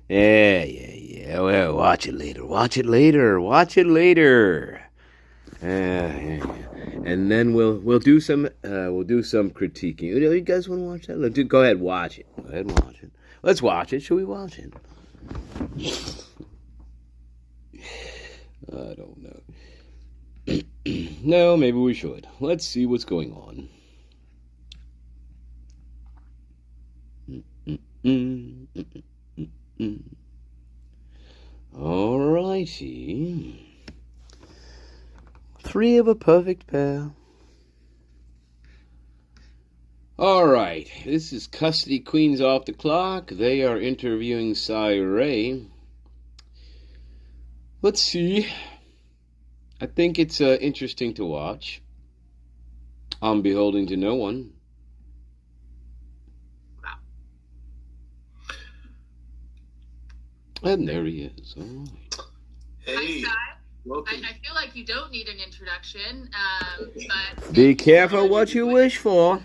Yeah. Well, watch it later. Watch it later. Watch it later. Yeah. And then we'll do some critiquing. You guys want to watch that? Go ahead, watch it. Go ahead and watch it. Let's watch it. Should we watch it? I don't know. No, maybe we should. Let's see what's going on. All righty. Three of a perfect pair. All right. This is Custody Queens Off the Clock. They are interviewing Cy Ray. Let's see. I think it's interesting to watch. I'm beholden to no one. And there he is. All right. Hey. Hi, Cy. I feel like you don't need an introduction, but... Be careful what you wish for.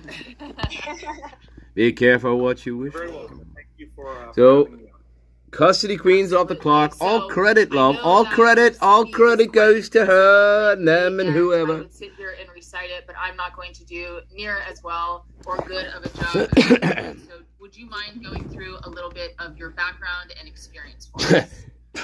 Be careful what you wish for. Very welcome. Thank you for So, having me on. Custody Queens Off the Clock. So, All credit, love. I know All that credit. All speech credit is goes to her and them and I whoever. would sit here and recite it, but I'm not going to do near as well or good of a job as you do. So would you mind going through a little bit of your background and experience for us?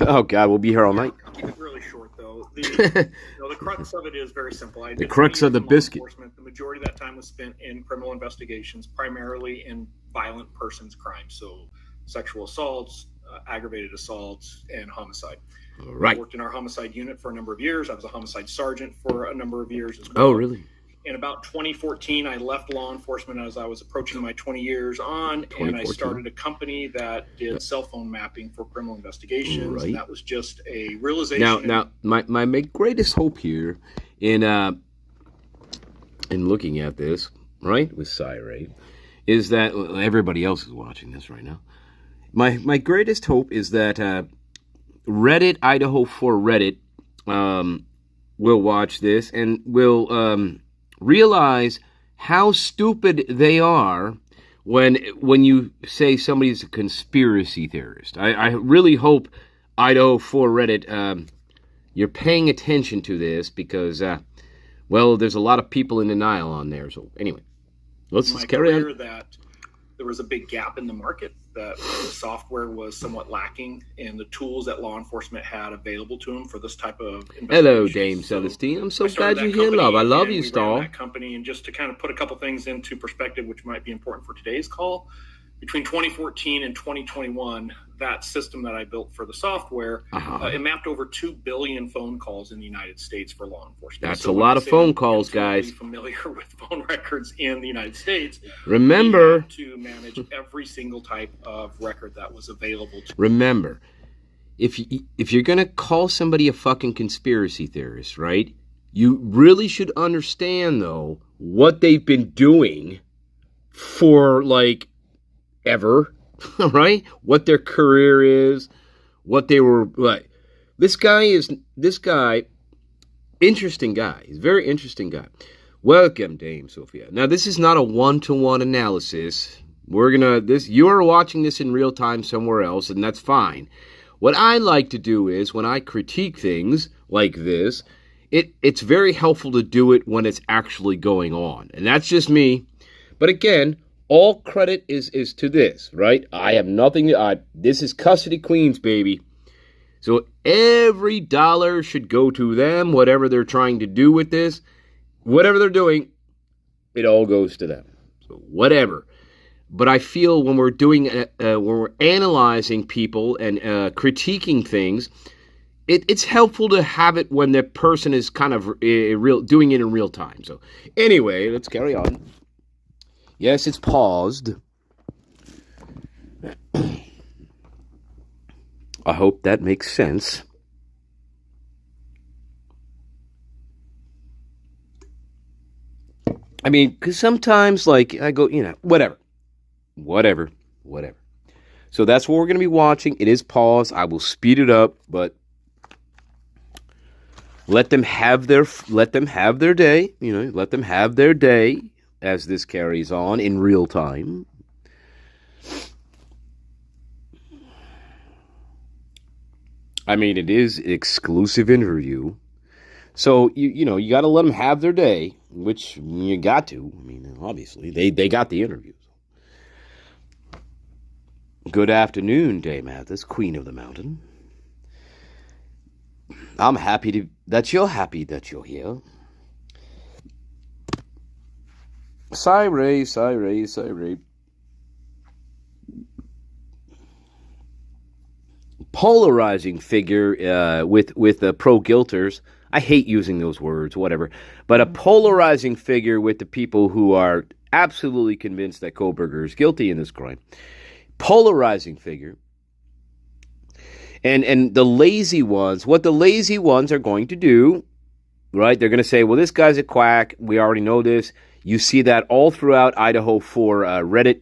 Oh, God, we'll be here all night. I'll keep it really short, though. The crux of it is very simple. I The did crux 20 of the years in law biscuit. enforcement. The majority of that time was spent in criminal investigations, primarily in violent persons crimes, so sexual assaults, aggravated assaults, and homicide. Right. I worked in our homicide unit for a number of years. I was a homicide sergeant for a number of years as well. Oh, really? In about 2014, I left law enforcement as I was approaching my 20 years on, and I 2014. started a company that did cell phone mapping for criminal investigations. Right. That was just a realization. Now, my greatest hope here in looking at this, right, with Cy Ray, is that everybody else is watching this right now. My greatest hope is that Reddit, Idaho for Reddit, will watch this and will realize how stupid they are when you say somebody's a conspiracy theorist. I really hope Idaho for Reddit, you're paying attention to this because, there's a lot of people in denial on there. So anyway, let's carry on. That there was a big gap in the market, that the software was somewhat lacking, and the tools that law enforcement had available to them for this type of Hello, Dame Celestine. I'm so glad you're here, love. I love you, Star. That company, and just to kind of put a couple things into perspective, which might be important for today's call, between 2014 and 2021, that system that I built for the software, it mapped over 2 billion phone calls in the United States for law enforcement. That's a lot of phone calls, guys. Familiar with phone records in the United States. Remember to manage every single type of record that was available to. Remember, if you're gonna call somebody a fucking conspiracy theorist, right? You really should understand though what they've been doing for like ever, right? What their career is, what they were like. This guy, interesting guy. He's a very interesting guy. Welcome, Dame Sophia. Now, this is not a one-to-one analysis. You are watching this in real time somewhere else, and that's fine. What I like to do is, when I critique things like this, it's very helpful to do it when it's actually going on. And that's just me. But again, all credit is to this, right? I have nothing this is Custody Queens, baby. So every dollar should go to them, whatever they're trying to do with this. Whatever they're doing, it all goes to them. So whatever. But I feel when we're when we're analyzing people and critiquing things, it's helpful to have it when the person is kind of doing it in real time. So anyway, let's carry on. Yes, it's paused. I hope that makes sense. I mean, because sometimes, like, I go, whatever. So that's what we're going to be watching. It is paused. I will speed it up, but let them have their day. Let them have their day as this carries on in real time. I mean, it is exclusive interview. So, you got to let them have their day, which you got to. I mean, obviously, they got the interviews. Good afternoon, Dame Athos, Queen of the Mountain. I'm happy that you're here. Sigh. Polarizing figure with the pro-guilters. I hate using those words, whatever. But a polarizing figure with the people who are absolutely convinced that Kohberger is guilty in this crime. Polarizing figure. And the lazy ones, what the lazy ones are going to do, right? They're going to say, well, this guy's a quack. We already know this. You see that all throughout Idaho for Reddit.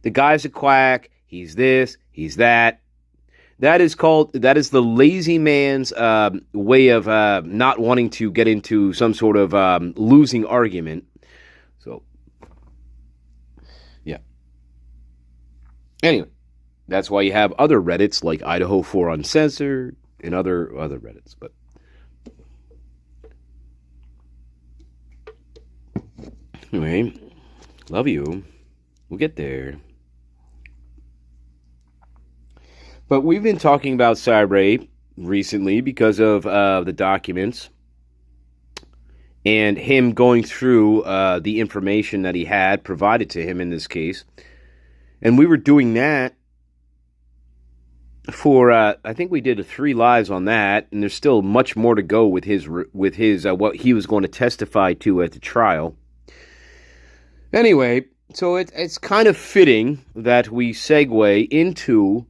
The guy's a quack. He's this. He's that. That is the lazy man's way of not wanting to get into some sort of losing argument. So, yeah. Anyway, that's why you have other Reddits like Idaho for Uncensored and other Reddits. But anyway, love you. We'll get there. But we've been talking about Cyber recently because of the documents and him going through the information that he had provided to him in this case. And we were doing that for, I think we did 3 lives on that, and there's still much more to go with his what he was going to testify to at the trial. Anyway, so it's kind of fitting that we segue into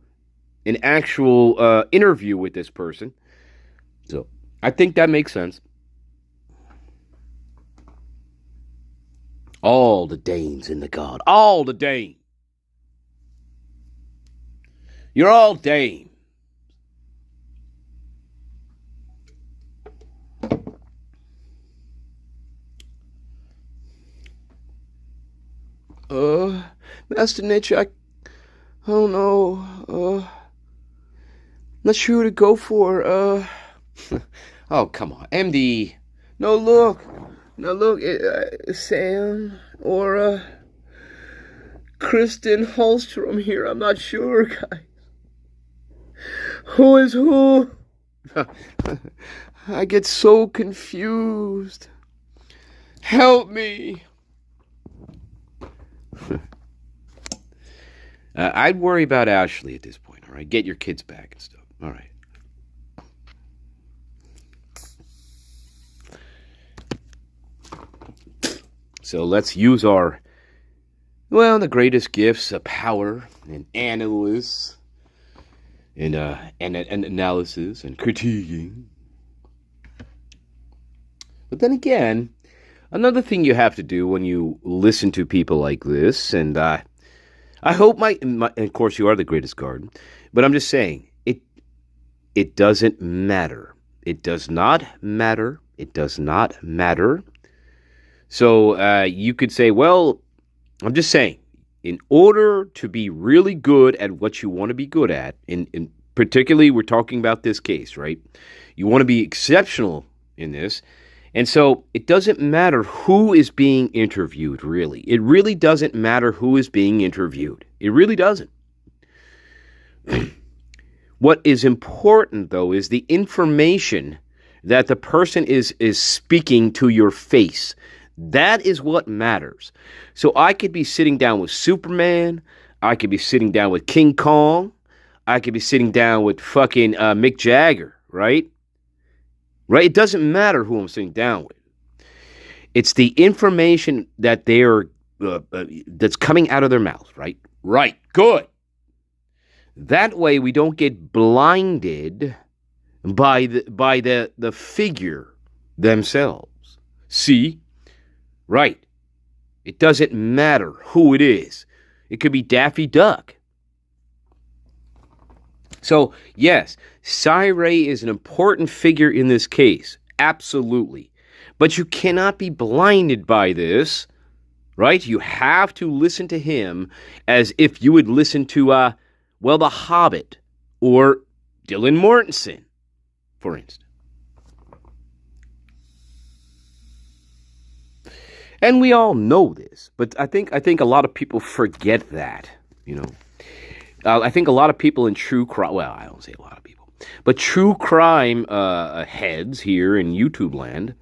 an actual interview with this person. So I think that makes sense. All the Danes in the God. All the Danes. You're all Danes. Master Nature, I don't know. Not sure who to go for. Oh, come on. MD. No, look, Sam or Kristen Hallstrom here. I'm not sure, guys. Who is who? I get so confused. Help me. I'd worry about Ashley at this point, all right? Get your kids back and stuff. All right. So let's use the greatest gifts of power and analysis and analysis and critiquing. But then again, another thing you have to do when you listen to people like this, and I hope of course you are the greatest guard, but I'm just saying, it doesn't matter. It does not matter. It does not matter. So you could say, well, I'm just saying, in order to be really good at what you want to be good at, in particularly we're talking about this case, right? You want to be exceptional in this. And so it doesn't matter who is being interviewed, really. It really doesn't matter who is being interviewed. It really doesn't. What is important, though, is the information that the person is speaking to your face. That is what matters. So I could be sitting down with Superman. I could be sitting down with King Kong. I could be sitting down with fucking Mick Jagger, right? Right? It doesn't matter who I'm sitting down with. It's the information that that's coming out of their mouth, right? Right. Good. That way we don't get blinded by the figure themselves. See? Right. It doesn't matter who it is. It could be Daffy Duck. So, yes, Cyray is an important figure in this case. Absolutely. But you cannot be blinded by this, right? You have to listen to him as if you would listen to, The Hobbit or Dylan Mortensen, for instance. And we all know this, but I think a lot of people forget that, you know. I think a lot of people in true crime, well, I don't say a lot of people, but true crime heads here in YouTube land,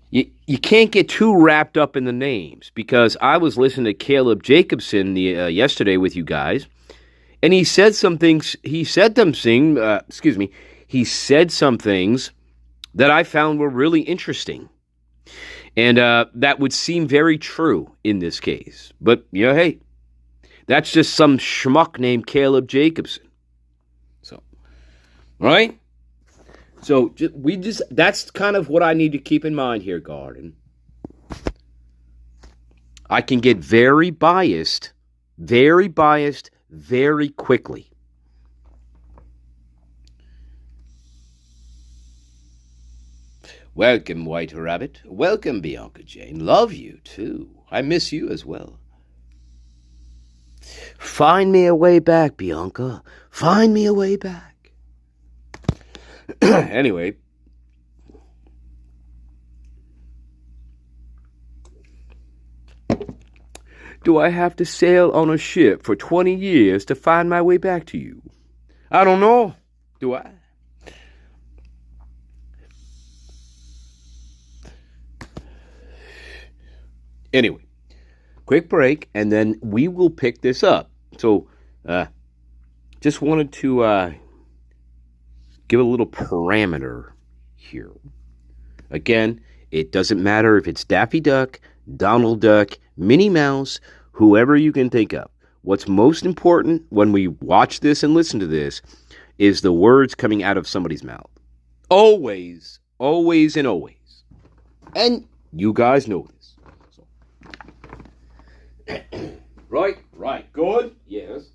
you can't get too wrapped up in the names, because I was listening to Caleb Jacobson yesterday with you guys, and he said some things. He said some things that I found were really interesting. And that would seem very true in this case. But, you know, hey, that's just some schmuck named Caleb Jacobson. So, right? So, that's kind of what I need to keep in mind here, Garden. I can get very biased very quickly. Welcome, White Rabbit. Welcome, Bianca Jane. Love you, too. I miss you as well. Find me a way back, Bianca. Find me a way back. Anyway. Do I have to sail on a ship for 20 years to find my way back to you? I don't know. Do I? Anyway, quick break, and then we will pick this up. So, just wanted to give a little parameter here. Again, it doesn't matter if it's Daffy Duck, Donald Duck, Minnie Mouse, whoever you can think of. What's most important when we watch this and listen to this is the words coming out of somebody's mouth. Always, always, and always. And you guys know this. Right. Good? Yes.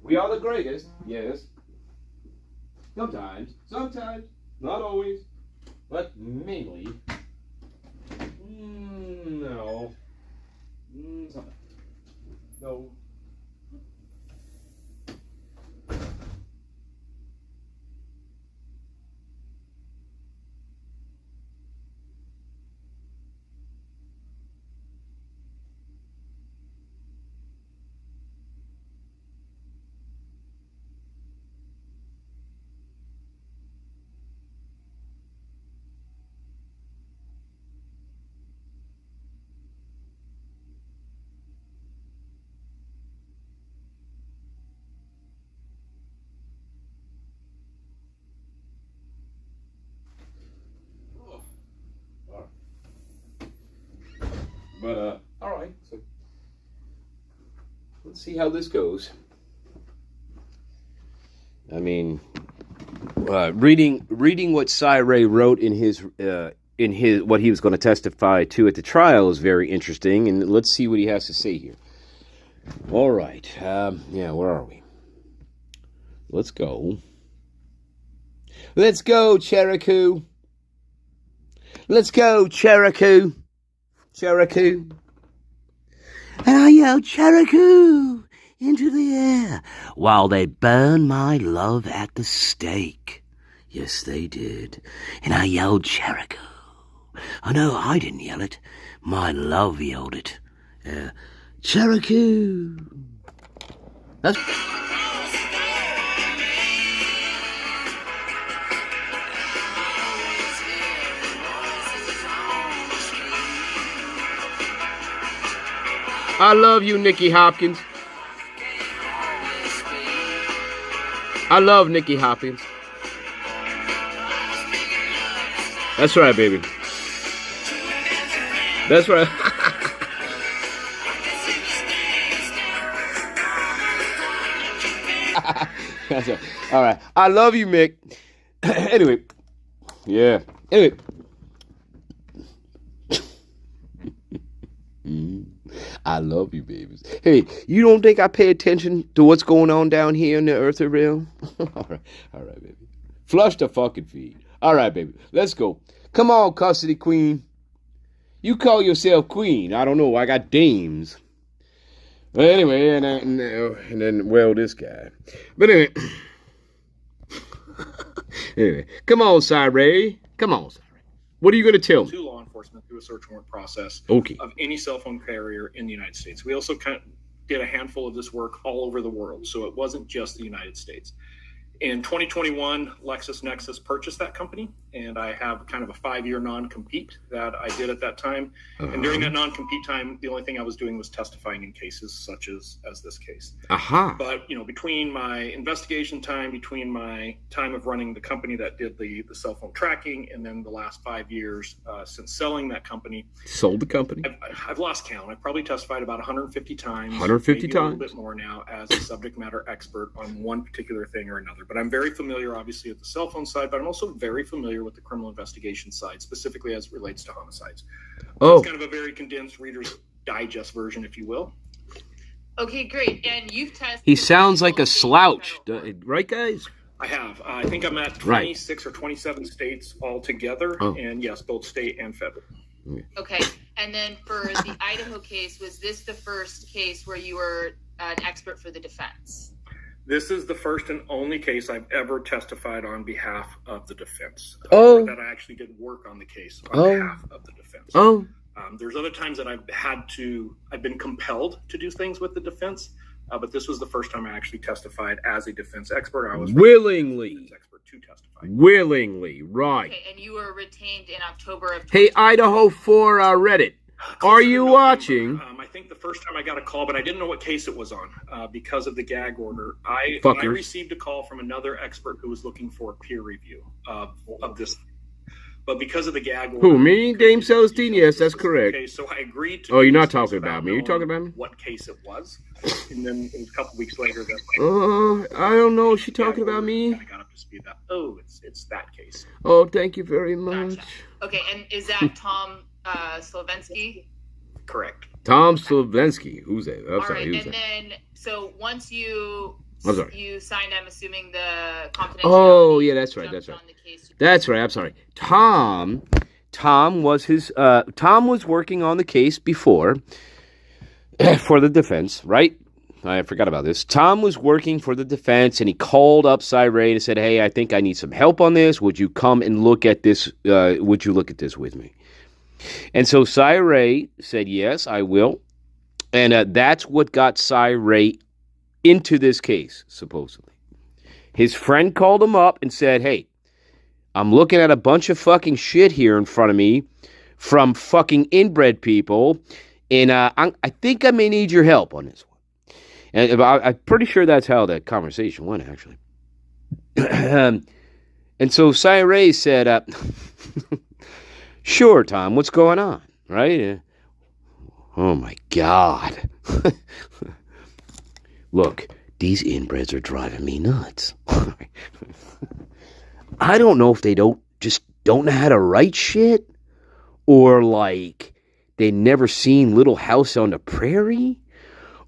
We are the greatest? Yes. Sometimes. Not always. But mainly. No. Sometimes. No. But, all right, so let's see how this goes. I mean, reading what Cy Ray wrote in his what he was going to testify to at the trial is very interesting, and let's see what he has to say here. All right, where are we? Let's go. Let's go, Cherokee. Let's go, Cherokee. Cherokee. And I yelled, Cherokee, into the air, while they burned my love at the stake. Yes, they did. And I yelled, Cherokee. Oh, no, I didn't yell it. My love yelled it. Cherokee. That's... I love you, Nicky Hopkins. I love Nicky Hopkins. That's right, baby. That's right. That's right. All right. I love you, Mick. Anyway. Yeah. Anyway. I love you, babies. Hey, you don't think I pay attention to what's going on down here in the earthy realm? All right, baby. Flush the fucking feed. All right, baby. Let's go. Come on, custody queen. You call yourself queen. I don't know. I got dames. Well, anyway, and then, well, this guy. But anyway. Anyway, come on, Cyree. Come on, Cyree. What are you going to tell me? To law enforcement through a search warrant process of any cell phone carrier in the United States. We also kind of did a handful of this work all over the world, so it wasn't just the United States. In 2021, LexisNexis purchased that company, and I have kind of a 5-year non-compete that I did at that time. And during that non-compete time, the only thing I was doing was testifying in cases such as this case. But, between my investigation time, between my time of running the company that did the cell phone tracking, and then the last 5 years since selling that company. Sold the company? I've lost count. I've probably testified about 150 times. 150 times? A little bit more now as a subject matter expert on one particular thing or another. But I'm very familiar, obviously, with the cell phone side, but I'm also very familiar with the criminal investigation side, specifically as it relates to homicides. So it's kind of a very condensed Reader's Digest version, if you will. Okay, great. And you've tested... He sounds like a slouch, right, guys? I have. I think I'm at 26 or 27 states altogether, and yes, both state and federal. Okay, and then for the Idaho case, was this the first case where you were an expert for the defense? This is the first and only case I've ever testified on behalf of the defense. That I actually did work on the case on behalf of the defense. There's other times that I've been compelled to do things with the defense, but this was the first time I actually testified as a defense expert. I was willingly defense expert to testify. Willingly, right? Okay, and you were retained in October of. Hey, Idaho for Reddit. Are you watching? I think the first time I got a call, but I didn't know what case it was on because of the gag order. I received a call from another expert who was looking for a peer review of this. But because of the gag order... Who, me? Dame Celestine? Yes, that's correct. Okay, so I agreed to... Oh, you're not talking about me. You're talking about me? What case it was. And then it was a couple weeks later that... I don't know. Is she talking about me? I got up to speed that. It's that case. Oh, thank you very much. Gotcha. Okay, and is that Tom Slovensky? Correct. Tom Slovensky. Who's that? All right, and then, so once you signed, I'm assuming, the confidentiality... Oh, yeah, that's right. That's right. I'm sorry. Tom was working on the case before for the defense, right? I forgot about this. Tom was working for the defense, and he called up Cyree and said, hey, I think I need some help on this. Would you come and look at this? Would you look at this with me? And so Cyree said, yes, I will. And that's what got Cyree into this case, supposedly. His friend called him up and said, hey, I'm looking at a bunch of fucking shit here in front of me from fucking inbred people, and I think I may need your help on this one. And I'm pretty sure that's how that conversation went, actually. And so Cyree said, sure, Tom, what's going on, right? Oh, my God. Look, these inbreds are driving me nuts. I don't know if they don't know how to write shit, or like they never seen Little House on the Prairie,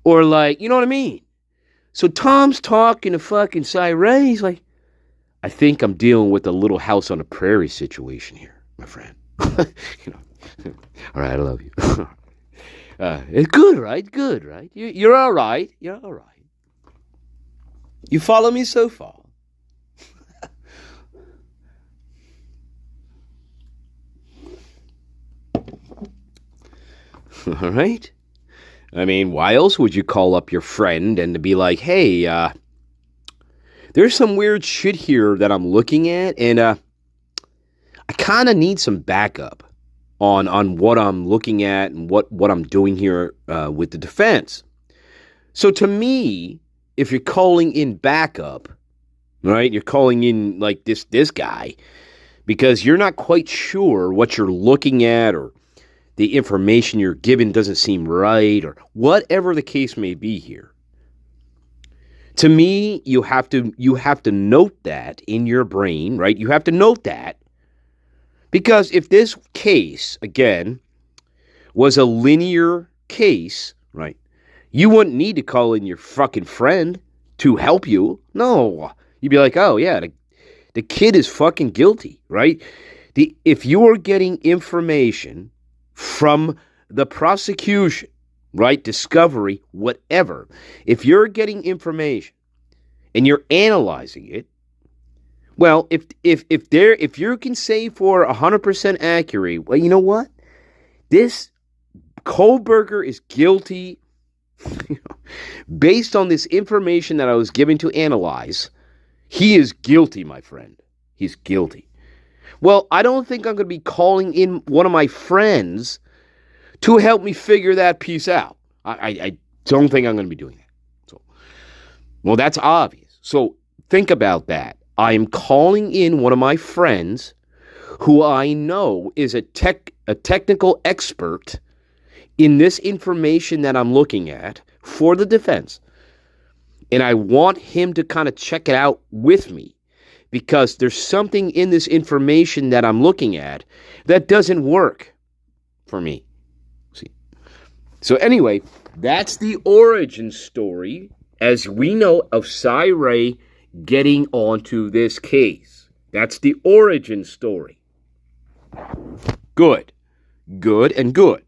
or like, you know what I mean? So Tom's talking to fucking Cyree. He's like, I think I'm dealing with a Little House on the Prairie situation here, my friend. You know, all right, I love you. It's good, right? Good, right? You're all right. You're all right. You follow me so far? All right. I mean, why else would you call up your friend and be like, hey, there's some weird shit here that I'm looking at, and I kind of need some backup on what I'm looking at and what I'm doing here with the defense. So to me, if you're calling in backup, right, you're calling in like this guy because you're not quite sure what you're looking at, or the information you're given doesn't seem right, or whatever the case may be here. To me, you have to note that in your brain, right? You have to note that, because if this case, again, was a linear case, right, you wouldn't need to call in your fucking friend to help you. No. You'd be like, oh, yeah, the kid is fucking guilty, right? If you're getting information from the prosecution, right, discovery, whatever, if you're getting information and you're analyzing it, Well, if you can say for 100% accurate, well, you know what? This Kohlberger is guilty based on this information that I was given to analyze. He is guilty, my friend. He's guilty. Well, I don't think I'm going to be calling in one of my friends to help me figure that piece out. I don't think I'm going to be doing that. So, well, that's obvious. So think about that. I'm calling in one of my friends who I know is a technical expert in this information that I'm looking at for the defense. And I want him to kind of check it out with me because there's something in this information that I'm looking at that doesn't work for me. See? So anyway, that's the origin story, as we know, of Cy Ray getting onto this case. That's the origin story. Good. Good and good.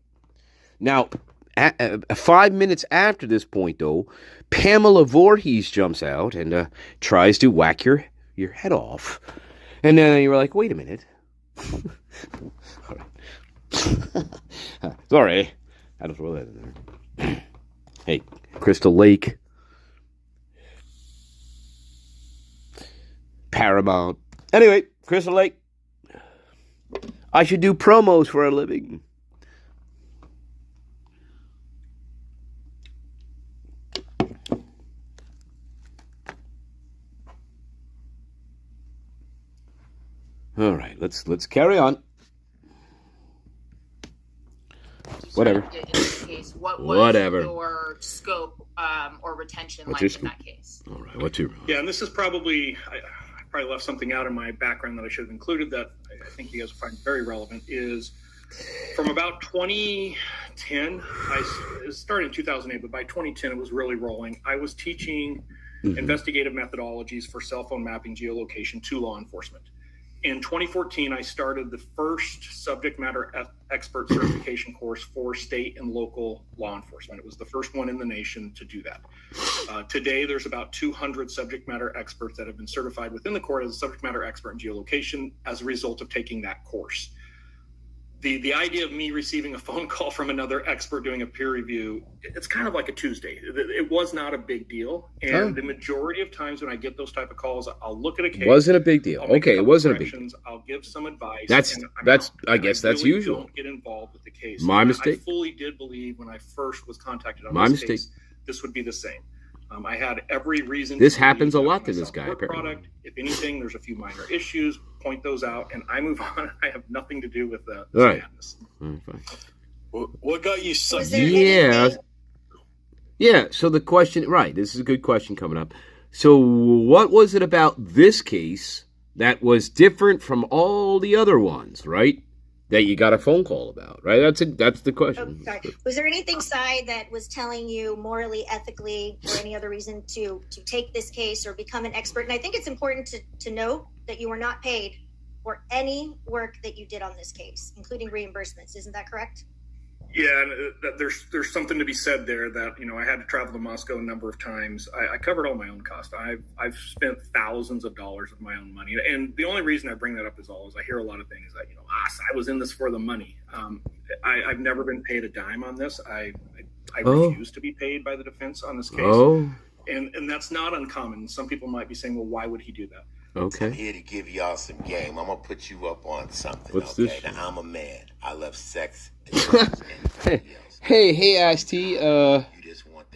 Now, 5 minutes after this point, though, Pamela Voorhees jumps out and tries to whack your head off. And then you were like, wait a minute. All right. Sorry. I don't throw that in there. Hey, Crystal Lake. Paramount. Anyway, Crystal Lake. I should do promos for a living. All right, let's carry on. Whatever. In this case, what was Whatever. your scope or retention What's like your in that case? All right, what's your... Yeah, and this is probably, I probably left something out in my background that I should have included that I think you guys will find very relevant, is from about 2010, it started in 2008, but by 2010 it was really rolling. I was teaching investigative methodologies for cell phone mapping geolocation to law enforcement. In 2014, I started the first subject matter expert certification course for state and local law enforcement. It was the first one in the nation to do that. Today, there's about 200 subject matter experts that have been certified within the court as a subject matter expert in geolocation as a result of taking that course. The idea of me receiving a phone call from another expert doing a peer review, it's kind of like a Tuesday. It was not a big deal. And the majority of times when I get those type of calls, I'll look at a case. Wasn't a big deal. Okay, it wasn't a big deal. I'll give some advice. I guess that's usual. Don't get involved with the case. My mistake. I fully did believe when I first was contacted on My this mistake. case, this would be the same. I had every reason. This happens a lot to this guy, apparently. apparently. If anything, there's a few minor issues. Point those out, and I move on. I have nothing to do with the madness. Fine. What got you so? Yeah. So the question, right? This is a good question coming up. So, what was it about this case that was different from all the other ones, right? That you got a phone call about, right? That's the question. Oh, sorry. Was there anything, Cy, that was telling you morally, ethically, or any other reason to take this case or become an expert? And I think it's important to note that you were not paid for any work that you did on this case, including reimbursements. Isn't that correct? Yeah, and there's something to be said there that, I had to travel to Moscow a number of times. I covered all my own costs. I've spent thousands of dollars of my own money. And the only reason I bring that up is I hear a lot of things that, I was in this for the money. I've never been paid a dime on this. I refuse to be paid by the defense on this case. And that's not uncommon. Some people might be saying, well, why would he do that? Okay. I'm here to give y'all some game. I'm going to put you up on something. What's this? Now, I'm a man. I love sex. Hey, Asti.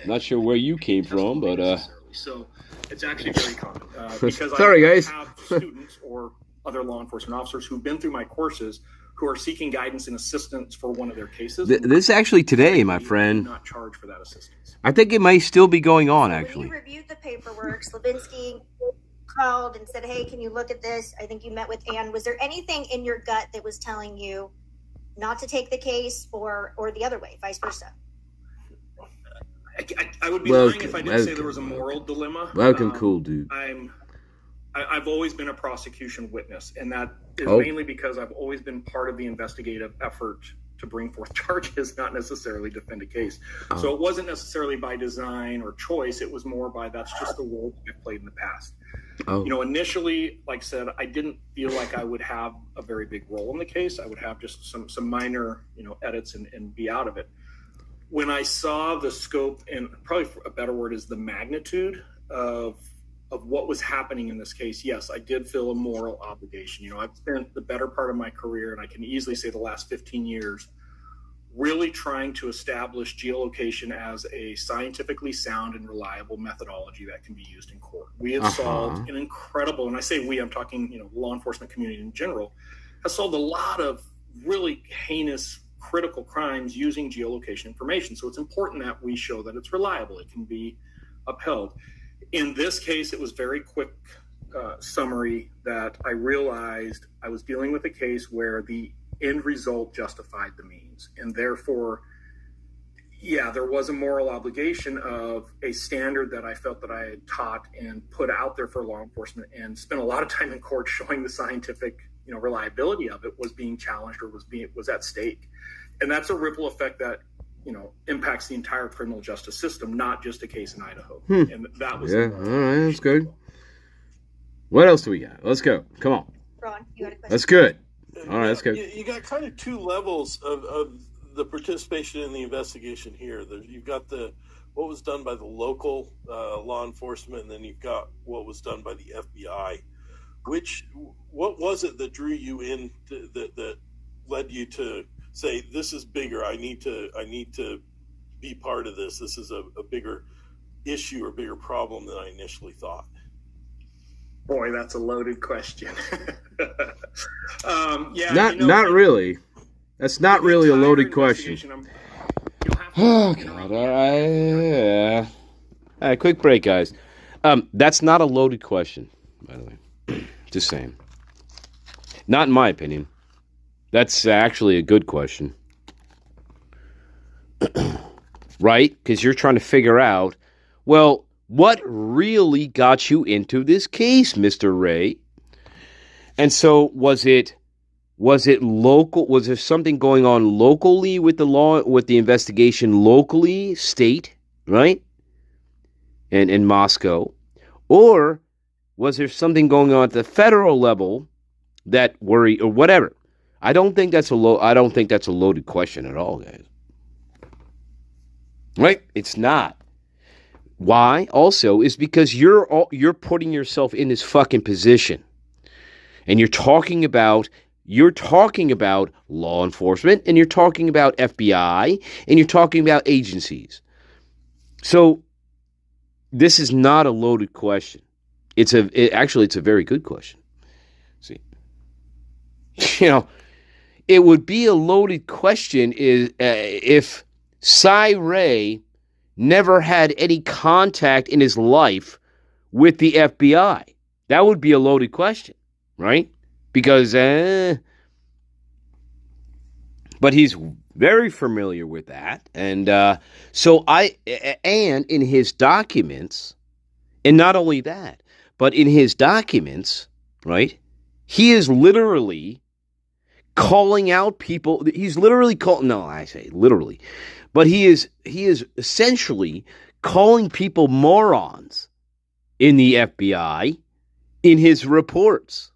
Not sure where you came from, but so it's actually very common because Sorry, I guys. have students or other law enforcement officers who've been through my courses who are seeking guidance and assistance for one of their cases. This actually today, my friend. Not charge for that assistance. I think it may still be going on. Actually, When you reviewed the paperwork, Slavinsky called and said, "Hey, can you look at this?" I think you met with Ann. Was there anything in your gut that was telling you not to take the case, or the other way, vice versa? I would be lying if I didn't say there was a moral dilemma. Welcome, cool dude. I've always been a prosecution witness, and that is mainly because I've always been part of the investigative effort to bring forth charges, not necessarily defend a case. So it wasn't necessarily by design or choice. It was more by that's just the role I've played in the past. Initially, like I said, I didn't feel like I would have a very big role in the case. I would have just some minor, edits and be out of it. When I saw the scope, and probably a better word is the magnitude of what was happening in this case, yes, I did feel a moral obligation. I've spent the better part of my career, and I can easily say the last 15 years, really trying to establish geolocation as a scientifically sound and reliable methodology that can be used in court. We have solved an incredible, and I say we, I'm talking, the law enforcement community in general, has solved a lot of really heinous, critical crimes using geolocation information. So it's important that we show that it's reliable. It can be upheld. In this case, it was very quick summary that I realized I was dealing with a case where the end result justified the means. And therefore, there was a moral obligation of a standard that I felt that I had taught and put out there for law enforcement and spent a lot of time in court showing the scientific, reliability of it was being challenged or was at stake. And that's a ripple effect that, impacts the entire criminal justice system, not just a case in Idaho. And that was all right, that's good. What else do we got? Let's go. Come on. Ron, you had a question? That's good. All right, that's good. You got kind of two levels of the participation in the investigation here. You've got what was done by the local law enforcement, and then you've got what was done by the FBI. What was it that drew you in that led you to say, this is bigger, I need to be part of this. This is a bigger issue or bigger problem than I initially thought? Boy, that's a loaded question. Not really. That's not really a loaded question. Oh, God. All right, quick break, guys. That's not a loaded question, by the way. Just saying. Not in my opinion. That's actually a good question. Right? Because you're trying to figure out, well, what really got you into this case, Mr. Ray? And so was it local? Was there something going on locally with the investigation locally, state, right? And in Moscow? Or was there something going on at the federal level that worry or whatever? I don't think that's a loaded question at all, guys. Right? It's not. Why? Also, is because you're putting yourself in this fucking position, and you're talking about law enforcement, and you're talking about FBI, and you're talking about agencies. So this is not a loaded question. It's a very good question. See, it would be a loaded question if Cy Ray never had any contact in his life with the FBI. That would be a loaded question, right? Because, but he's very familiar with that. And and in his documents, and not only that, but in his documents, right, he is literally calling out people. He's literally but he is essentially calling people morons in the FBI in his reports.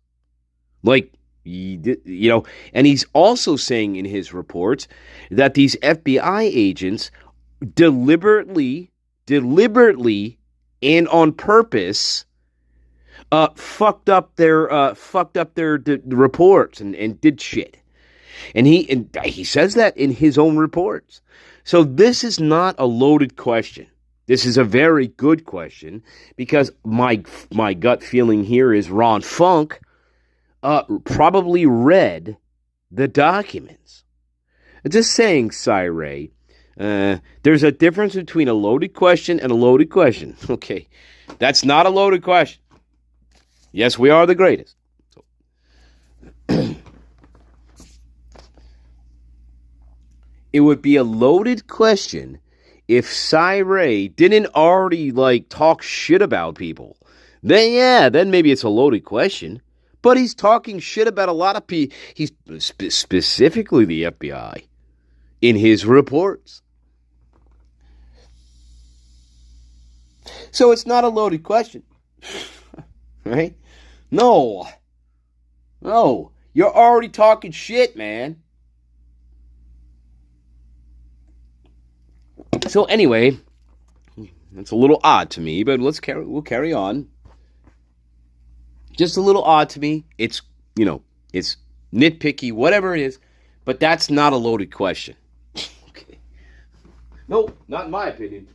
Like, and he's also saying in his reports that these FBI agents deliberately and on purpose fucked up their reports and did shit. And he says that in his own reports. So this is not a loaded question. This is a very good question because my gut feeling here is Ron Funk probably read the documents. Just saying, Cy Ray, there's a difference between a loaded question and a loaded question. Okay, that's not a loaded question. Yes, we are the greatest. It would be a loaded question if Cy Ray didn't already talk shit about people. Then maybe it's a loaded question. But he's talking shit about a lot of people. He's specifically the FBI in his reports. So it's not a loaded question. right? No. You're already talking shit, man. So anyway, it's a little odd to me, but we'll carry on. Just a little odd to me. It's, it's nitpicky, whatever it is, but that's not a loaded question. Okay. No, not in my opinion.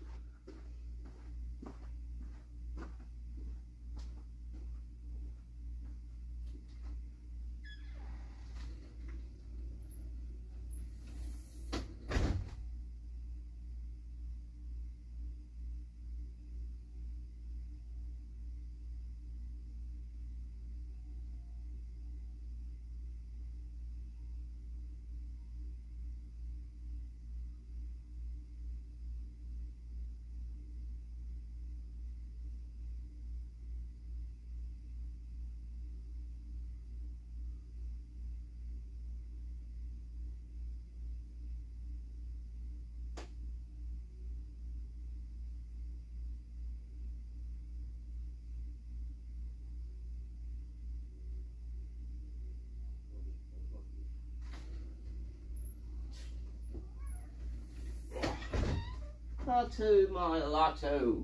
Lotto, my lotto.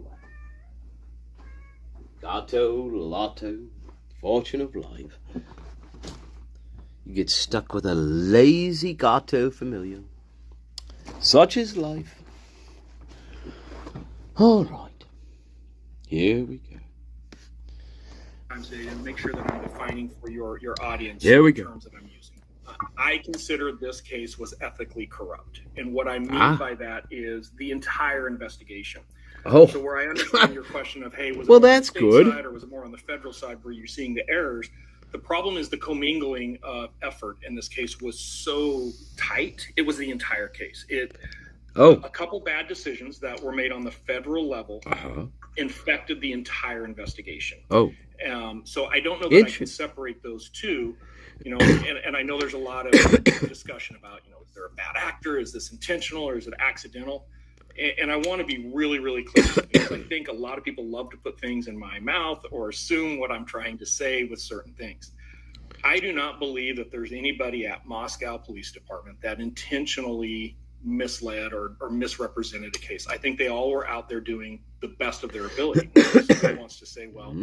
Lotto, fortune of life. You get stuck with a lazy gato familiar. Such is life. All right. Here we go. I'm saying, and make sure that I'm defining for your audience There we the go. terms that I'm using. I consider this case was ethically corrupt. And what I mean by that is the entire investigation. Oh. So where I understand your question of, hey, was it Well, more on the that's state good. side or was it more on the federal side where you're seeing the errors? The problem is the commingling of effort in this case was so tight. It was the entire case. A couple bad decisions that were made on the federal level infected the entire investigation. So I don't know that I can separate those two, and I know there's a lot of discussion about, is there a bad actor? Is this intentional or is it accidental? And I want to be really, really clear because I think a lot of people love to put things in my mouth or assume what I'm trying to say with certain things. I do not believe that there's anybody at Moscow Police Department that intentionally misled or misrepresented a case. I think they all were out there doing the best of their ability. Somebody wants to say, well,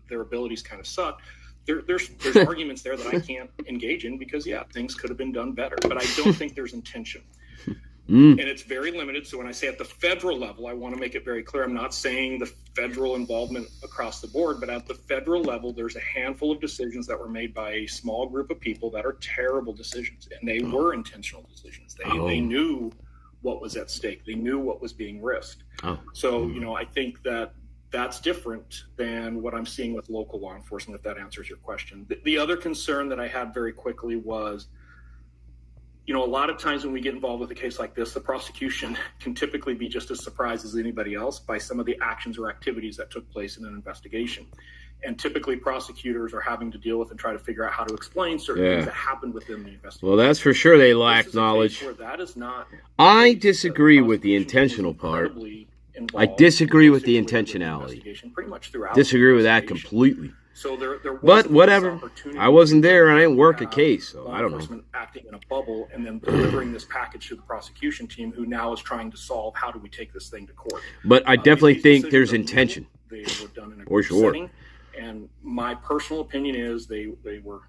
their abilities kind of suck. There's arguments there that I can't engage in because, things could have been done better. But I don't think there's intention. And it's very limited. So when I say at the federal level, I want to make it very clear. I'm not saying the federal involvement across the board, but at the federal level, there's a handful of decisions that were made by a small group of people that are terrible decisions. And they were intentional decisions. They knew what was at stake. They knew what was being risked. So, I think that's different than what I'm seeing with local law enforcement, if that answers your question. The other concern that I had very quickly was, a lot of times when we get involved with a case like this, the prosecution can typically be just as surprised as anybody else by some of the actions or activities that took place in an investigation. And typically prosecutors are having to deal with and try to figure out how to explain certain things that happened within the investigation. Well, that's for sure they lack knowledge. That is not. I disagree with the intentional part. I disagree with the intentionality. Pretty much throughout. Disagree with that completely. So there but whatever. I wasn't there and I didn't work a case, so I don't know. Acting in a bubble and then delivering this package to the prosecution team, who now is trying to solve how do we take this thing to court. But I definitely think there's intention. They were done in a for sure. setting, and my personal opinion is they were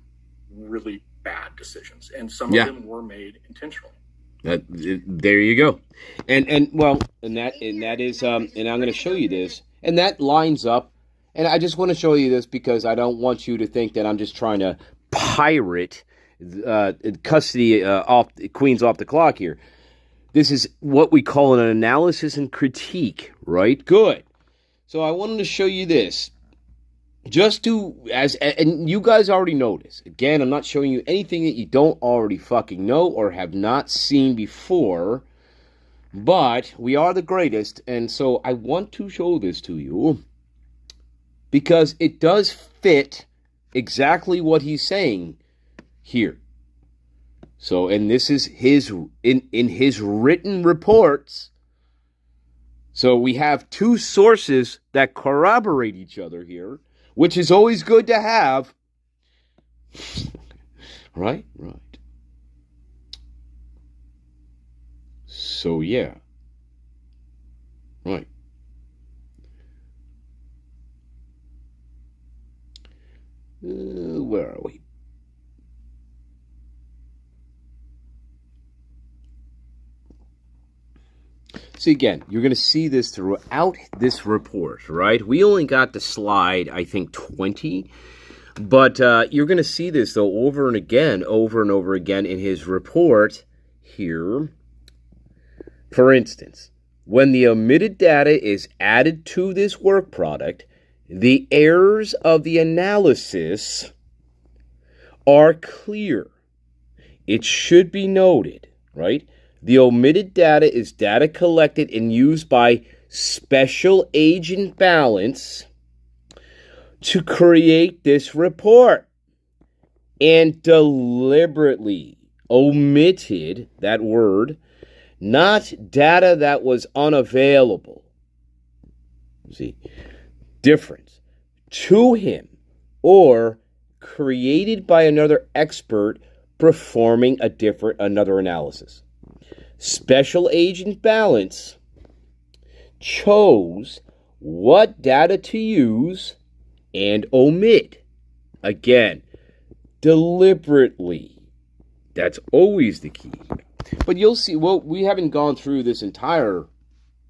really bad decisions, and some of them were made intentionally. There you go, and that is and I'm going to show you this, and that lines up. And I just want to show you this because I don't want you to think that I'm just trying to pirate custody queens off the clock here. This is what we call an analysis and critique, right? Good. So I wanted to show you this. And you guys already know this. Again, I'm not showing you anything that you don't already fucking know or have not seen before. But we are the greatest, and so I want to show this to you. Because it does fit exactly what he's saying here. So, and this is in his written reports. So we have two sources that corroborate each other here. which is always good to have. Right? So, yeah. Right. Where are we? See, again, you're going to see this throughout this report, right? We only got to slide, I think, 20. But you're going to see this, though, over and over again in his report here. For instance, when the omitted data is added to this work product, the errors of the analysis are clear. It should be noted, right? The omitted data is data collected and used by Special Agent Balance to create this report and deliberately omitted, that word, not data that was unavailable. See, difference. To him or created by another expert performing another analysis. Special Agent Balance chose what data to use and omit. Again, deliberately. That's always the key. But you'll see, well, we haven't gone through this entire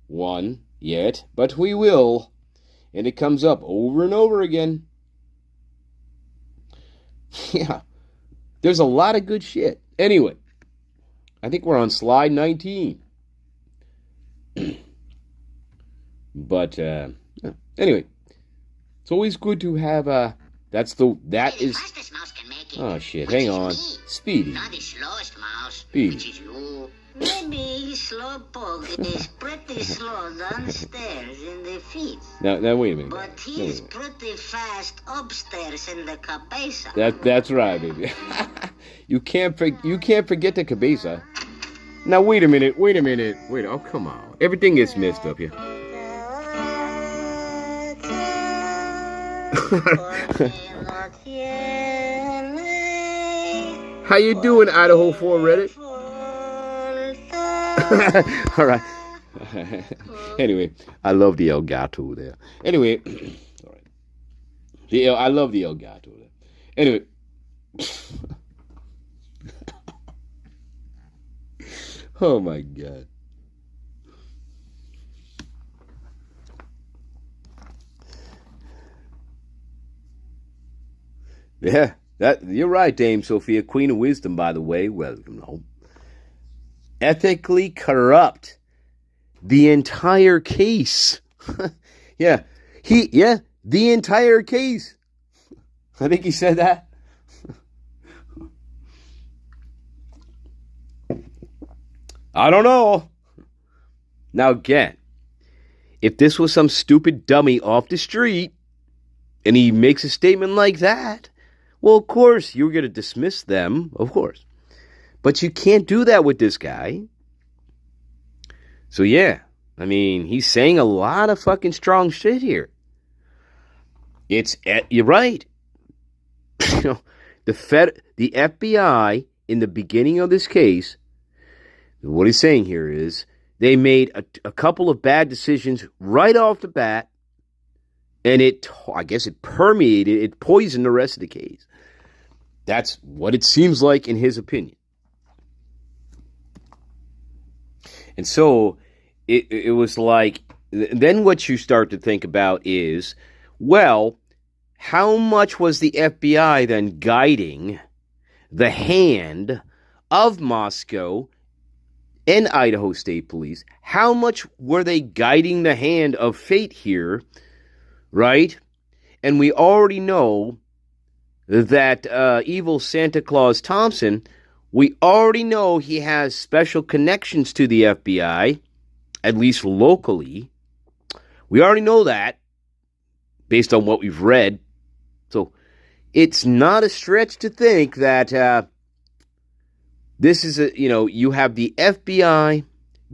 one yet, but we will. And it comes up over and over again. Yeah, there's a lot of good shit. Anyway, I think we're on slide 19. But, anyway, it's always good to have, oh shit, hang on. Speedy. Not the slowest mouse, Speedy. which is you. Maybe Slowpoke is pretty slow downstairs in the feet. Now wait a minute. But he's pretty fast upstairs in the cabeza. That's right, baby. You can't forget the cabeza. Now wait a minute. Wait, oh come on. Everything gets messed up here. How you doing, Idaho 4 Reddit? All right. Anyway, I love the El Gato there. Anyway, all right. I love the El Gato there. Anyway. Oh my God. Yeah, you're right, Dame Sophia, Queen of Wisdom, by the way. Welcome home. Ethically corrupt the entire case. The entire case. I think he said that. I don't know. Now again, if this was some stupid dummy off the street and he makes a statement like that, well, of course, you're going to dismiss them, of course. But you can't do that with this guy. So, yeah, I mean, he's saying a lot of fucking strong shit here. You're right. The FBI, in the beginning of this case, what he's saying here is they made a couple of bad decisions right off the bat, and I guess it permeated, it poisoned the rest of the case. That's what it seems like in his opinion. And so it was like, then what you start to think about is, well, how much was the FBI then guiding the hand of Moscow and Idaho State Police? How much were they guiding the hand of fate here, right? And we already know that evil Santa Claus Thompson, we already know he has special connections to the FBI, at least locally. We already know that, based on what we've read. So, it's not a stretch to think that this is you have the FBI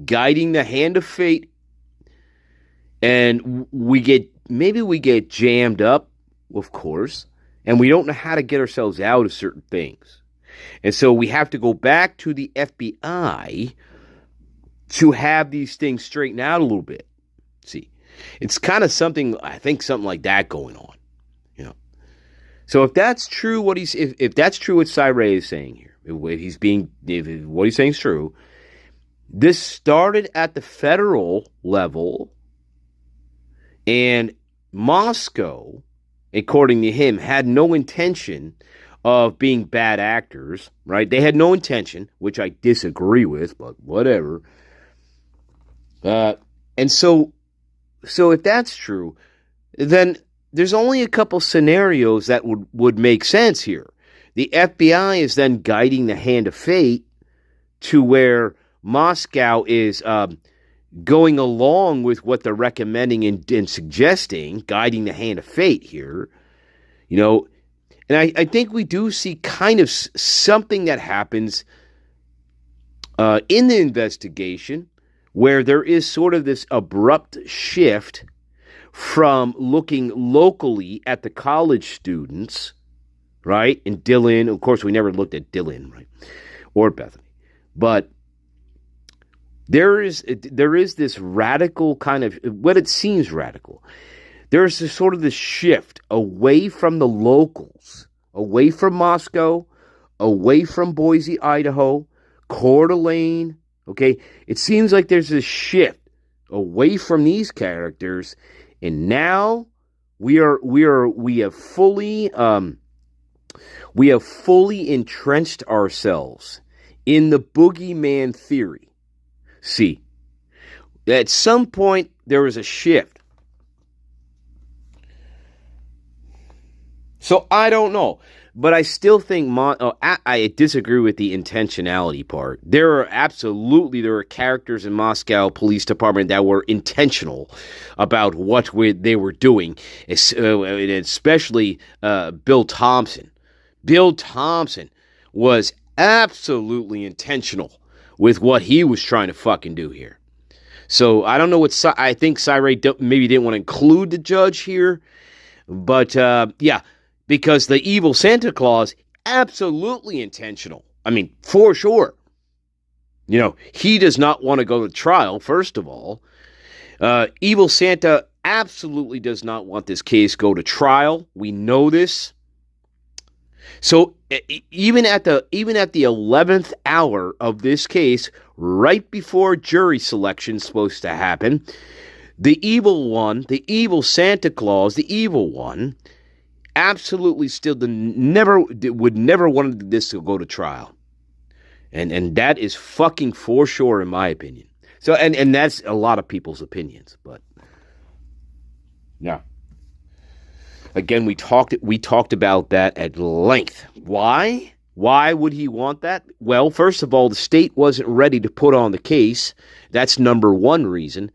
guiding the hand of fate, and maybe we get jammed up of course, and we don't know how to get ourselves out of certain things. And so we have to go back to the FBI to have these things straightened out a little bit. See, it's kind of something, I think something like that going on, you know. So if that's true, if that's true what Cy Ray is saying here, if what he's saying is true, this started at the federal level, and Moscow, according to him, had no intention of being bad actors, right? They had no intention, which I disagree with, but whatever. And so if that's true, then there's only a couple scenarios that would make sense here. The FBI is then guiding the hand of fate to where Moscow is going along with what they're recommending and suggesting, guiding the hand of fate here, you know. And I think we do see kind of something that happens in the investigation where there is sort of this abrupt shift from looking locally at the college students, right? And Dylan, of course, we never looked at Dylan, right? Or Bethany. But there is this radical kind of, what it seems radical. There's this sort of this shift away from the locals, away from Moscow, away from Boise, Idaho, Coeur d'Alene, okay? It seems like there's this shift away from these characters, and now we have fully entrenched ourselves in the boogeyman theory. See, at some point there was a shift. So I don't know, but I still think I disagree with the intentionality part. There are characters in Moscow Police Department that were intentional about what they were doing, especially Bill Thompson. Bill Thompson was absolutely intentional with what he was trying to fucking do here. So I don't know I think Cy Ray maybe didn't want to include the judge here, but yeah. Because the evil Santa Claus, absolutely intentional. I mean, for sure. You know, he does not want to go to trial, first of all. Evil Santa absolutely does not want this case go to trial. We know this. So even at the 11th hour of this case, right before jury selection is supposed to happen, the evil one, the evil Santa Claus, the evil one, absolutely still would never want this to go to trial. And that is fucking for sure in my opinion. So and that's a lot of people's opinions, but yeah. Again, we talked about that at length. Why? Why would he want that? Well, first of all, the state wasn't ready to put on the case. That's number one reason.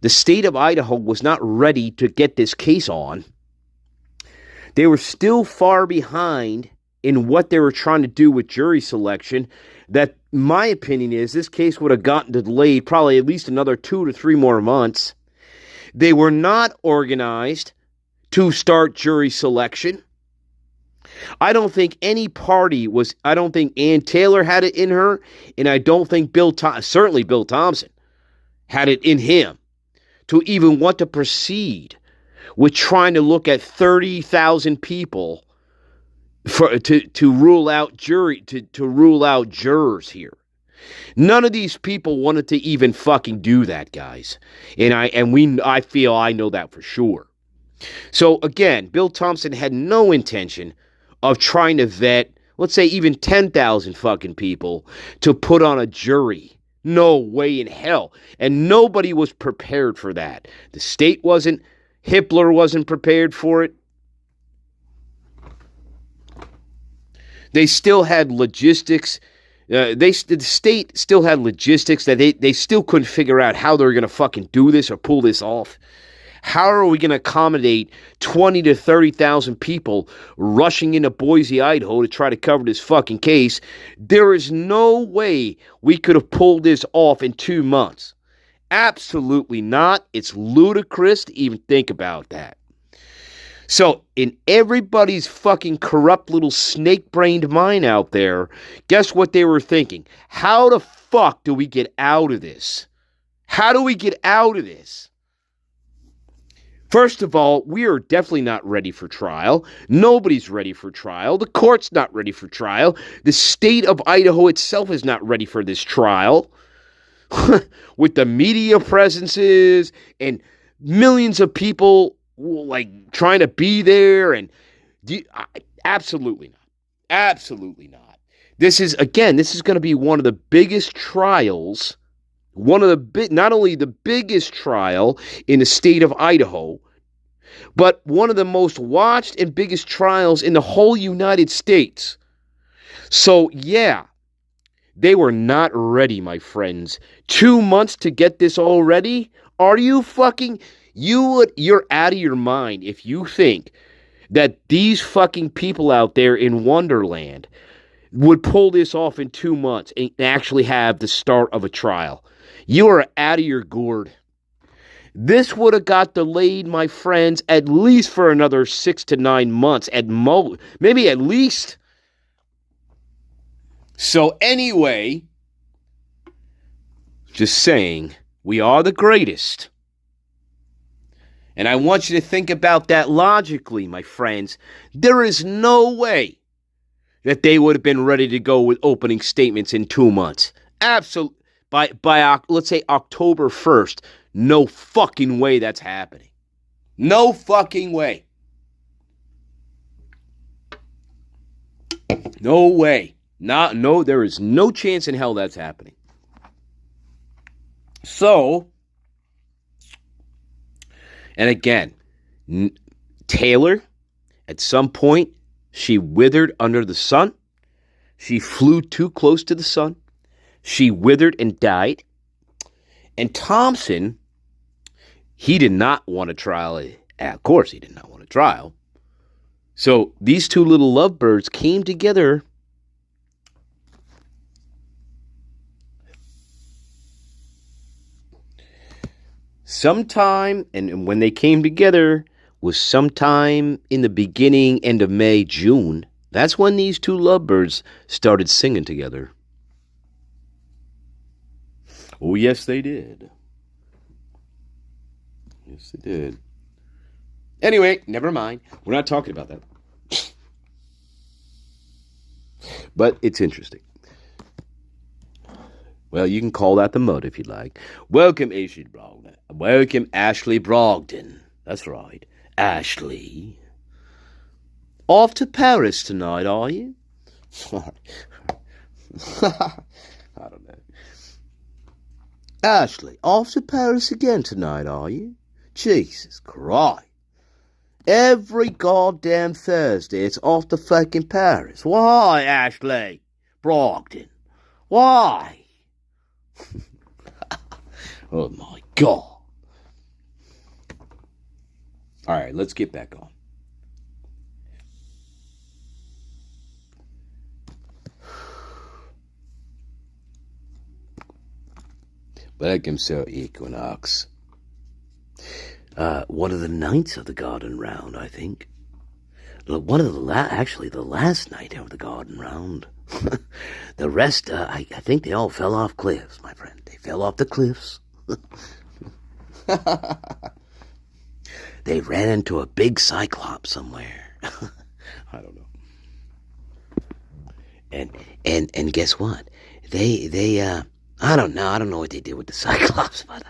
The state of Idaho was not ready to get this case on. They were still far behind in what they were trying to do with jury selection. That, my opinion is, this case would have gotten delayed probably at least another 2 to 3 more months. They were not organized to start jury selection. I don't think any party was, I don't think Ann Taylor had it in her, and I don't think certainly Bill Thompson had it in him to even want to proceed with trying to look at 30,000 people to rule out rule out jurors here. None of these people wanted to even fucking do that, guys. And I feel I know that for sure. So again, Bill Thompson had no intention of trying to vet, let's say, even 10,000 fucking people to put on a jury. No way in hell. And nobody was prepared for that. The state wasn't. Hitler wasn't prepared for it. They still had logistics. The state still had logistics that they still couldn't figure out how they were going to fucking do this or pull this off. How are we going to accommodate 20 to 30,000 people rushing into Boise, Idaho to try to cover this fucking case? There is no way we could have pulled this off in 2 months. Absolutely not. It's ludicrous to even think about that. So, in everybody's fucking corrupt little snake-brained mind out there, guess what they were thinking? How the fuck do we get out of this? How do we get out of this? First of all, we are definitely not ready for trial. Nobody's ready for trial. The court's not ready for trial. The state of Idaho itself is not ready for this trial. With the media presences and millions of people like trying to be there, and absolutely not. Absolutely not. This is going to be one of the biggest trials. Not only the biggest trial in the state of Idaho, but one of the most watched and biggest trials in the whole United States. So, yeah, they were not ready, my friends. 2 months to get this all ready? Are you fucking... You're out of your mind if you think that these fucking people out there in Wonderland would pull this off in 2 months and actually have the start of a trial. You are out of your gourd. This would have got delayed, my friends, at least for another 6 to 9 months at most. Maybe at least. So anyway, just saying, we are the greatest. And I want you to think about that logically, my friends. There is no way that they would have been ready to go with opening statements in 2 months. Absolutely. By let's say October 1st, no fucking way that's happening. No fucking way. No way. There is no chance in hell that's happening. So, and again, Taylor, at some point, she withered under the sun. She flew too close to the sun. She withered and died. And Thompson, he did not want a trial. Of course, he did not want a trial. So these two little lovebirds came together sometime, and when they came together was sometime in the end of May, June. That's when these two lovebirds started singing together. Oh, yes, they did. Yes, they did. Anyway, never mind. We're not talking about that. But it's interesting. Well, you can call that the mud if you like. Welcome, Ashley Brogdon. Welcome, Ashley Brogdon. That's right. Ashley. Off to Paris tonight, are you? Sorry. I don't know. Ashley, off to Paris again tonight, are you? Jesus Christ. Every goddamn Thursday, it's off to fucking Paris. Why, Ashley Brogdon? Why? Oh, my God. All right, let's get back on. Welcome, Sir Equinox. One of the nights of the garden round, I think. One of the the last night of the garden round. The rest, I think they all fell off cliffs, my friend. They fell off the cliffs. They ran into a big cyclops somewhere. I don't know. And guess what? They I don't know what they did with the cyclops, but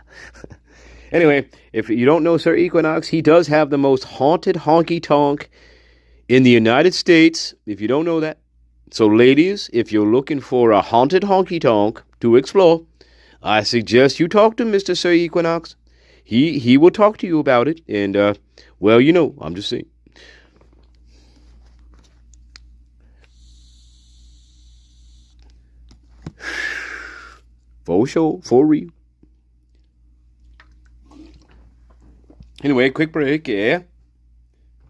anyway, if you don't know Sir Equinox, he does have the most haunted honky-tonk in the United States, if you don't know that. So ladies, if you're looking for a haunted honky-tonk to explore, I suggest you talk to Mr. Sir Equinox. He will talk to you about it, and, well, you know, I'm just saying. For sure, for real. Anyway, quick break, yeah.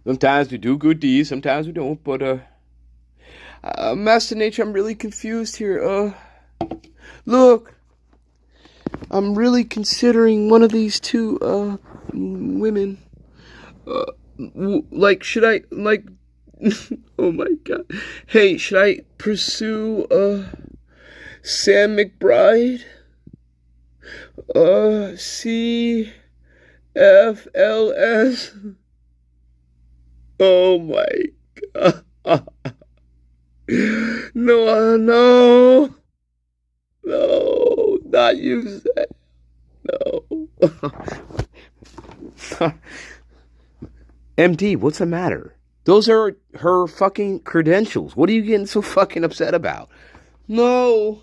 Sometimes we do good deeds, sometimes we don't, but, Master Nature, I'm really confused here. Look, I'm really considering one of these two, women. like, should I, like, oh my God. Hey, should I pursue, Sam McBride? CFLS? Oh my God. No, no. No, not use that. No. MD, what's the matter? Those are her fucking credentials. What are you getting so fucking upset about? No.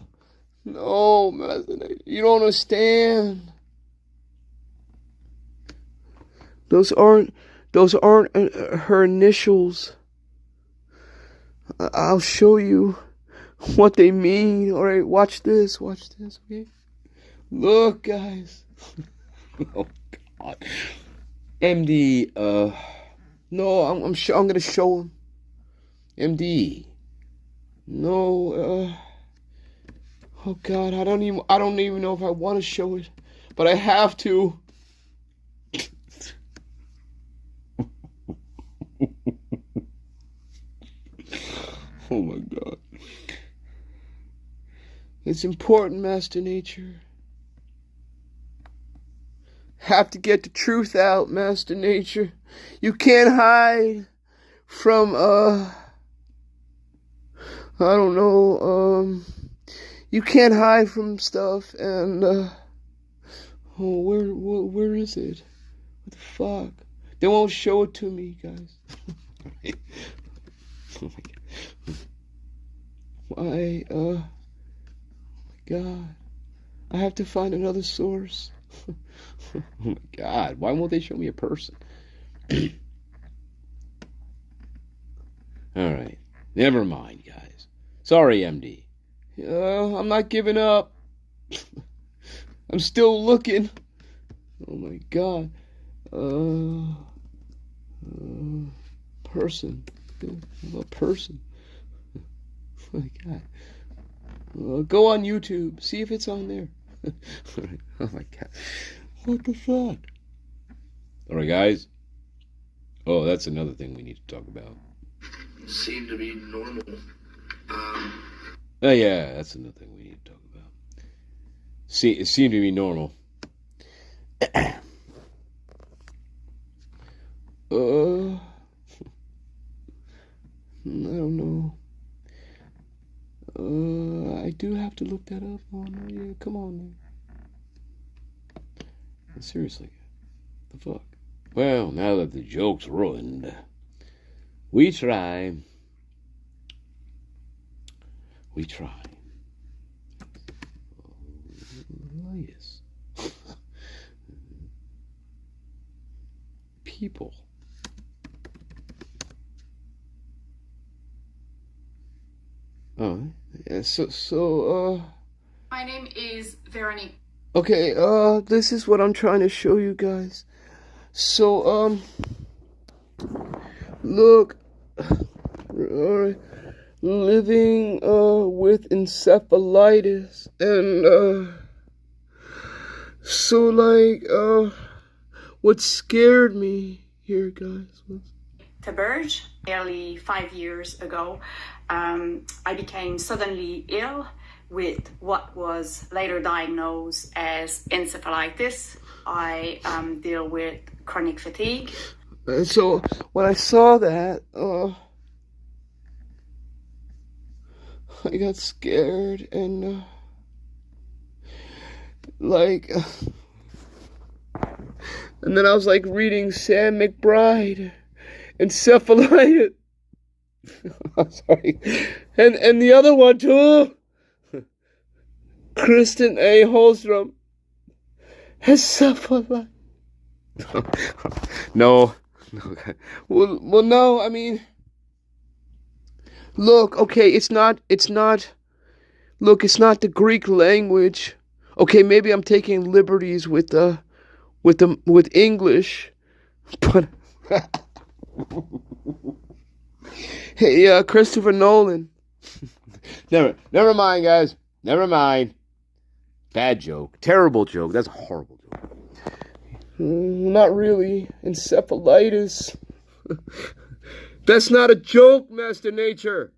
No, man. You don't understand. Those aren't her initials. I'll show you what they mean. All right, watch this, okay? Look, guys. Oh God. MD, no, I'm gonna show him. MD. No, oh God, I don't even know if I want to show it, but I have to. Oh my God. It's important, Master Nature. Have to get the truth out, Master Nature. You can't hide from, I don't know, you can't hide from stuff, and, oh, where is it? What the fuck? They won't show it to me, guys. Oh my God. Oh my God. I have to find another source. Oh my God. Why won't they show me a person? Alright. Never mind, guys. Sorry, MD. I'm not giving up. I'm still looking. Oh my God. Person. A person. Oh my God. Go on YouTube. See if it's on there. Oh my God. What the fuck? Alright, guys. Oh, that's another thing we need to talk about. Seem to be normal. Oh, yeah, that's another thing we need to talk about. It seemed to be normal. I don't know. I do have to look that up. Oh, no, yeah, come on, man. Seriously, the fuck? Well, now that the joke's ruined, we try. We try. Oh, yes. People. Oh, yeah, so, My name is Veronique. Okay, this is what I'm trying to show you guys. So, look, living, with encephalitis, and, so, like, what scared me here, guys, was... Taberge, nearly 5 years ago, I became suddenly ill with what was later diagnosed as encephalitis. I deal with chronic fatigue. So when I saw that, I got scared and and then I was like reading Sam McBride, encephalitis. I'm sorry, and the other one too. Kristen A. Holstrom has suffered. No. Well, no, I mean, look, okay, it's not, look, it's not the Greek language. Okay, maybe I'm taking liberties with English, but, hey, Christopher Nolan. Never mind, guys. Never mind. Bad joke. Terrible joke. That's a horrible joke. Not really. Encephalitis. That's not a joke, Master Nature.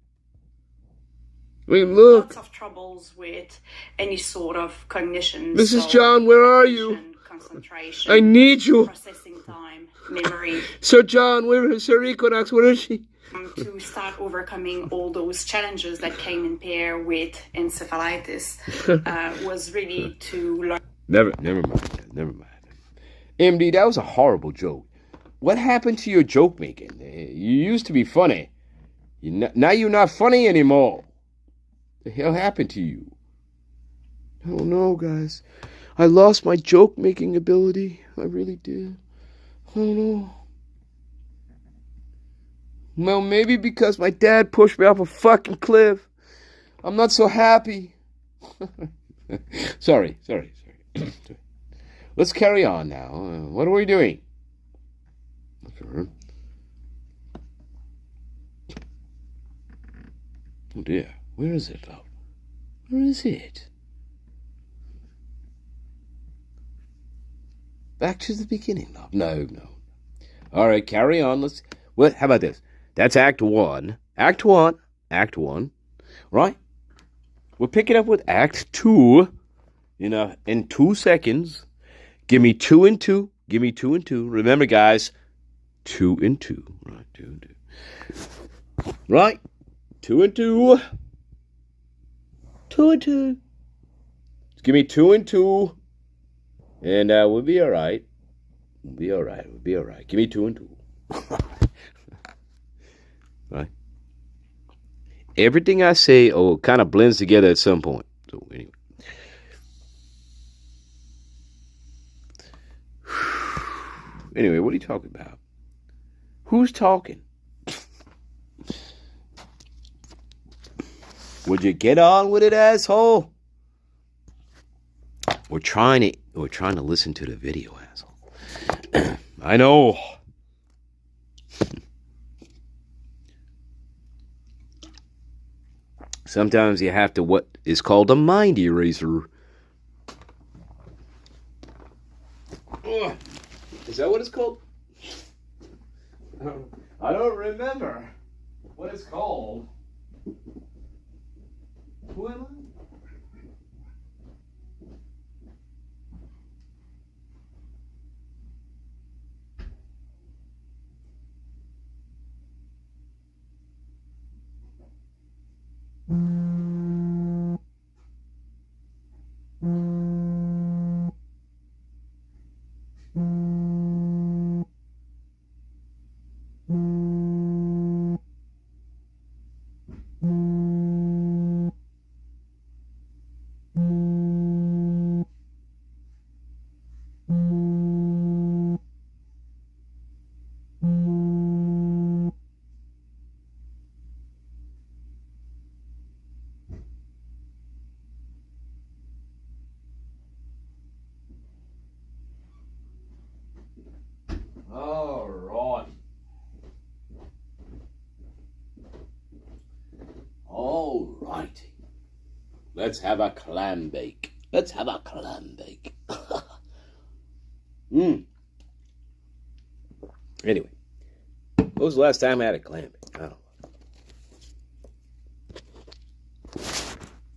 I mean, look. Lots of troubles with any sort of cognition. Mrs. John, where are you? Concentration. I need you. Processing time, memory. Sir John, where is Sir Equinox? Where is she? To start overcoming all those challenges that came in pair with encephalitis was really to learn. Never mind. MD, that was a horrible joke. What happened to your joke making? You used to be funny. Now you're not funny anymore. The hell happened to you? I don't know, guys. I lost my joke making ability. I really did. I don't know. Well, maybe because my dad pushed me off a fucking cliff. I'm not so happy. Sorry. Let's carry on now. What are we doing? Sure. Oh dear. Where is it, love? Where is it? Back to the beginning, love. No. All right, carry on. How about this? That's Act 1. Act 1. Right? We'll pick it up with Act 2. In 2 seconds. Give me 2 and 2. Remember, guys, 2 and 2. Right, 2 and 2. Right? 2 and 2. 2 and 2. Give me 2 and 2. And we'll be all right. We'll be all right. Give me 2 and 2. Right? Everything I say kind of blends together at some point. So anyway. Anyway, what are you talking about? Who's talking? Would you get on with it, asshole? We're trying to listen to the video, asshole. I know. Sometimes you have to what is called a mind eraser. Is that what it's called? I don't remember what it's called. Who am I? All right. Let's have a clam bake. Anyway, when was the last time I had a clam bake? I don't know.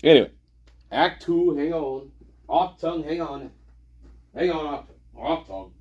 Anyway, Act 2, hang on. Off tongue, hang on. Off tongue.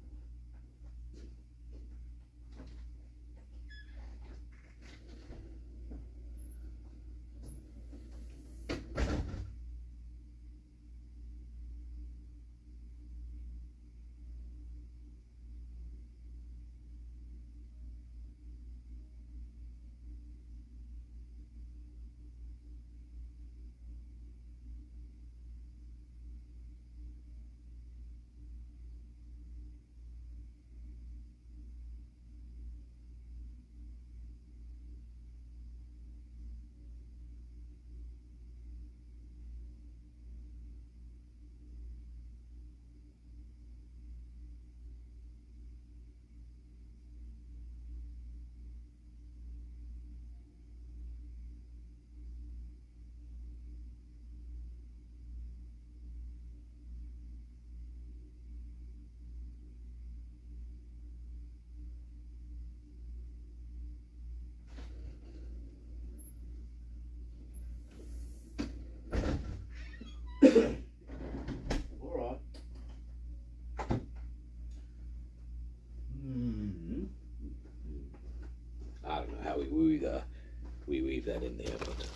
that in there, but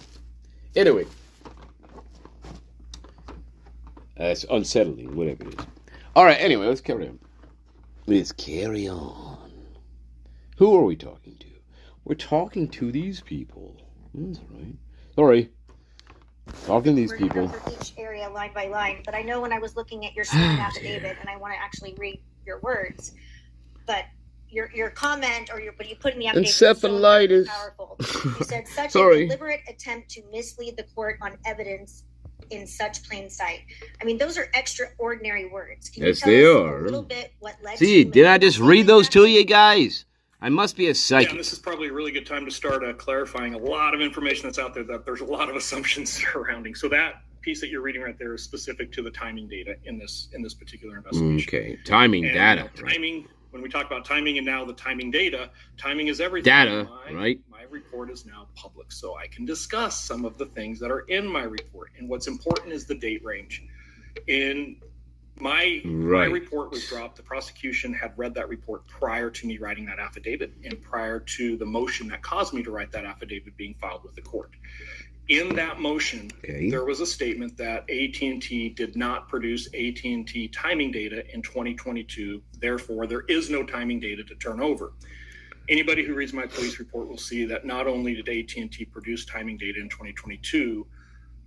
anyway, it's unsettling, whatever it is. All right, anyway, let's carry on. Let's carry on. Who are we talking to? We're talking to these people. That's right. Sorry. Talking to these people. For each area, line by line. But I know when I was looking at your sworn affidavit, and I want to actually read your words, but your comment or what you put in the affidavit encephalitis is so powerful. You said such a deliberate attempt to mislead the court on evidence in such plain sight. I mean, those are extraordinary words. Can yes, you tell they us are. A little bit what led See, to did I just read those to you guys? I must be a psychic. Yeah, this is probably a really good time to start clarifying a lot of information that's out there that there's a lot of assumptions surrounding. So that piece that you're reading right there is specific to the timing data in this particular investigation. Okay, timing data. Timing. When we talk about timing and now the timing data, timing is everything. Data, right? My report is now public, so I can discuss some of the things that are in my report. And what's important is the date range. In my report was dropped. The prosecution had read that report prior to me writing that affidavit and prior to the motion that caused me to write that affidavit being filed with the court. In that motion, there was a statement that AT&T did not produce AT&T timing data in 2022. Therefore, there is no timing data to turn over. Anybody who reads my police report will see that not only did AT&T produce timing data in 2022,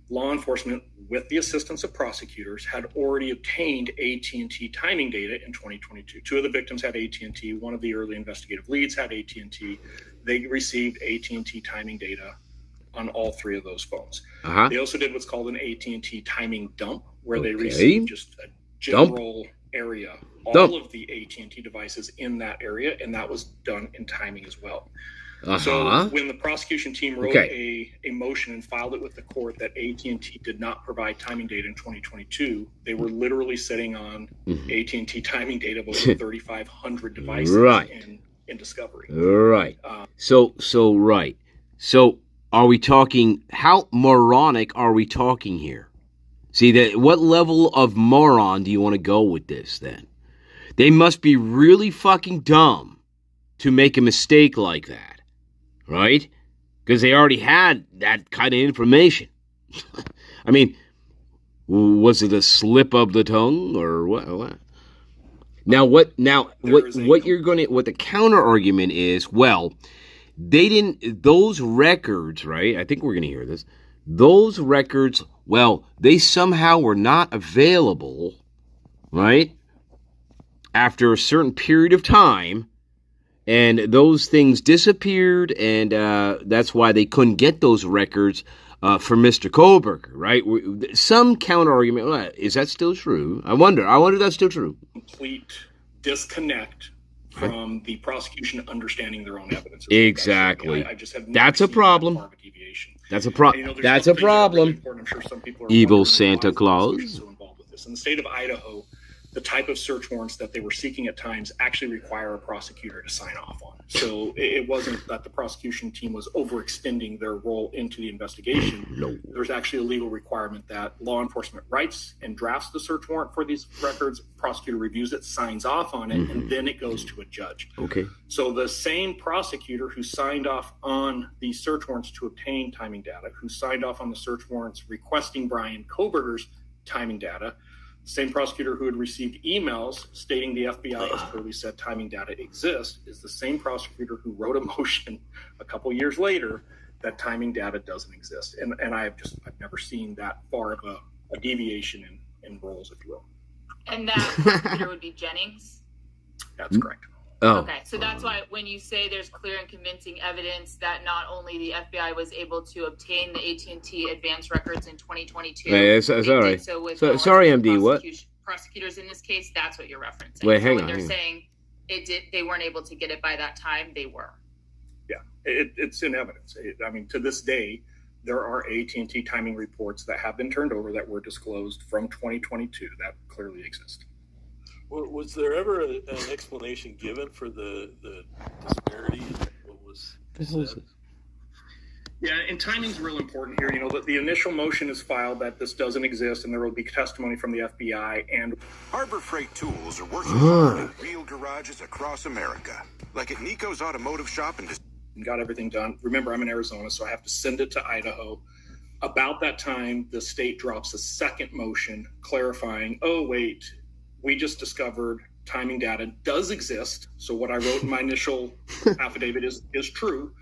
law enforcement, with the assistance of prosecutors, had already obtained AT&T timing data in 2022. Two of the victims had AT&T. One of the early investigative leads had AT&T. They received AT&T timing data on all three of those phones. They also did what's called an AT&T timing dump, where they received just a general area, all of the AT&T devices in that area, and that was done in timing as well. So when the prosecution team wrote a motion and filed it with the court that AT&T did not provide timing data in 2022, they were literally sitting on AT&T timing data of over 3,500 devices in discovery. Right. So are we talking, how moronic are we talking here? See, what level of moron do you want to go with this then? They must be really fucking dumb to make a mistake like that, right? Because they already had that kind of information. I mean, was it a slip of the tongue or what? Now what the counter argument is, well, those records, right? I think we're going to hear this. Those records, well, they somehow were not available, right? After a certain period of time, and those things disappeared, and that's why they couldn't get those records for Mr. Kohlberger, right? Some counter argument, is that still true? I wonder if that's still true. Complete disconnect from the prosecution understanding their own evidence. Exactly. I just have that's a problem. That's a problem. That's a problem. Really I'm sure some people are evil Santa Claus. So involved with this. In the state of Idaho, the type of search warrants that they were seeking at times actually require a prosecutor to sign off on. So it wasn't that the prosecution team was overextending their role into the investigation. No. There's actually a legal requirement that law enforcement writes and drafts the search warrant for these records, prosecutor reviews it, signs off on it, and then it goes to a judge. Okay. So the same prosecutor who signed off on the search warrants to obtain timing data, who signed off on the search warrants requesting Brian Kohlberger's timing data, same prosecutor who had received emails stating the FBI has clearly said timing data exists, is the same prosecutor who wrote a motion a couple years later that timing data doesn't exist. And I've never seen that far of a deviation in roles, if you will. And that prosecutor would be Jennings? That's correct. Oh. Okay, so that's why when you say there's clear and convincing evidence that not only the FBI was able to obtain the AT&T advanced records in 2022, it's all right. So with sorry, MD. What? Prosecutors in this case, that's what you're referencing. Wait, hang when on. They're saying they weren't able to get it by that time. They were. Yeah, it's in evidence. I mean, to this day, there are AT&T timing reports that have been turned over that were disclosed from 2022 that clearly exist. Was there ever an explanation given for the disparity? What was said? Yeah, and timing's real important here. You know, that the initial motion is filed that this doesn't exist, and there will be testimony from the FBI. And Harbor Freight Tools are working hard in real garages across America, like at Nico's Automotive Shop in and got everything done. Remember, I'm in Arizona, so I have to send it to Idaho. About that time, the state drops a second motion clarifying, oh, wait, we just discovered timing data does exist. So what I wrote in my initial affidavit is true.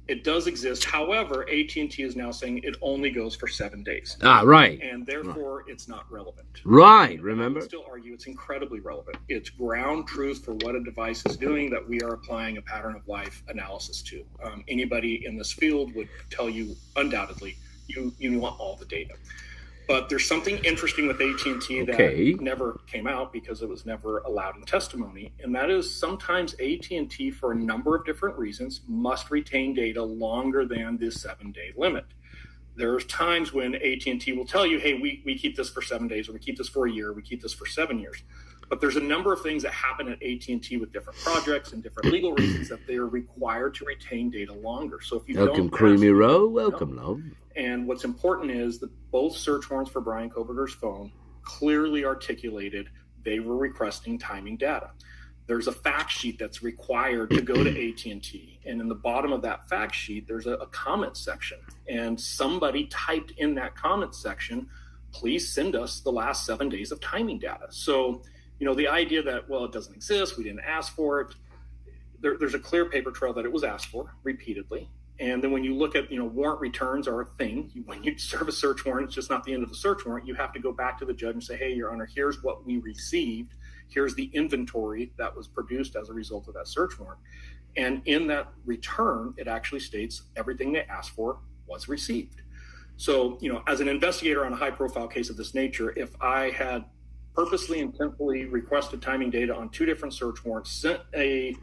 It does exist. However, AT&T is now saying it only goes for 7 days. Right. And therefore, it's not relevant. Right, remember? I would still argue it's incredibly relevant. It's ground truth for what a device is doing that we are applying a pattern of life analysis to. Anybody in this field would tell you undoubtedly you want all the data. But there's something interesting with AT&T that never came out because it was never allowed in testimony, and that is sometimes AT&T, for a number of different reasons, must retain data longer than the 7-day limit. There's times when AT&T will tell you, hey, we keep this for 7 days, or we keep this for a year, we keep this for 7 years. But there's a number of things that happen at AT&T with different projects and different legal reasons that they are required to retain data longer. So if you welcome, don't Creamy Row. Welcome, love. And what's important is that both search warrants for Brian Koberger's phone clearly articulated they were requesting timing data. There's a fact sheet that's required to go to AT&T. And in the bottom of that fact sheet, there's a comment section. And somebody typed in that comment section, please send us the last 7 days of timing data. So, the idea that, well, it doesn't exist, we didn't ask for it, there's a clear paper trail that it was asked for repeatedly. And then when you look at, warrant returns are a thing. When you serve a search warrant, it's just not the end of the search warrant. You have to go back to the judge and say, hey, Your Honor, here's what we received. Here's the inventory that was produced as a result of that search warrant. And in that return, it actually states everything they asked for was received. So, as an investigator on a high-profile case of this nature, if I had purposely and intentfully requested timing data on 2 different search warrants, sent a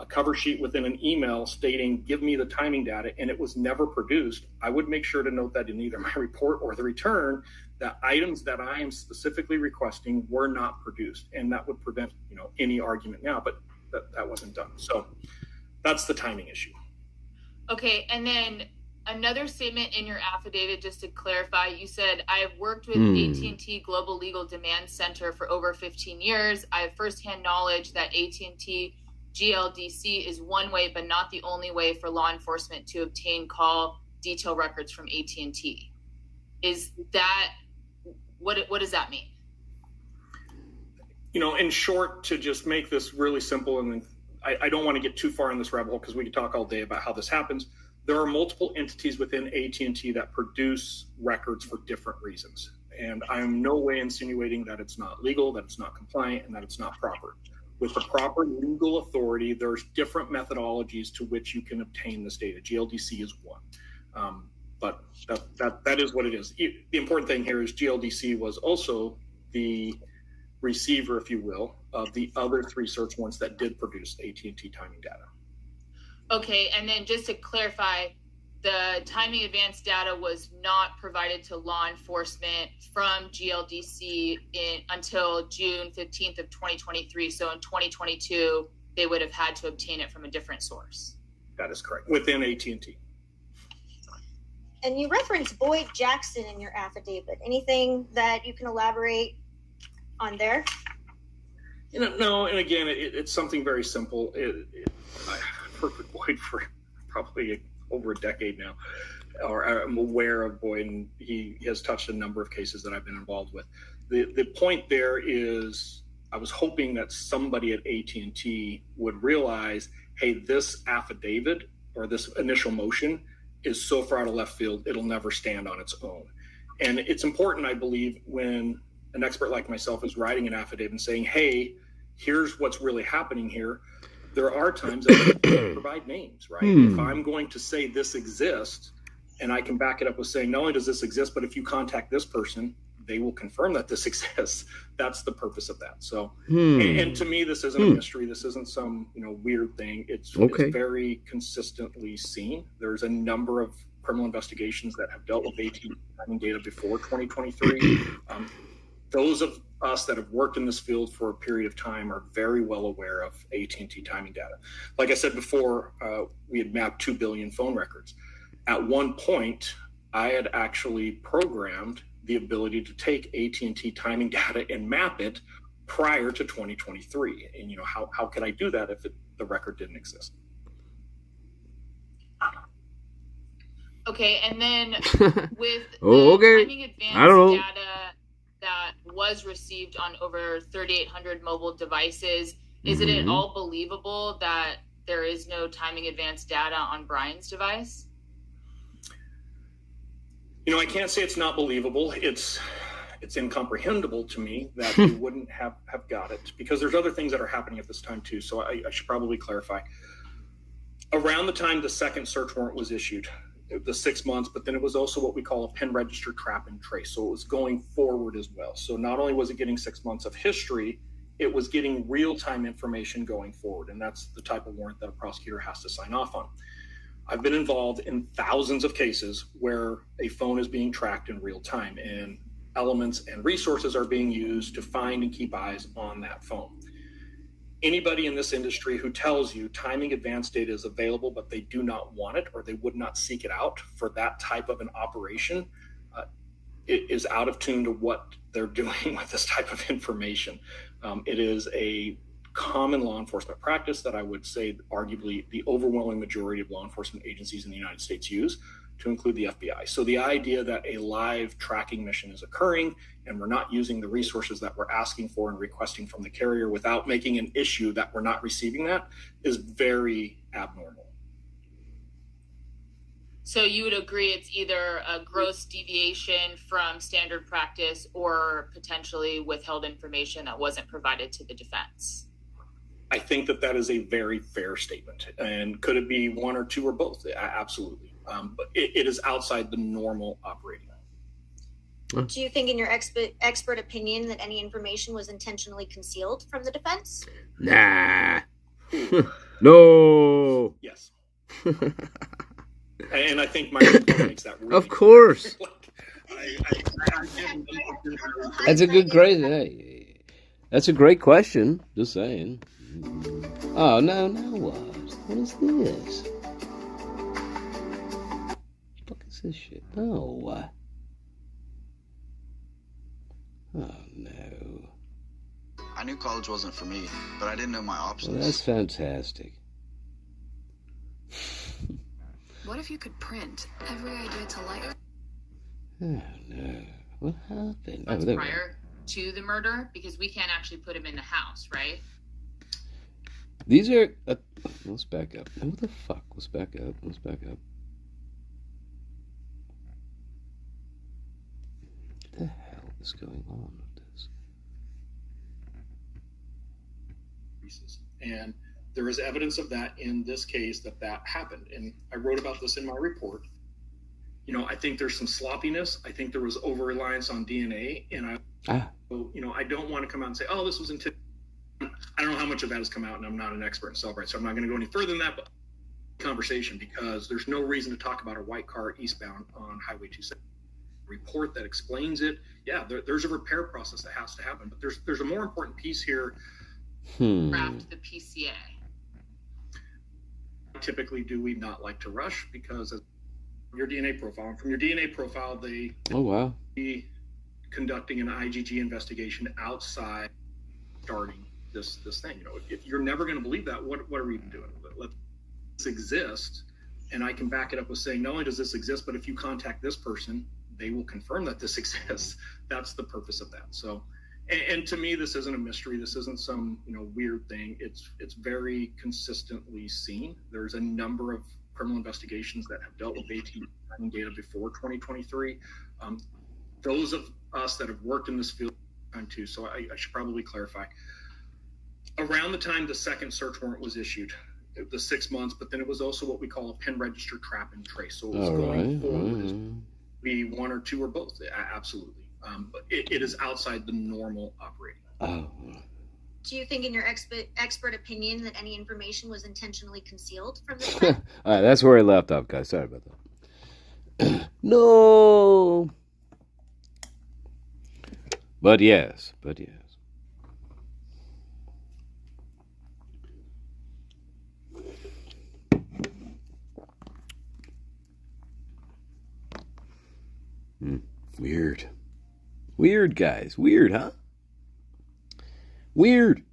cover sheet within an email stating, give me the timing data, and it was never produced, I would make sure to note that in either my report or the return, that items that I am specifically requesting were not produced. And that would prevent, any argument now, but that wasn't done. So that's the timing issue. Okay. And then another statement in your affidavit, just to clarify, you said, I have worked with AT&T Global Legal Demand Center for over 15 years. I have firsthand knowledge that AT&T GLDC is one way, but not the only way for law enforcement to obtain call detail records from AT&T. Is that, what does that mean? In short, to just make this really simple, and I don't want to get too far in this rabbit hole because we could talk all day about how this happens. There are multiple entities within AT&T that produce records for different reasons. And I'm no way insinuating that it's not legal, that it's not compliant, and that it's not proper. With the proper legal authority, there's different methodologies to which you can obtain this data. GLDC is one. But that is what it is. The important thing here is GLDC was also the receiver, if you will, of the other 3 search warrants that did produce AT&T timing data. Okay, and then just to clarify, the timing advance data was not provided to law enforcement from GLDC until June 15th of 2023. So in 2022, they would have had to obtain it from a different source. That is correct, within AT&T. And you reference Boyd Jackson in your affidavit. Anything that you can elaborate on there? No, and again, it's something very simple. I've worked with Boyd for probably over a decade now, or I'm aware of Boyd, and he has touched a number of cases that I've been involved with. The point there is, I was hoping that somebody at AT&T would realize, hey, this affidavit or this initial motion is so far out of left field, it'll never stand on its own. And it's important, I believe, when an expert like myself is writing an affidavit and saying, hey, here's what's really happening here. There are times that I provide names, right? If I'm going to say this exists, and I can back it up with saying, not only does this exist, but if you contact this person, they will confirm that this exists. That's the purpose of that. So, and to me, this isn't a mystery. This isn't some, weird thing. It's very consistently seen. There's a number of criminal investigations that have dealt with AT&T timing data before 2023. Those of us that have worked in this field for a period of time are very well aware of AT&T timing data. Like I said before, we had mapped 2 billion phone records. At one point, I had actually programmed the ability to take AT&T timing data and map it prior to 2023. And how could I do that if the record didn't exist? Okay, and then with Oh, the okay. timing advance I don't know. data that was received on over 3,800 mobile devices, is it at all believable that there is no timing advance data on Brian's device? You know, I can't say it's not believable. It's incomprehensible to me that they wouldn't have got it, because there's other things that are happening at this time too. So I should probably clarify. Around the time the second search warrant was issued, the 6 months, but then it was also what we call a pin register trap and trace. So it was going forward as well. So not only was it getting 6 months of history, it was getting real-time information going forward. And that's the type of warrant that a prosecutor has to sign off on. I've been involved in thousands of cases where a phone is being tracked in real time, and elements and resources are being used to find and keep eyes on that phone. Anybody in this industry who tells you timing advance data is available, but they do not want it, or they would not seek it out for that type of an operation, it is out of tune to what they're doing with this type of information. It is a common law enforcement practice that I would say arguably the overwhelming majority of law enforcement agencies in the United States use, to include the FBI. So the idea that a live tracking mission is occurring and we're not using the resources that we're asking for and requesting from the carrier without making an issue that we're not receiving that is very abnormal. So you would agree it's either a gross deviation from standard practice or potentially withheld information that wasn't provided to the defense? I think that is a very fair statement. And could it be one or two or both? Absolutely. But it is outside the normal operating. Do you think, in your expert opinion, that any information was intentionally concealed from the defense? Nah. No. Yes. And I think my report makes that really Of course. That's a good question. That's a great question. Just saying. Oh, no, now what? What is this? What is this shit? No. Oh, no. I knew college wasn't for me, but I didn't know my options. Well, that's fantastic. What if you could print every idea to life? Oh, no. What happened? That's prior to the murder, because we can't actually put him in the house, right? These are... let's back up. What the fuck? Let's back up. What the hell is going on with this? And there is evidence of that in this case that happened. And I wrote about this in my report. You know, I think there's some sloppiness. I think there was over-reliance on DNA. And I don't want to come out and say, oh, this was intended. I don't know how much of that has come out, and I'm not an expert in cell rights, so I'm not going to go any further than that. But conversation, because there's no reason to talk about a white car eastbound on Highway 270. Report that explains it. Yeah, there's a repair process that has to happen, but there's a more important piece here. Craft the PCA. Typically, do we not like to rush, because as your DNA profile, and from your DNA profile, they be conducting an IGG investigation outside starting this thing. You know, if you're never going to believe that, what are we even doing? Let this exist, and I can back it up with saying, not only does this exist, but if you contact this person, they will confirm that this exists. That's the purpose of that. So, and to me, this isn't a mystery. This isn't some weird thing. It's very consistently seen. There's a number of criminal investigations that have dealt with ATM data before 2023. Those of us that have worked in this field time too. So I should probably clarify. Around the time the second search warrant was issued, the 6 months, but then it was also what we call a pin register trap and trace. So it was going forward. Be one or two or both. Absolutely. But it is outside the normal operating. Do you think, in your expert opinion, that any information was intentionally concealed from the defense? All right, that's where I left off, guys. Sorry about that. No. But yes. Weird, guys. Weird, huh? Weird.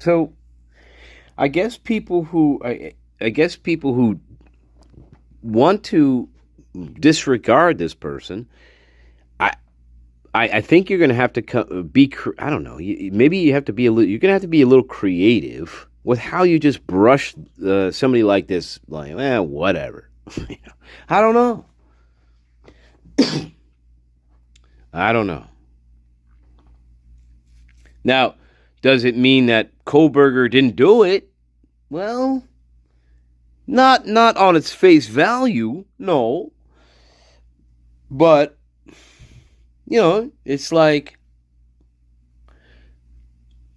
So I guess people who want to disregard this person, I think you're going to have to be. I don't know. Maybe you have to be a little. You're going to have to be a little creative with how you just brush somebody like this. Like, whatever. I don't know. I don't know. Now, does it mean that Kohlberger didn't do it? Well, not on its face value, no. But, it's like,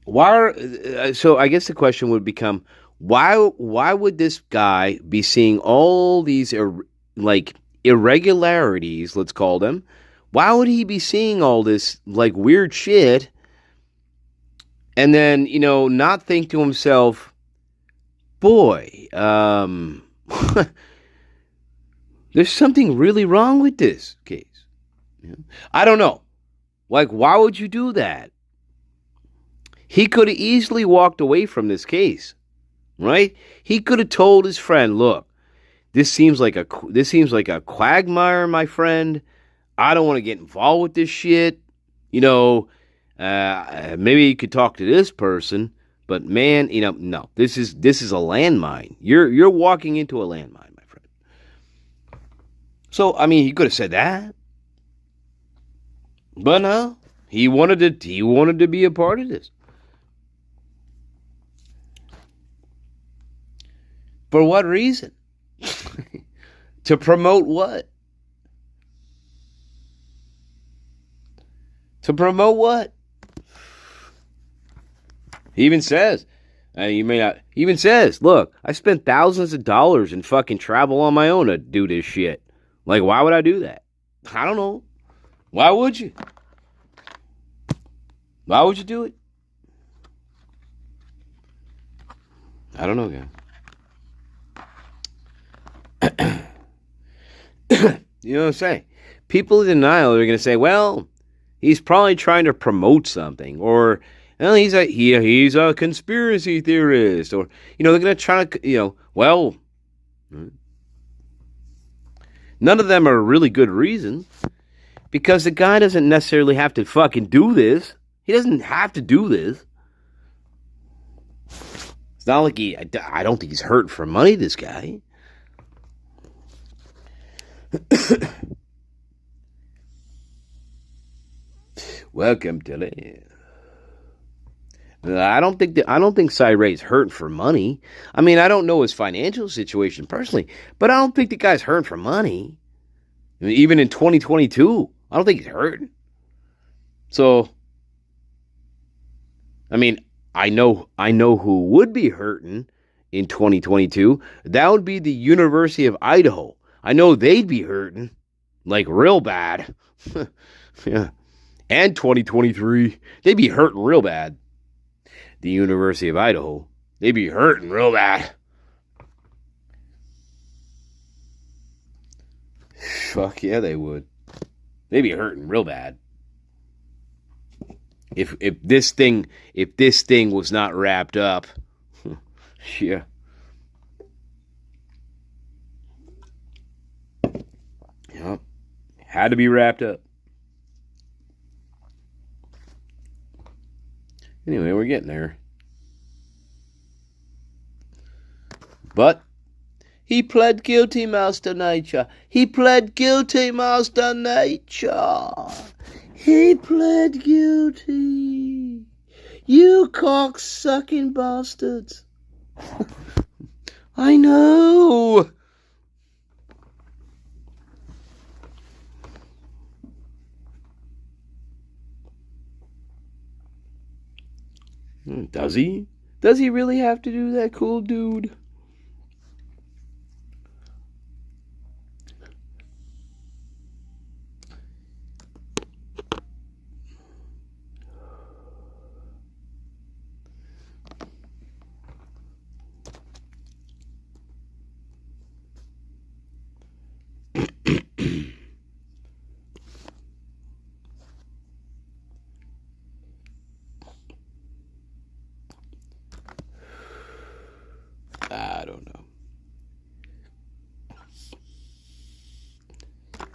why? So I guess the question would become, why would this guy be seeing all these irregularities, let's call them? Why would he be seeing all this weird shit and then, not think to himself, boy, there's something really wrong with this case? I don't know. Why would you do that? He could have easily walked away from this case, right? He could have told his friend, look, this seems like a quagmire, my friend. I don't want to get involved with this shit. Maybe you could talk to this person, but man, no. This is a landmine. You're walking into a landmine, my friend. So, he could have said that. But no, he wanted to be a part of this. For what reason? To promote what? To promote what? He even says, look, I spent thousands of dollars in fucking travel on my own to do this shit. Why would I do that? I don't know. Why would you? Why would you do it? I don't know, guys. You know what I'm saying? People in denial are going to say, well, he's probably trying to promote something, or well, he's a conspiracy theorist, or they're going to try to none of them are really good reasons, because the guy doesn't necessarily have to fucking do this. He doesn't have to do this. It's not like I don't think he's hurting for money, this guy. Welcome to live. I don't think Cy Ray's hurting for money. I don't know his financial situation personally, but I don't think the guy's hurting for money. Even in 2022, I don't think he's hurting. So, I know who would be hurting in 2022. That would be the University of Idaho. I know they'd be hurting, real bad. Yeah. And 2023, they'd be hurting real bad. The University of Idaho, they'd be hurting real bad. Fuck yeah, they would. They'd be hurting real bad. If this thing was not wrapped up, yeah. Yep. Had to be wrapped up. Anyway, we're getting there. But he pled guilty, Master Nature. He pled guilty, Master Nature. He pled guilty. You cock-sucking bastards. I know. Does he? Does he really have to do that, cool dude?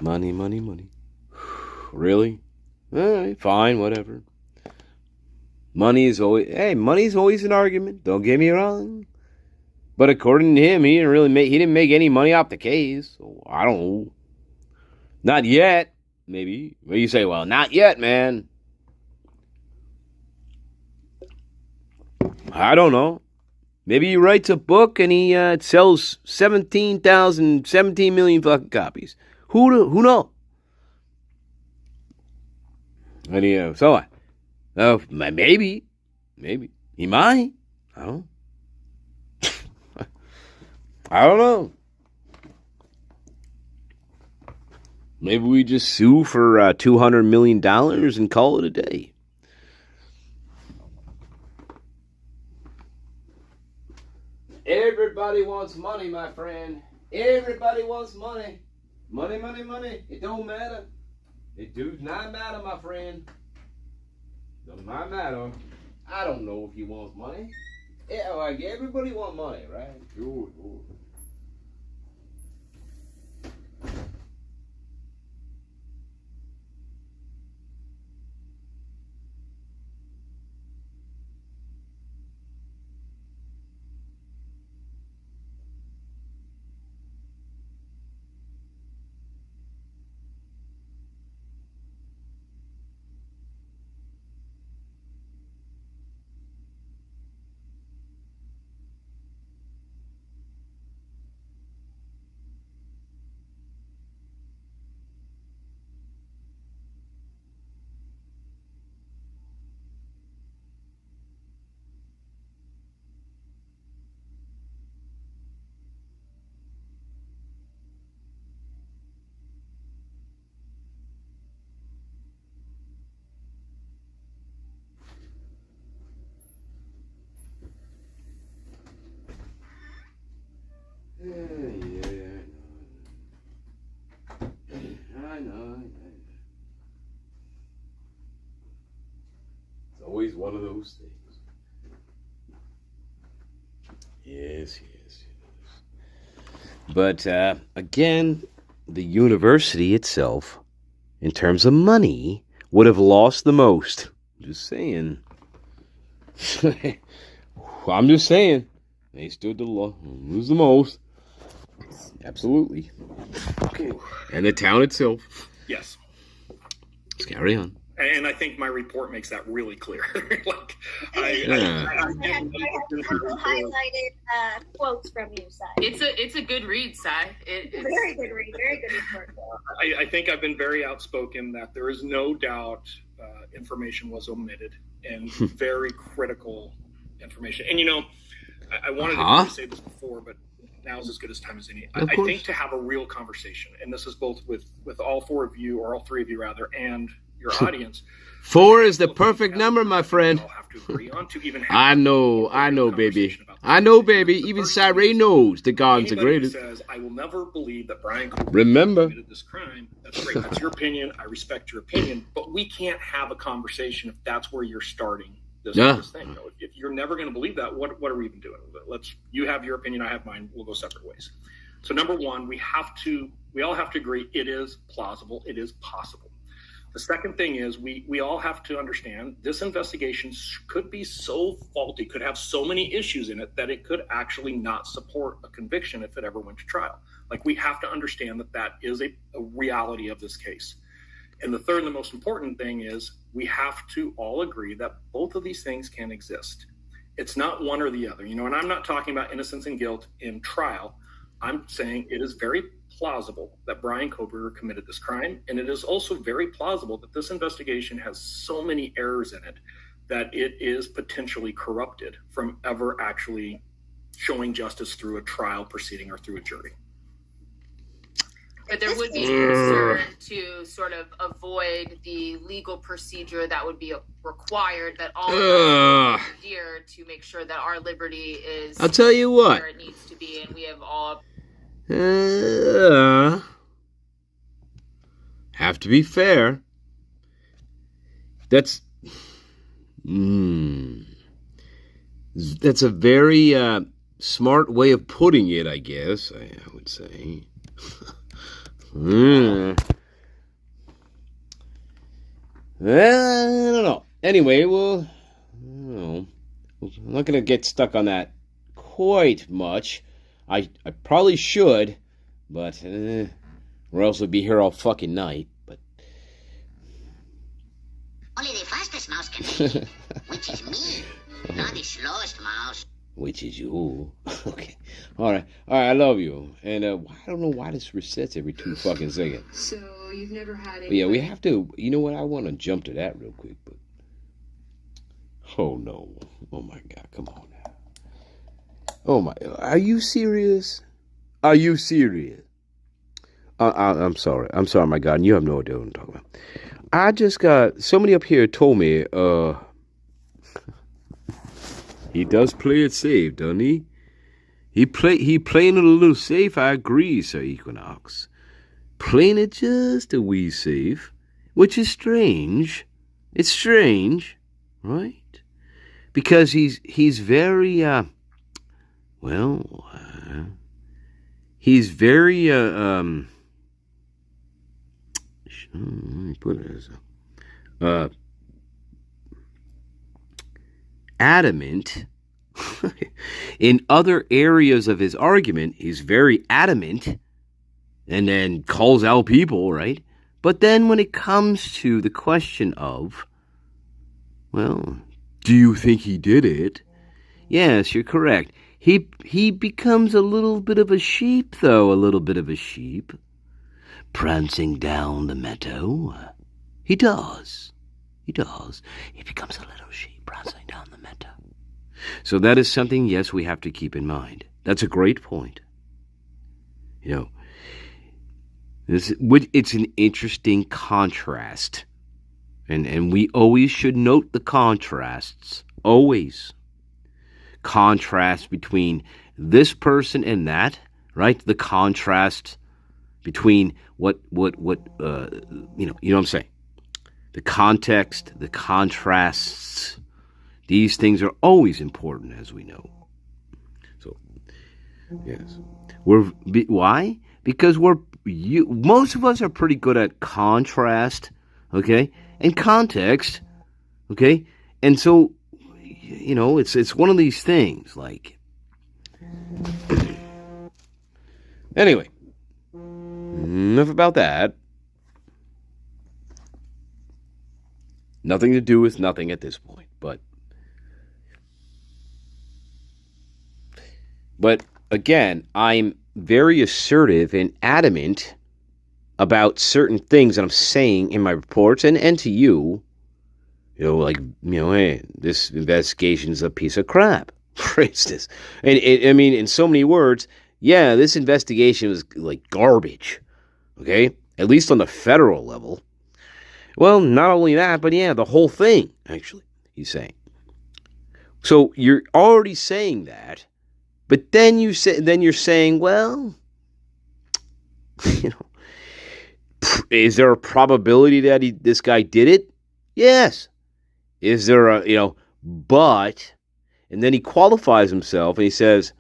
Money, money, money. Really? All right, fine, whatever. Money's always an argument. Don't get me wrong. But according to him, he didn't make any money off the case. So I don't know. Not yet. Maybe. Well, you say, well, not yet, man. I don't know. Maybe he writes a book and he sells 17 million fucking copies. Who knows? Anyhow, so what? Maybe he might. I don't know. I don't know. Maybe we just sue for $200 million and call it a day. Everybody wants money, my friend. Everybody wants money. Money, money, money. It don't matter. It does not matter, my friend. Does not matter. I don't know if you want money. Yeah, like everybody want money, right? Sure. I know. It's always one of those things. Yes. But again, the university itself, in terms of money, would have lost the most. Just saying. I'm just saying. They stood to lose the most. Absolutely. Okay. And the town itself. Yes. Let's carry on. And I think my report makes that really clear. I have highlighted quotes from you, Si. It's a good read, Si. It's very good read. Very good report. I think I've been very outspoken that there is no doubt information was omitted and very critical information. And I wanted to say this before, but now is as good as time as any. I think to have a real conversation, and this is both with all four of you, or all three of you rather, and your audience. 4 is the perfect number, my friend. Have to agree on to even I know, baby. I know, baby. Even Cyril knows the God's the greatest. Says, I will never believe that Brian Cooper committed this crime. That's great. That's your opinion. I respect your opinion. But we can't have a conversation if that's where you're starting this thing. If you're never going to believe that, what are we even doing? You have your opinion. I have mine. We'll go separate ways. So number one, we all have to agree it is plausible. It is possible. The second thing is we all have to understand this investigation could be so faulty, could have so many issues in it that it could actually not support a conviction if it ever went to trial. Like, we have to understand that is a reality of this case. And the third and the most important thing is we have to all agree that both of these things can exist. It's not one or the other, and I'm not talking about innocence and guilt in trial. I'm saying it is very plausible that Brian Koberger committed this crime, and it is also very plausible that this investigation has so many errors in it that it is potentially corrupted from ever actually showing justice through a trial proceeding or through a jury. But there would be concern to sort of avoid the legal procedure that would be required that all of us adhere to make sure that our liberty is I'll tell you what. Where it needs to be, and we have all have to be fair. That's a very smart way of putting it, I guess. I would say. Well, I don't know. Anyway, well, I don't know. I'm not going to get stuck on that quite much. I probably should, but or else I'd be here all fucking night. But only the fastest mouse can reach, which is me, not the slowest mouse. Which is you. Okay. All right. I love you. And I don't know why this resets every 2 fucking seconds. So you've never had it. Yeah, we have to. You know what? I want to jump to that real quick, but oh no! Oh my God! Come on now! Oh my! Are you serious? Are you serious? I'm sorry. I'm sorry, my God. You have no idea what I'm talking about. I just got somebody up here told me. He does play it safe, doesn't he? He playing it a little safe. I agree, Sir Equinox. Playing it just a wee safe, which is strange. It's strange, right? Because he's very he's very let me put it as adamant. In other areas of his argument, he's very adamant and then calls out people, right? But then when it comes to the question of, well, do you think he did it? Yes, you're correct. He becomes a little bit of a sheep, though, a little bit of a sheep, prancing down the meadow. He does. He does. He becomes a little sheep prancing down the meadow. So that is something, yes, we have to keep in mind. That's a great point. You know, it's an interesting contrast. And we always should note the contrasts. Always. Contrast between this person and that, right? The contrast between what you know what I'm saying? The context, the contrasts. These things are always important, as we know. So, yes. Why? Because most of us are pretty good at contrast, okay? And context, okay? And so, you know, it's one of these things, like... Anyway. Enough about that. Nothing to do with nothing at this point, But again, I'm very assertive and adamant about certain things that I'm saying in my reports and to you. You know, like, you know, hey, this investigation's a piece of crap, for instance. And I mean, in so many words, yeah, this investigation was like garbage. Okay? At least on the federal level. Well, not only that, but yeah, the whole thing, actually, he's saying. So you're already saying that. But then you're saying, well, you know, is there a probability that this guy did it? Yes. Is there a, you know, but, and then he qualifies himself and he says,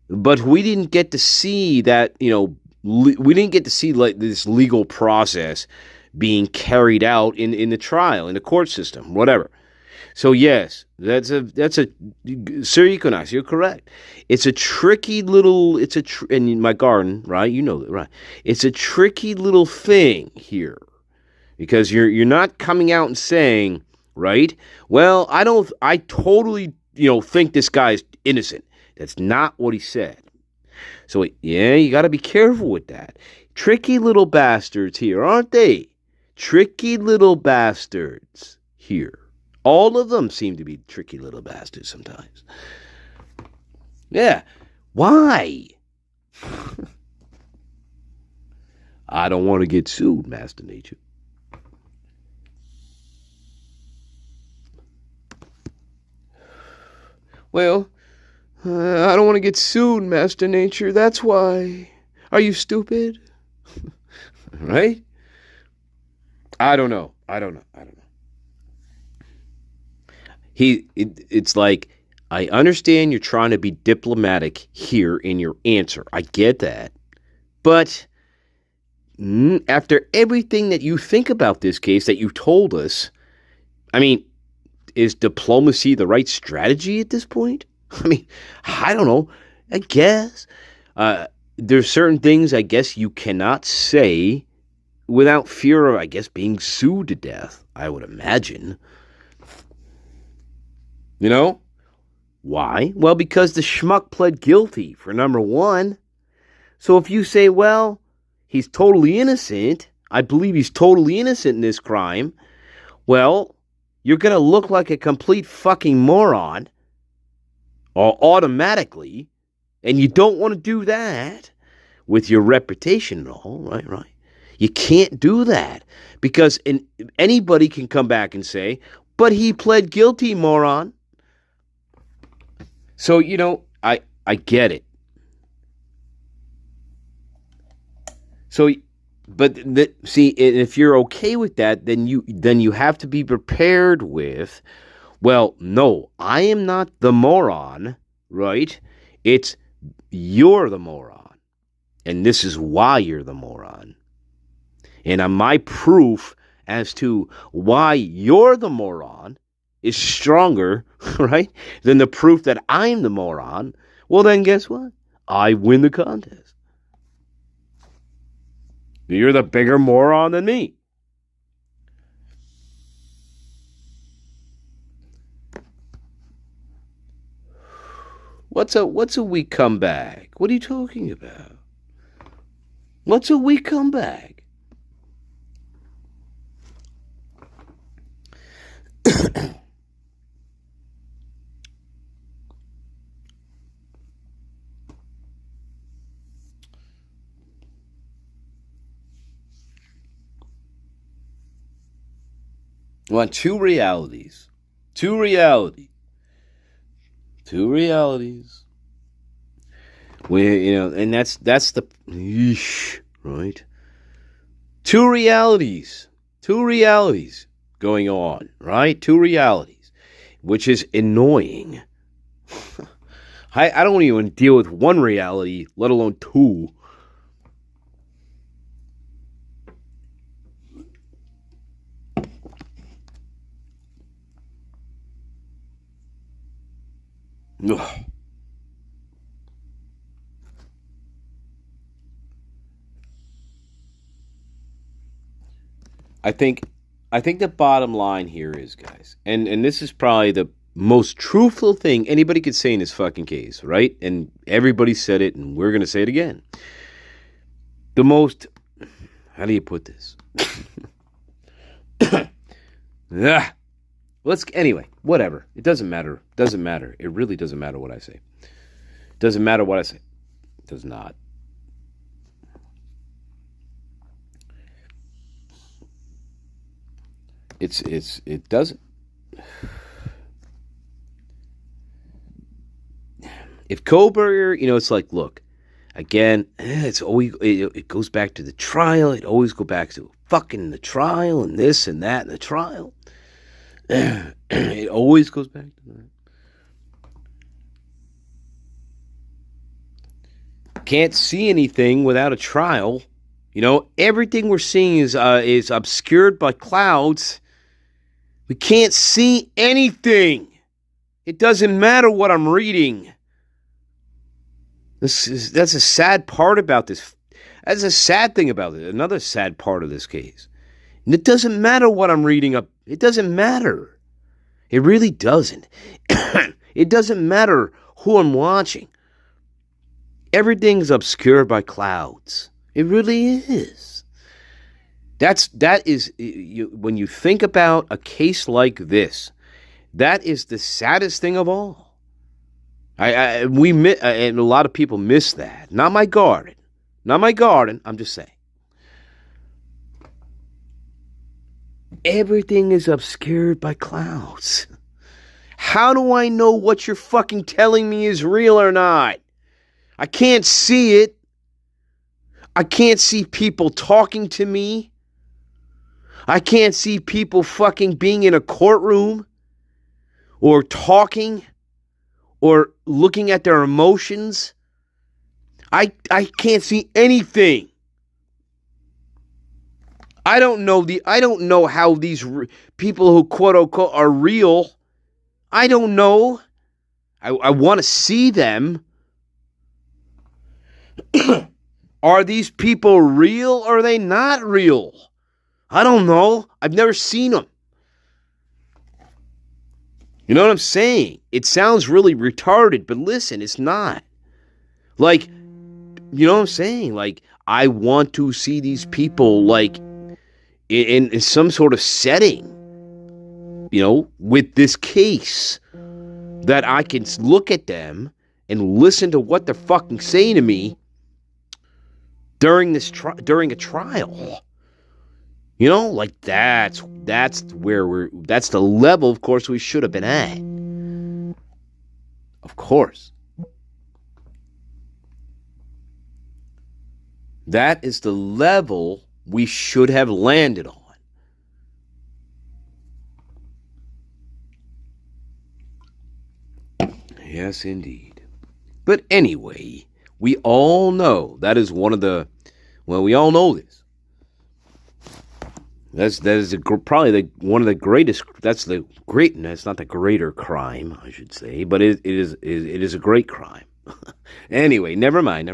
but we didn't get to see that, you know, we didn't get to see like this legal process being carried out in the trial, in the court system, whatever. So yes, that's a Sir Equinox, you're correct. It's a tricky little, in my garden, right? You know that, right? It's a tricky little thing here, because you're not coming out and saying, right? Well, I totally, you know, think this guy's innocent. That's not what he said. So yeah, you got to be careful with that. Tricky little bastards here, aren't they? Tricky little bastards here. All of them seem to be tricky little bastards sometimes. Yeah. Why? I don't want to get sued, Master Nature. Well, I don't want to get sued, Master Nature. That's why. Are you stupid? Right? I don't know. It's like, I understand you're trying to be diplomatic here in your answer. I get that. But after everything that you think about this case that you told us, I mean, is diplomacy the right strategy at this point? I mean, I don't know. I guess. There's certain things I guess you cannot say without fear of, I guess, being sued to death, I would imagine. You know? Why? Well, because the schmuck pled guilty, for number one. So if you say, well, he's totally innocent, I believe he's totally innocent in this crime, well, you're going to look like a complete fucking moron, or automatically, and you don't want to do that with your reputation and all, right? You can't do that, because anybody can come back and say, but he pled guilty, moron. So, you know, I get it. So, but see, if you're okay with that, then you have to be prepared with, well, no, I am not the moron, right? It's you're the moron, and this is why you're the moron. And my proof as to why you're the moron is stronger, right, than the proof that I'm the moron. Well, then guess what? I win the contest. You're the bigger moron than me. What's a weak comeback? What are you talking about? What's a weak comeback? I want two realities. Two realities. Where, you know, and that's the right. Two realities going on, right? Two realities, which is annoying. I don't even deal with one reality, let alone two. Ugh. I think the bottom line here is, guys, and this is probably the most truthful thing anybody could say in this fucking case, right? And everybody said it, and we're going to say it again. The most, how do you put this? Anyway, whatever. It doesn't matter. It really doesn't matter what I say. It doesn't matter what I say. It does not. It doesn't. If Koberger, you know, it's like, look, again, it's always, it goes back to the trial. It always go back to fucking the trial and this and that and the trial. It always goes back to that. Can't see anything without a trial. You know, everything we're seeing is obscured by clouds. We can't see anything. It doesn't matter what I'm reading. That's a sad part about this. That's a sad thing about it. Another sad part of this case. And it doesn't matter what I'm reading up. It doesn't matter. It really doesn't. It doesn't matter who I'm watching. Everything's obscured by clouds. It really is. That is when you think about a case like this, that is the saddest thing of all. And a lot of people miss that. Not my garden. I'm just saying. Everything is obscured by clouds. How do I know what you're fucking telling me is real or not? I can't see it. I can't see people talking to me. I can't see people fucking being in a courtroom or talking or looking at their emotions. I can't see anything. I don't know how these people who quote unquote are real. I don't know. I want to see them. Are these people real or are they not real? I don't know. I've never seen them. You know what I'm saying? It sounds really retarded, but listen, it's not. Like, you know what I'm saying? Like, I want to see these people, like, in some sort of setting, you know, with this case, that I can look at them and listen to what they're fucking saying to me during a trial. You know, like that's the level, of course, we should have been at. Of course. That is the level we should have landed on. Yes, indeed. But anyway, we all know that is one of the, well, we all know this. That is probably one of the greatest. That's the great. That's not the greater crime, I should say, but it is a great crime. Anyway, never mind.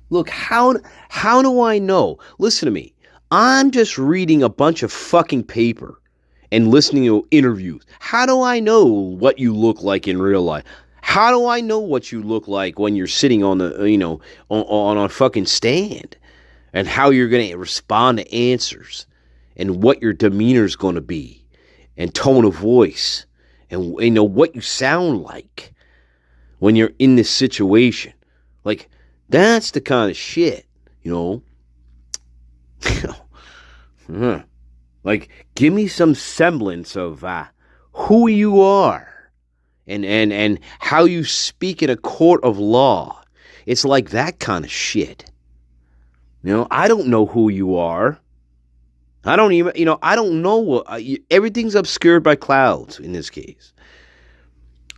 Look, how do I know? Listen to me. I'm just reading a bunch of fucking paper and listening to interviews. How do I know what you look like in real life? How do I know what you look like when you're sitting on the, you know, on a fucking stand, and how you're going to respond to answers, and what your demeanor is going to be, and tone of voice, and, you know, what you sound like when you're in this situation? Like, that's the kind of shit, you know. Like, give me some semblance of who you are. And how you speak in a court of law. It's like that kind of shit. You know, I don't know who you are. I don't even, you know, I don't know what, everything's obscured by clouds in this case.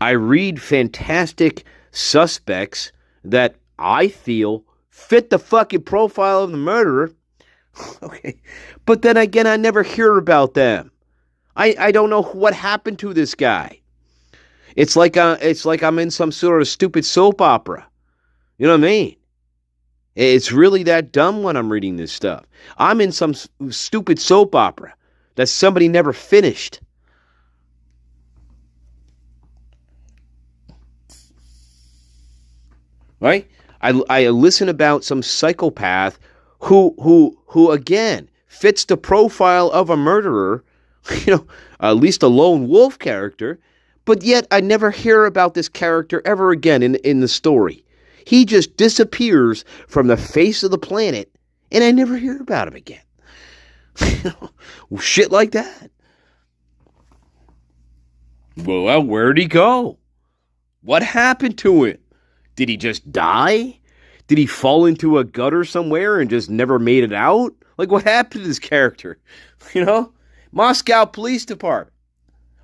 I read fantastic suspects that I feel fit the fucking profile of the murderer. Okay. But then again, I never hear about them. I don't know what happened to this guy. It's like I'm in some sort of stupid soap opera. You know what I mean? It's really that dumb when I'm reading this stuff. I'm in some stupid soap opera that somebody never finished. Right? I listen about some psychopath who again fits the profile of a murderer, you know, at least a lone wolf character. But yet I never hear about this character ever again in the story. He just disappears from the face of the planet, and I never hear about him again. Shit like that. Well, where'd he go? What happened to him? Did he just die? Did he fall into a gutter somewhere and just never made it out? Like, what happened to this character? You know? Moscow Police Department.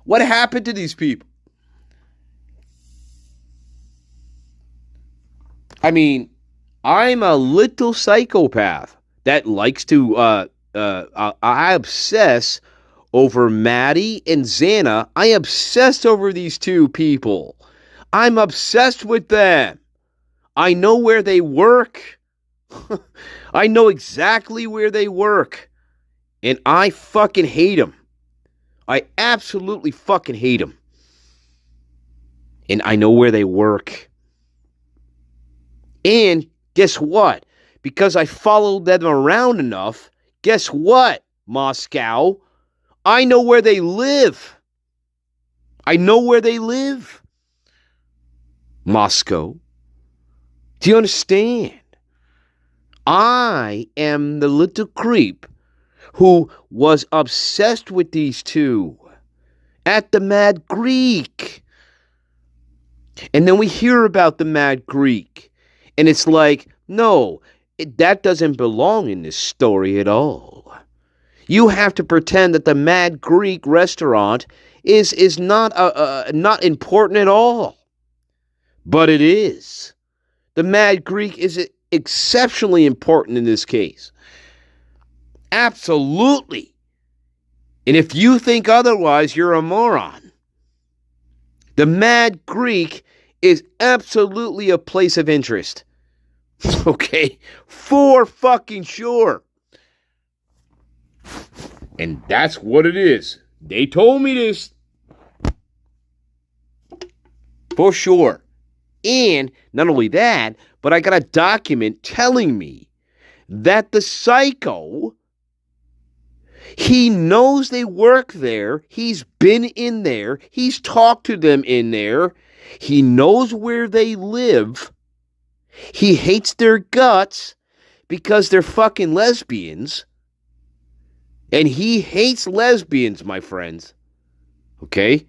What happened to these people? I mean, I'm a little psychopath that likes to, I obsess over Maddie and Xana. I obsess over these two people. I'm obsessed with them. I know where they work. I know exactly where they work. And I fucking hate them. I absolutely fucking hate them. And I know where they work. And guess what? Because I followed them around enough, guess what, Moscow? I know where they live. I know where they live. Moscow. Do you understand? I am the little creep who was obsessed with these two at the Mad Greek. And then we hear about the Mad Greek. And it's like, no, that doesn't belong in this story at all. You have to pretend that the Mad Greek restaurant is not important at all. But it is. The Mad Greek is exceptionally important in this case. Absolutely. And if you think otherwise, you're a moron. The Mad Greek is absolutely a place of interest. Okay? For fucking sure. And that's what it is. They told me this. For sure. And not only that, but I got a document telling me that the psycho, he knows they work there. He's been in there. He's talked to them in there. He knows where they live. He hates their guts because they're fucking lesbians. And he hates lesbians, my friends. Okay?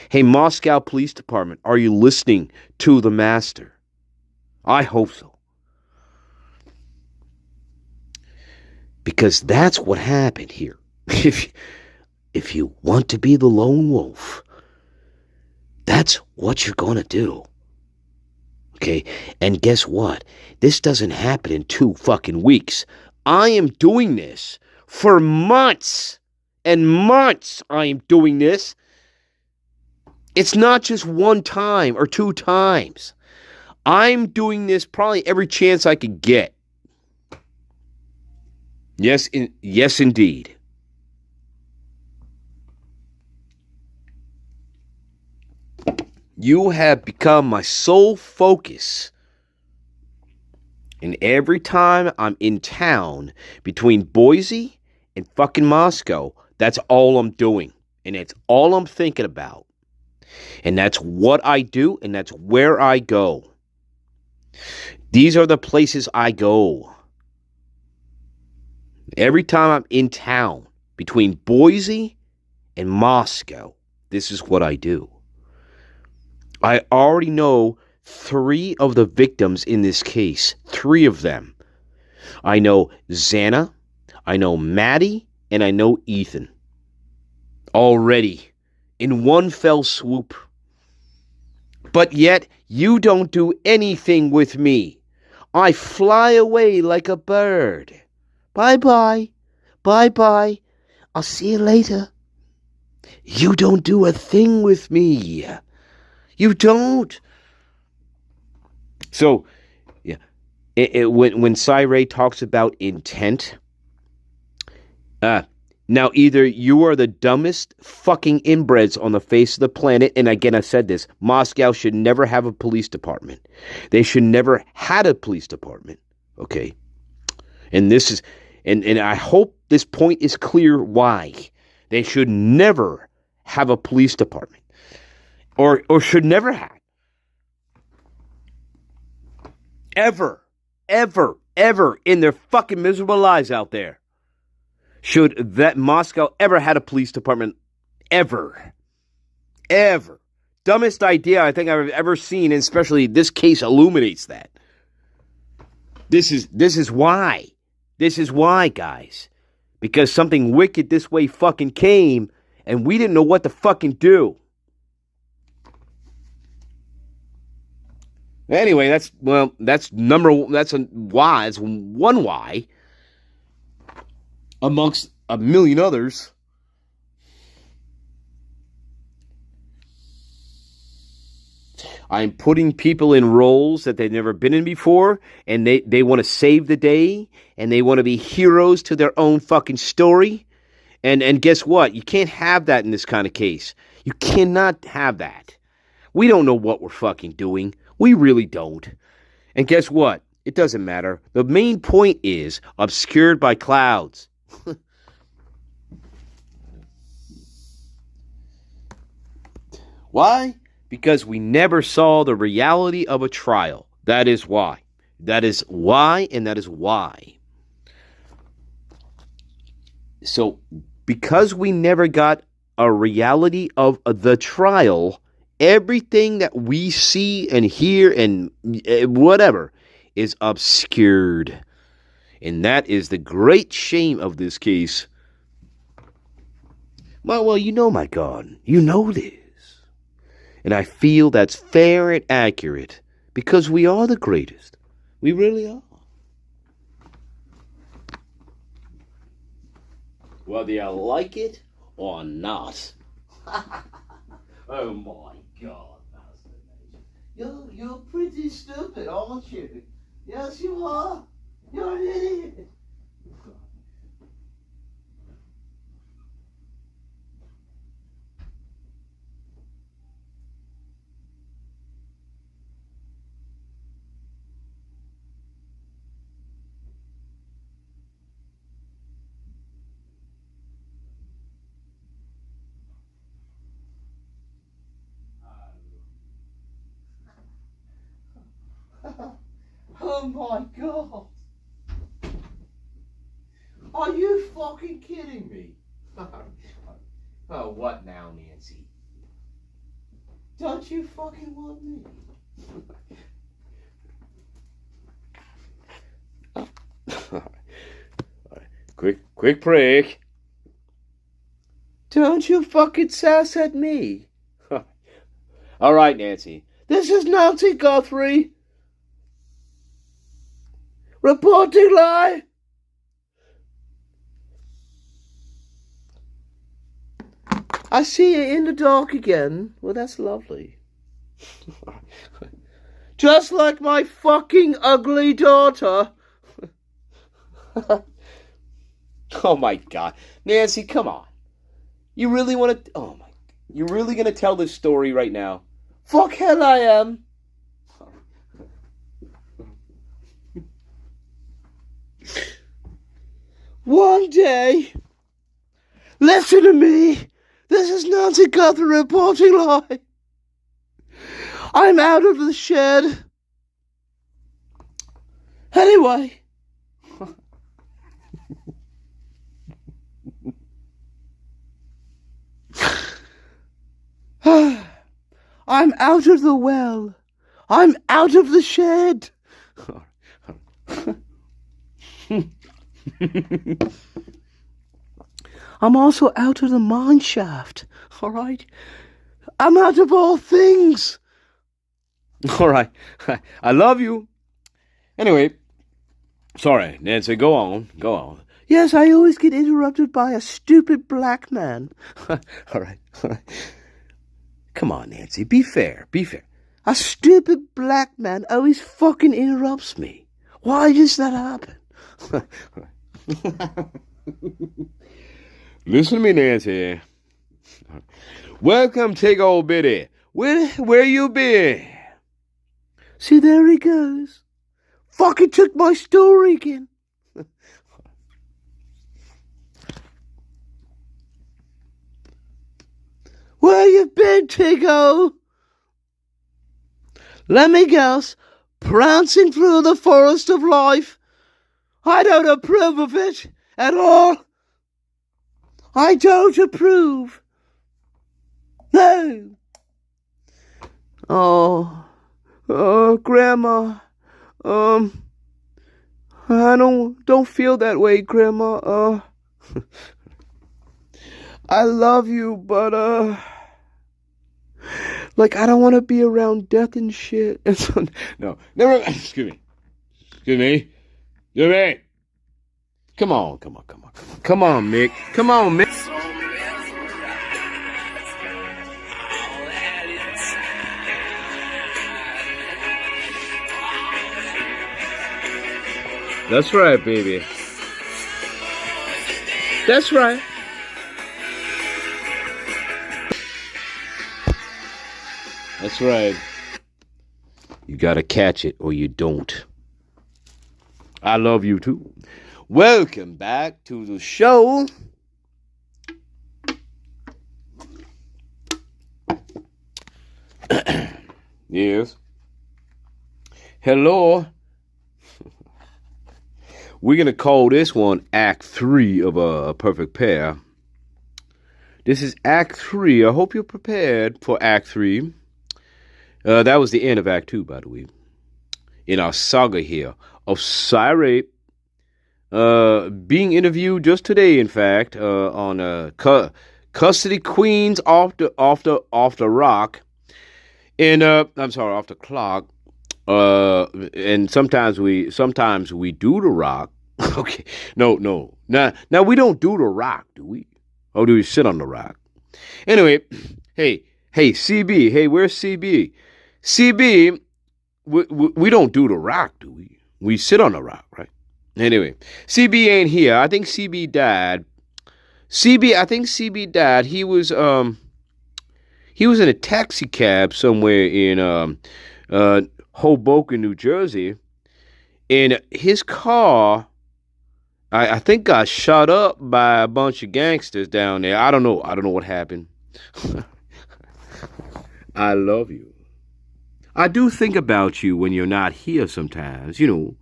Hey, Moscow Police Department, are you listening to the master? I hope so. Because that's what happened here. If you want to be the lone wolf, that's what you're going to do. Okay? And guess what? This doesn't happen in 2 fucking weeks. I am doing this for months and months. I am doing this. It's not just 1 time or 2 times. I'm doing this probably every chance I could get. Yes, yes, indeed. You have become my sole focus. And every time I'm in town between Boise and fucking Moscow, that's all I'm doing. And it's all I'm thinking about. And that's what I do, and that's where I go. These are the places I go. Every time I'm in town between Boise and Moscow, this is what I do. I already know 3 of the victims in this case. 3 of them. I know Xana, I know Maddie, and I know Ethan. Already. In one fell swoop. But yet, you don't do anything with me. I fly away like a bird. Bye-bye. Bye-bye. I'll see you later. You don't do a thing with me. You don't. So, yeah, when Cy talks about intent, now either you are the dumbest fucking inbreds on the face of the planet, and again I said this, Moscow should never have a police department. They should never had a police department. Okay, and this is, and I hope this point is clear why they should never have a police department, or should never have. Ever in their fucking miserable lives out there. Should that Moscow ever had a police department? Ever. Dumbest idea I think I've ever seen, and especially this case illuminates that. This is why. This is why, guys. Because something wicked this way fucking came, and we didn't know what to fucking do. Anyway, that's one why amongst a million others. I'm putting people in roles that they've never been in before, and they want to save the day, and they want to be heroes to their own fucking story. And guess what? You can't have that in this kind of case. You cannot have that. We don't know what we're fucking doing. We really don't. And guess what? It doesn't matter. The main point is obscured by clouds. Why? Because we never saw the reality of a trial. That is why. That is why, and that is why. So, because we never got a reality of the trial, everything that we see and hear and whatever is obscured. And that is the great shame of this case. Well, you know, my God, you know this. And I feel that's fair and accurate Because we are the greatest. We really are. Whether you like it or not. Oh my God, Master Nation. You're pretty stupid, aren't you? Yes, you are. You're an idiot. Oh my God. Are you fucking kidding me? Oh, what now, Nancy? Don't you fucking want me? Quick break. Don't you fucking sass at me. All right, Nancy. This is Nancy Guthrie. Reporting live. I see you in the dark again. Well, that's lovely. Just like my fucking ugly daughter. Oh my God. Nancy, come on. You really want to... Oh my... You're really going to tell this story right now? Fuck hell I am. One day... Listen to me. This is Nancy Guthrie reporting live. I'm out of the shed. Anyway... I'm out of the well. I'm out of the shed. I'm also out of the mine shaft. All right? I'm out of all things. All right. I love you. Anyway. Sorry, Nancy. Go on. Go on. Yes, I always get interrupted by a stupid black man. All right. All right. Come on, Nancy. Be fair. Be fair. A stupid black man always fucking interrupts me. Why does that happen? Listen to me, Nancy. Welcome, Tig old Biddy. Where you been? See, there he goes. Fucking took my story again. Where you been, Tiggo? Let me guess. Prancing through the forest of life. I don't approve of it at all. I don't approve. No. Oh, Grandma. I don't feel that way, Grandma. I love you, but like I don't want to be around death and shit. And so, no, never. Excuse me. Excuse me. Come on, Mick. Come on, Mick. That's right, baby. That's right. That's right. You gotta catch it or you don't. I love you too. Welcome back to the show. Yes. Hello. We're going to call this one Act 3 of A Perfect Pair. This is Act 3. I hope you're prepared for Act 3. That was the end of Act 2, by the way. In our saga here of Cyrate being interviewed just today, in fact, on Custody Queens off the rock. And, off the clock. And sometimes we do the rock. Okay, no. Now we don't do the rock, do we? Or do we sit on the rock? Anyway, hey, CB, hey, where's CB? CB, we don't do the rock, do we? We sit on the rock, right? Anyway, CB ain't here. I think CB died. I think CB died. He was in a taxi cab somewhere in Hoboken, New Jersey, and his car, I think, got shot up by a bunch of gangsters down there. I don't know what happened. I love you. I do think about you when you're not here sometimes. You know,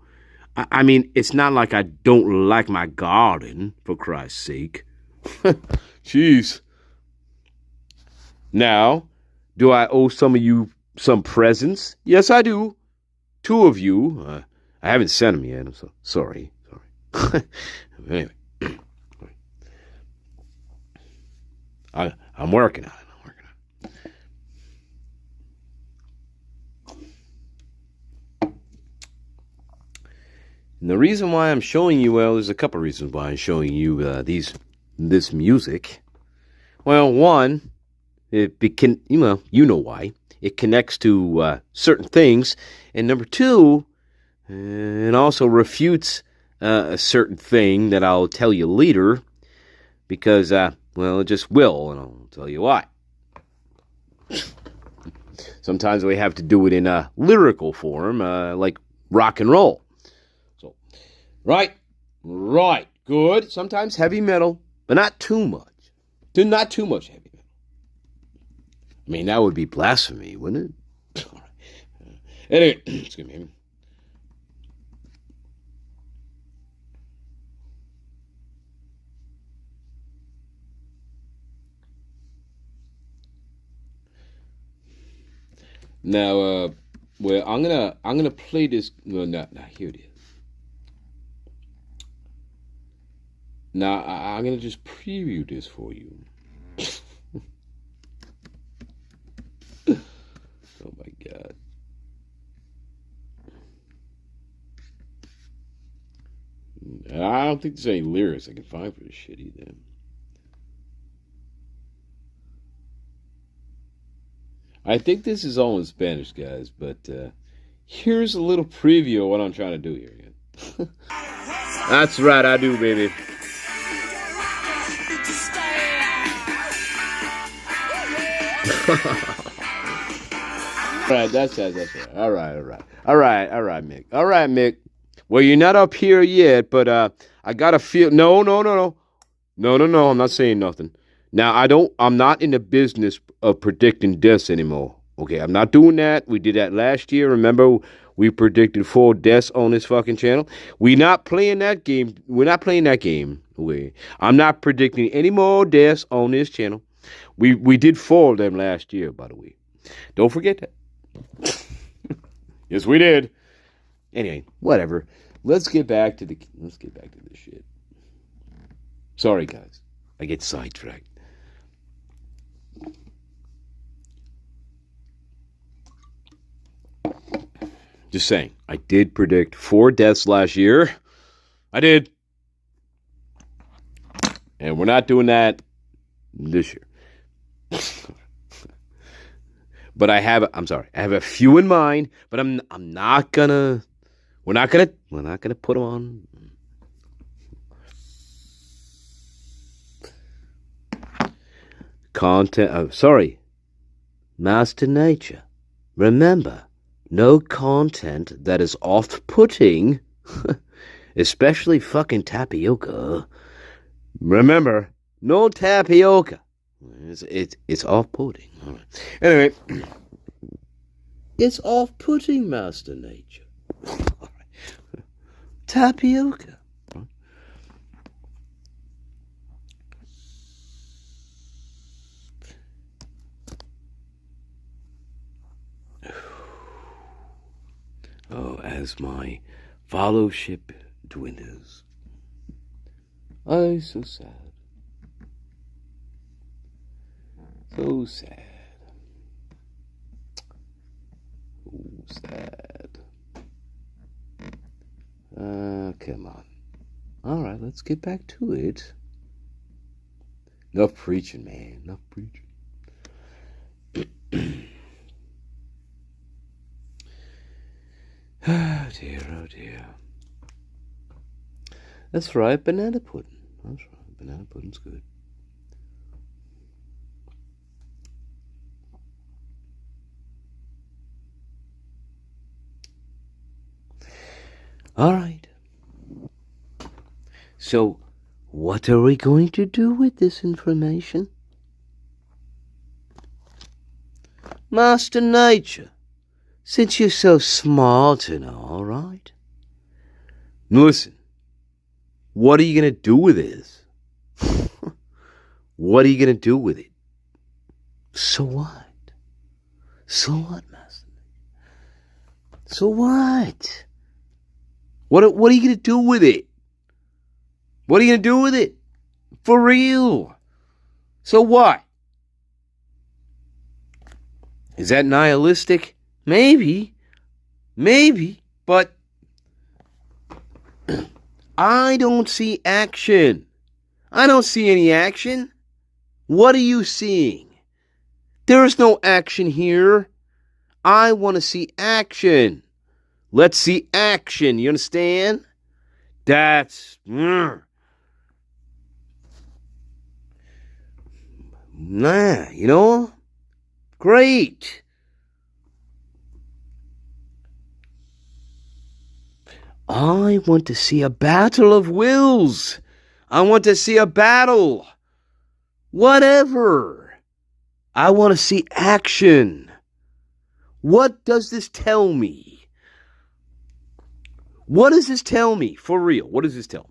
I mean, it's not like I don't like my garden, for Christ's sake. Jeez. Now, do I owe some of you some presents? Yes, I do. 2 of you. I haven't sent them yet. I'm so sorry. Anyway, I'm working on it. And the reason why I'm showing you, well, there's a couple of reasons why I'm showing you this music. Well, one, you know why. It connects to certain things. And number 2, it also refutes a certain thing that I'll tell you later. Because, well, it just will, and I'll tell you why. Sometimes we have to do it in a lyrical form, like rock and roll. So, right, good. Sometimes heavy metal, but not too much. Not too much heavy metal. I mean, that would be blasphemy, wouldn't it? Anyway, excuse me. Now, well, I'm gonna play this. Well, now here it is. Now I'm gonna just preview this for you. Oh my God. I don't think there's any lyrics I can find for this shit either. I think this is all in Spanish, guys, but here's a little preview of what I'm trying to do here. That's right, I do, baby. All right, that's right. All right, Mick. All right, Mick. Well, you're not up here yet, but I got a feel. No. I'm not saying nothing. Now, I'm not in the business of predicting deaths anymore. Okay, I'm not doing that. We did that last year. Remember, we predicted 4 deaths on this fucking channel. We're not playing that game. Okay. I'm not predicting any more deaths on this channel. We did 4 of them last year, by the way. Don't forget that. Yes, we did. Anyway, whatever. Let's get back to this shit. Sorry, guys. I get sidetracked. Just saying, I did predict 4 deaths last year. I did. And we're not doing that this year. But I have a few in mind, but we're not gonna put them on. Master Nature. Remember, no content that is off-putting, especially fucking tapioca. Remember, no tapioca. It's off-putting. All right. Anyway, it's off-putting, Master Nature. All right. Tapioca. Oh, as my followership dwindles. I'm so sad. So sad. Oh, sad. come on. All right, let's get back to it. Enough preaching, man. Enough preaching. Oh dear, oh dear. That's right, banana pudding. That's right, banana pudding's good. All right. So, what are we going to do with this information? Master Nature, since you're so smart and all, right? Listen, what are you going to do with this? What are you going to do with it? So what? So what, Master Nature? So what? What are you going to do with it? What are you going to do with it? For real. So what? Is that nihilistic? Maybe. Maybe. But I don't see action. I don't see any action. What are you seeing? There is no action here. I want to see action. Let's see action. You understand? That's... Nah, you know? Great. I want to see a battle of wills. I want to see a battle. Whatever. I want to see action. What does this tell me? What does this tell me? For real, what does this tell me?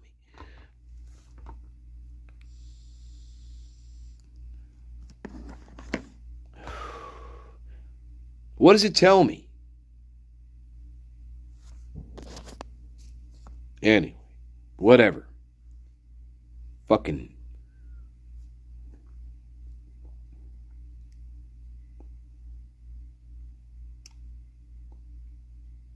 What does it tell me? Anyway, whatever. Fucking.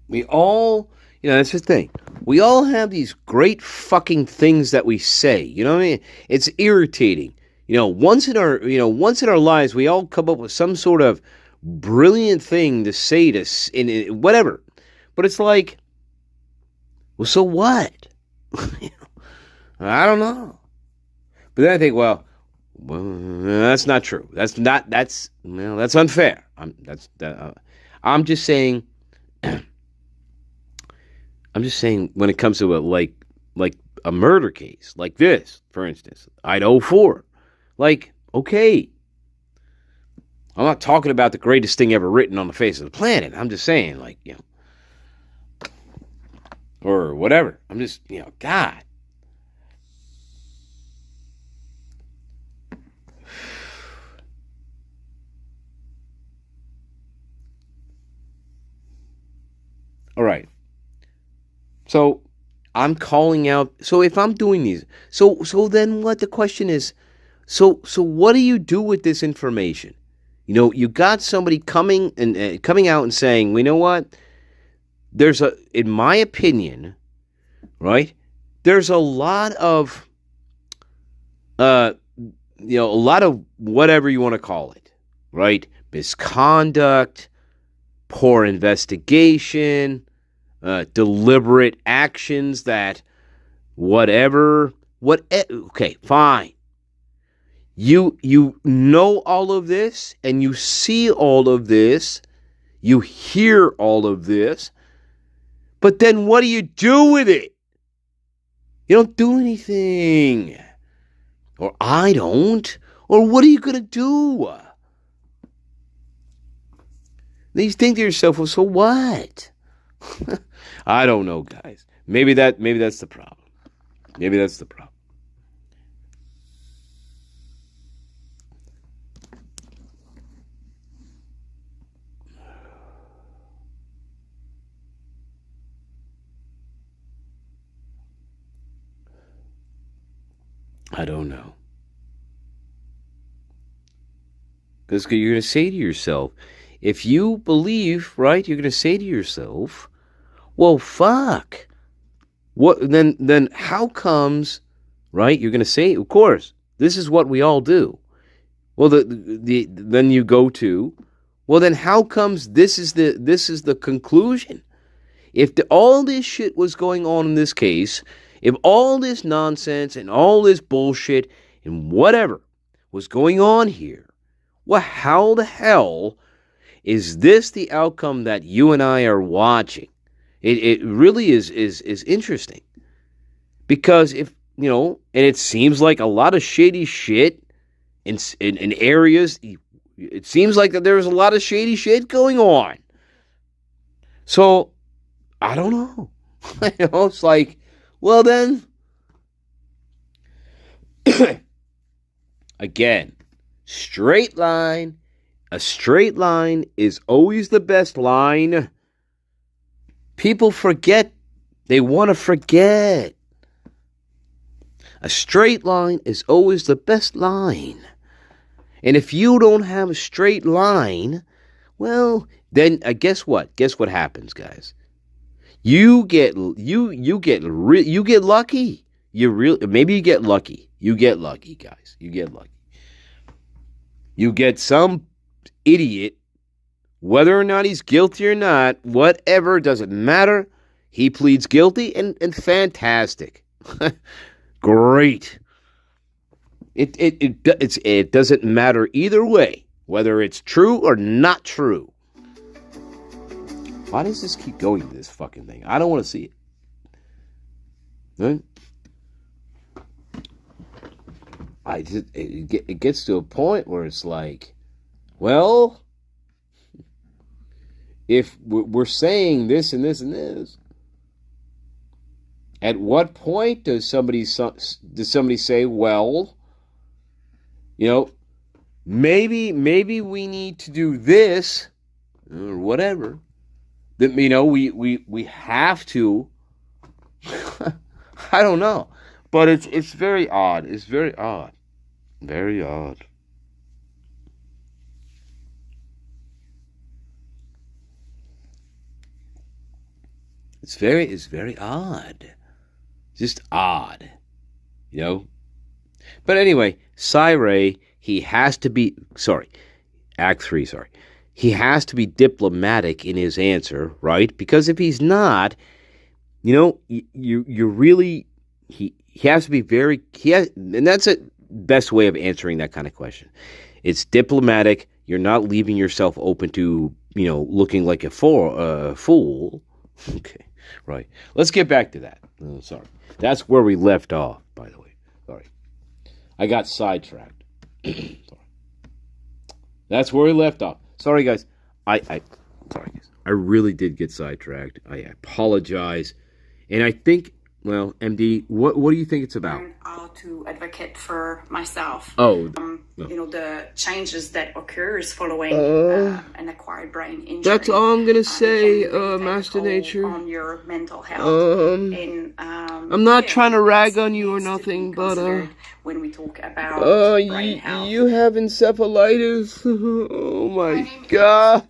We all, that's the thing. We all have these great fucking things that we say. You know what I mean? It's irritating. Once in our lives, we all come up with some sort of brilliant thing to say to in whatever. But it's like, well, so what? I don't know. But then I think, well, that's not true. That's unfair. I'm just saying. I'm just saying when it comes to like a murder case like this, for instance, Idaho 4, okay. I'm not talking about the greatest thing ever written on the face of the planet. I'm just saying, or whatever. I'm just, God. All right. So I'm calling out. So if I'm doing these, so then what? The question is, so what do you do with this information? You got somebody coming out and saying, you know what? In my opinion, right? There's a lot of, a lot of whatever you want to call it, right? Misconduct, poor investigation, deliberate actions that, okay, fine. You know all of this, and you see all of this, you hear all of this, but then what do you do with it? You don't do anything. Or I don't. Or what are you going to do? Then you think to yourself, well, so what? I don't know, guys. Maybe that's the problem. Maybe that's the problem. I don't know. Because you're going to say to yourself, if you believe, right, you're going to say to yourself, well, fuck. Then how comes, right? You're going to say, of course, this is what we all do. Well, then you go to, well, then how comes this is the conclusion? If all this shit was going on in this case, if all this nonsense and all this bullshit and whatever was going on here, well, how the hell is this the outcome that you and I are watching? It really is interesting. Because if, and it seems like a lot of shady shit in areas, it seems like that there's a lot of shady shit going on. So, I don't know. It's like, well then, again, straight line. A straight line is always the best line. People forget. They want to forget. A straight line is always the best line. And if you don't have a straight line, well, then guess what? Guess what happens, guys? You get lucky. Maybe you get lucky. You get lucky, guys. You get lucky. You get some idiot, whether or not he's guilty or not, whatever, doesn't matter. He pleads guilty and fantastic. Great. It doesn't matter either way, whether it's true or not true. Why does this keep going to this fucking thing? I don't want to see it. Right? It gets to a point where it's like, well, if we're saying this and this and this, at what point does somebody say, well, maybe we need to do this or whatever? That we have to. I don't know, but it's very odd. It's very odd, very odd. It's very odd, just odd, But anyway, Cyray, he has to be Act 3. He has to be diplomatic in his answer, right? Because if he's not, you really, he has to be very, and that's the best way of answering that kind of question. It's diplomatic. You're not leaving yourself open to, looking like a fool. Okay, right. Let's get back to that. Oh, sorry. That's where we left off, by the way. Sorry. I got sidetracked. Sorry. That's where we left off. Sorry, guys. Sorry, guys. I really did get sidetracked. I apologize. And I think, well, MD, what do you think it's about? How to advocate for myself. Oh. The changes that occurs following an acquired brain injury. That's all I'm going to say, Master Nature. On your mental health. I'm not trying to rag on you or nothing, but when we talk about brain health. You have encephalitis. Oh my God.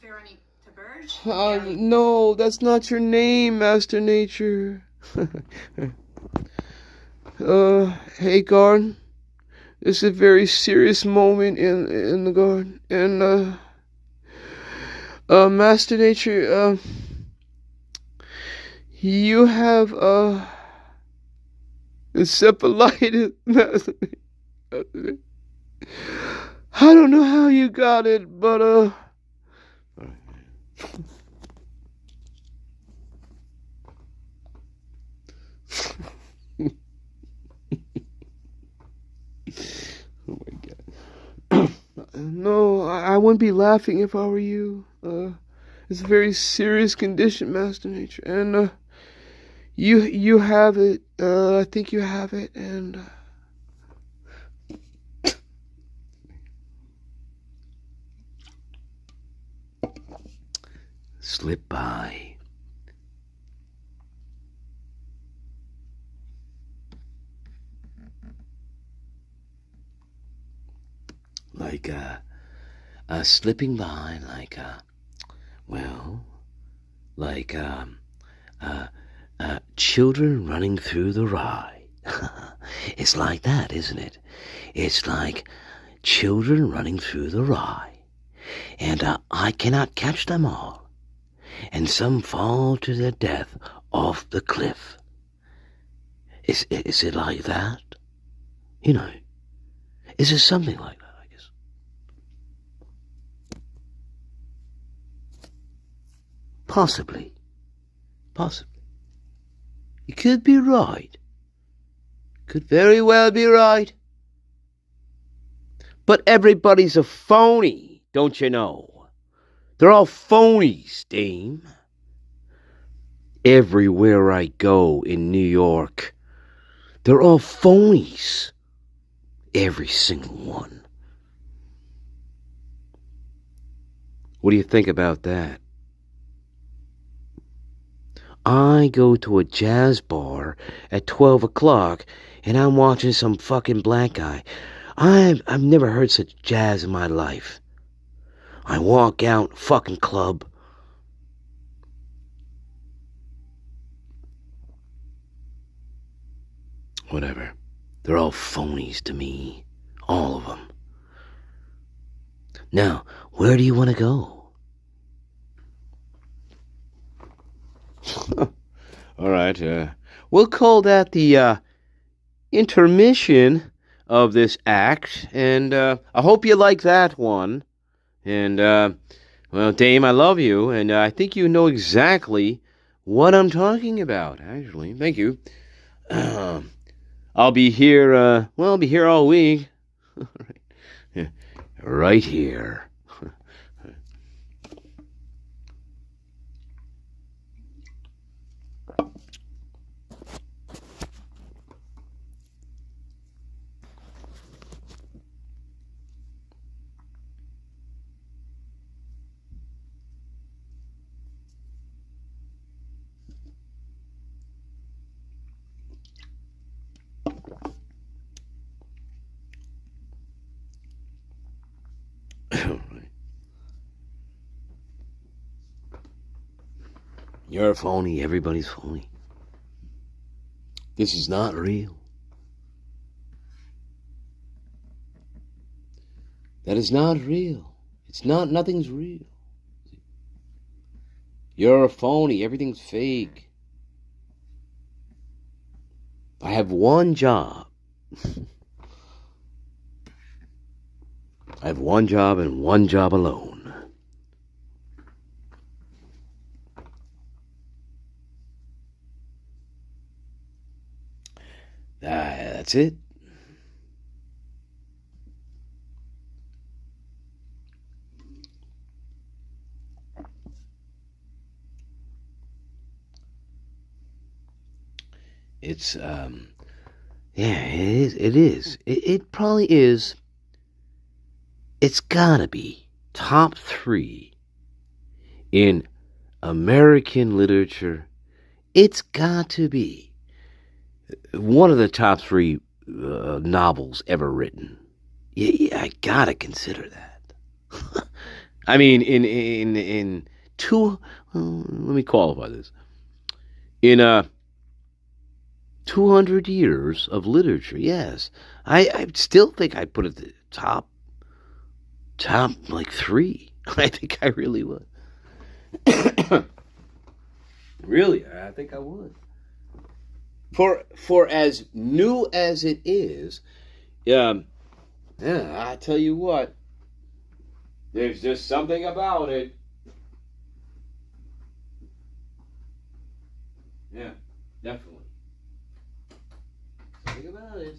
No, that's not your name, Master Nature. Hey, Garden. This is a very serious moment in the garden. And, Master Nature, you have, encephalitis. I don't know how you got it, but, oh my God. No, I wouldn't be laughing if I were you. It's a very serious condition, Master Nature. And you have it. I think you have it. And slip by. Like, slipping by, like, Children running through the rye. It's like that, isn't it? It's like children running through the rye. And I cannot catch them all. And some fall to their death off the cliff. Is it like that? You know, is it something like that, I guess? Possibly. You could be right. Could very well be right. But everybody's a phony, don't you know? They're all phonies, Dame. Everywhere I go in New York, they're all phonies. Every single one. What do you think about that? I go to a jazz bar at 12 o'clock and I'm watching some fucking black guy. I've never heard such jazz in my life. I walk out, fucking club. Whatever. They're all phonies to me. All of them. Now, where do you want to go? All right. We'll call that the intermission of this act. And I hope you like that one. And, well, Dame, I love you. And I think you know exactly what I'm talking about, actually. Thank you. I'll be here, I'll be here all week. Right here. You're a phony. Everybody's phony. This is not real. That is not real. It's not, nothing's real. You're a phony. Everything's fake. I have one job. I have one job and one job alone. That's it. It's, yeah, it is. It probably is. It's gotta be top 3 in American literature. It's got to be one of the top 3 novels ever written. Yeah, I gotta consider that. I mean, in two. Let me qualify this. In 200 years of literature, yes, I still think I'd put it the top like 3. I think I really would. Really, I think I would. For as new as it is, yeah, I tell you what, there's just something about it. Yeah, definitely. Something about it.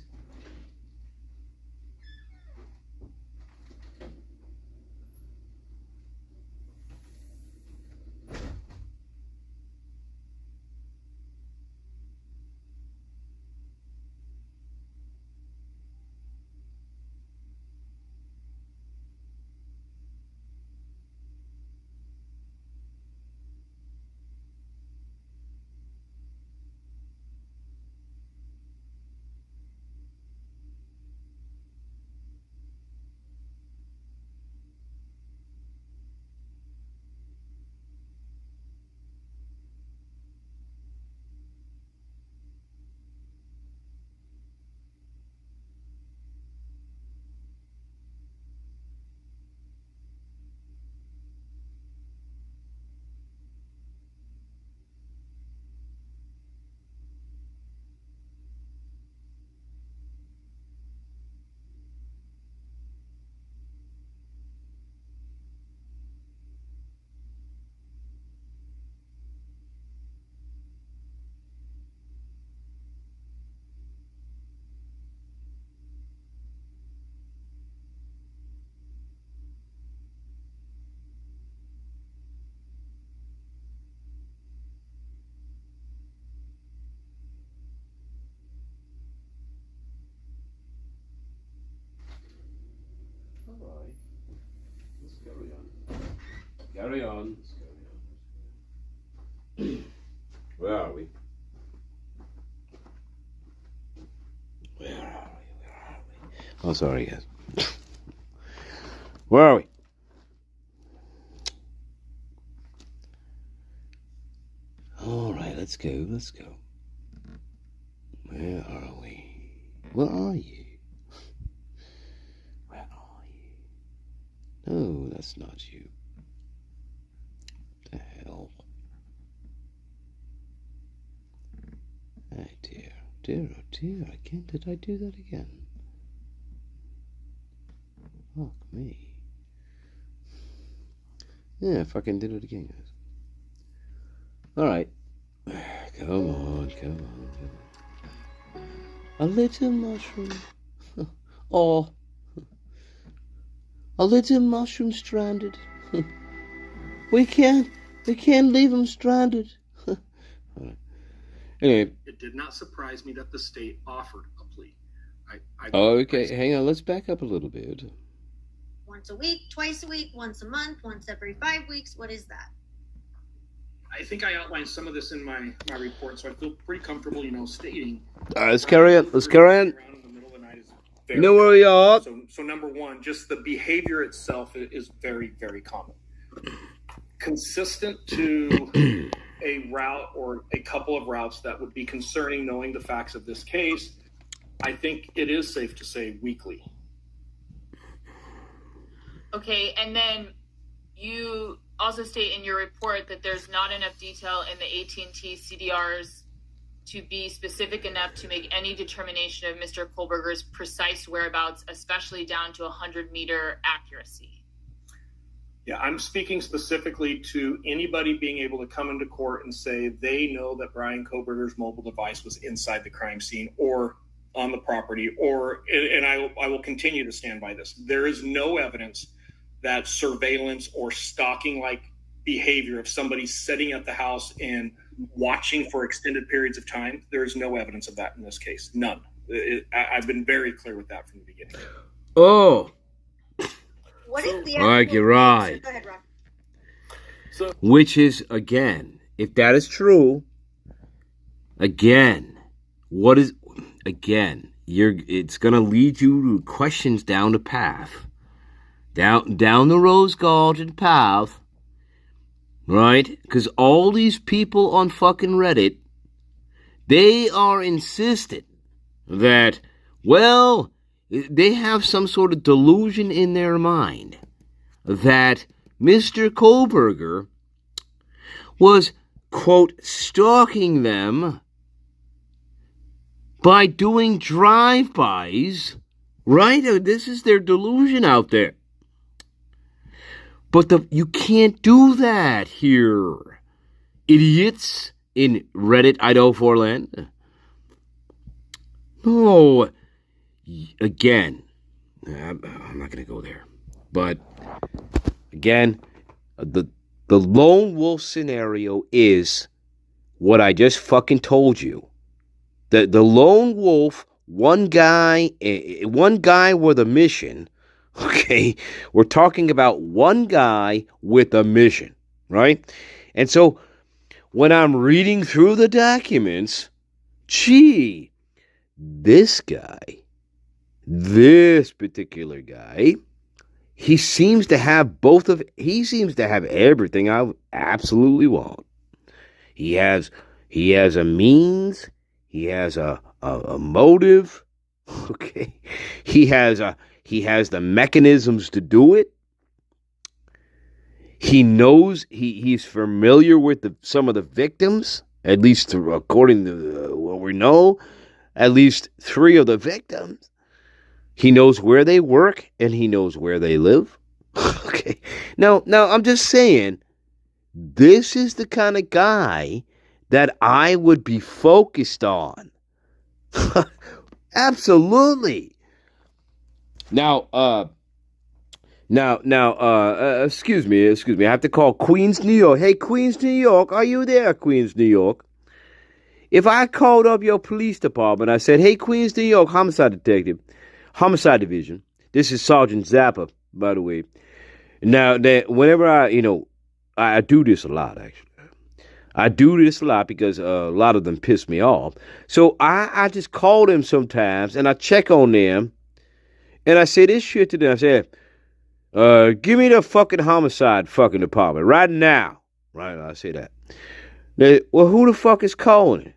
Carry on. Where are we? Where are we? Oh, sorry, guys. Where are we? All right, let's go. Where are we? Where are you? Where are you? No, that's not you. The hell? Oh dear, oh dear, again, did I do that again? Fuck me. Yeah, I fucking did it again, guys. Alright. Come on. A little mushroom. Oh. A little mushroom stranded. We can't leave him stranded. Anyway. It did not surprise me that the state offered a plea. Okay, hang on. Let's back up a little bit. Once a week, twice a week, once a month, once every 5 weeks. What is that? I think I outlined some of this in my report, so I feel pretty comfortable, stating. Let's carry on. Know where we are. So number one, just the behavior itself is very, very common. Consistent to a route or a couple of routes that would be concerning, knowing the facts of this case, I think it is safe to say weekly. Okay, and then you also state in your report that there's not enough detail in the AT&T CDRs to be specific enough to make any determination of Mr. Kohlberger's precise whereabouts, especially down to 100-meter accuracy. Yeah, I'm speaking specifically to anybody being able to come into court and say they know that Brian Kohlberger's mobile device was inside the crime scene or on the property, and I will continue to stand by this. There is no evidence that surveillance or stalking-like behavior of somebody sitting at the house and watching for extended periods of time, there is no evidence of that in this case. None. I've been very clear with that from the beginning. Oh. What is the All right, you're right. Go ahead, Rob. Which is, again, if that is true, again, it's going to lead you to questions down the path. Down the Rose Garden path, right? Because all these people on fucking Reddit, they are insistent that, well, they have some sort of delusion in their mind that Mr. Kohlberger was, quote, stalking them by doing drive-bys, right? This is their delusion out there. But you can't do that here, idiots in Reddit, Idaho 4 land. No, again, I'm not going to go there. But again, the lone wolf scenario is what I just fucking told you. The lone wolf, one guy with a mission. Okay, we're talking about one guy with a mission, right? And so when I'm reading through the documents, gee, this particular guy, he seems to have everything I absolutely want. He has a means, he has a motive, okay? He has the mechanisms to do it. He knows, he's familiar with some of the victims, at least according to what we know, at least 3 of the victims. He knows where they work and he knows where they live. Okay. Now I'm just saying, this is the kind of guy that I would be focused on. Absolutely. Now, excuse me. I have to call Queens, New York. Hey, Queens, New York, are you there, Queens, New York? If I called up your police department, I said, hey, Queens, New York, homicide division. This is Sergeant Zappa, by the way. Now, whenever I, I do this a lot, actually. I do this a lot because a lot of them piss me off. So I just call them sometimes and I check on them and I say this shit to them. I say, give me the fucking homicide fucking department right now. Right? I say that. Well, who the fuck is calling?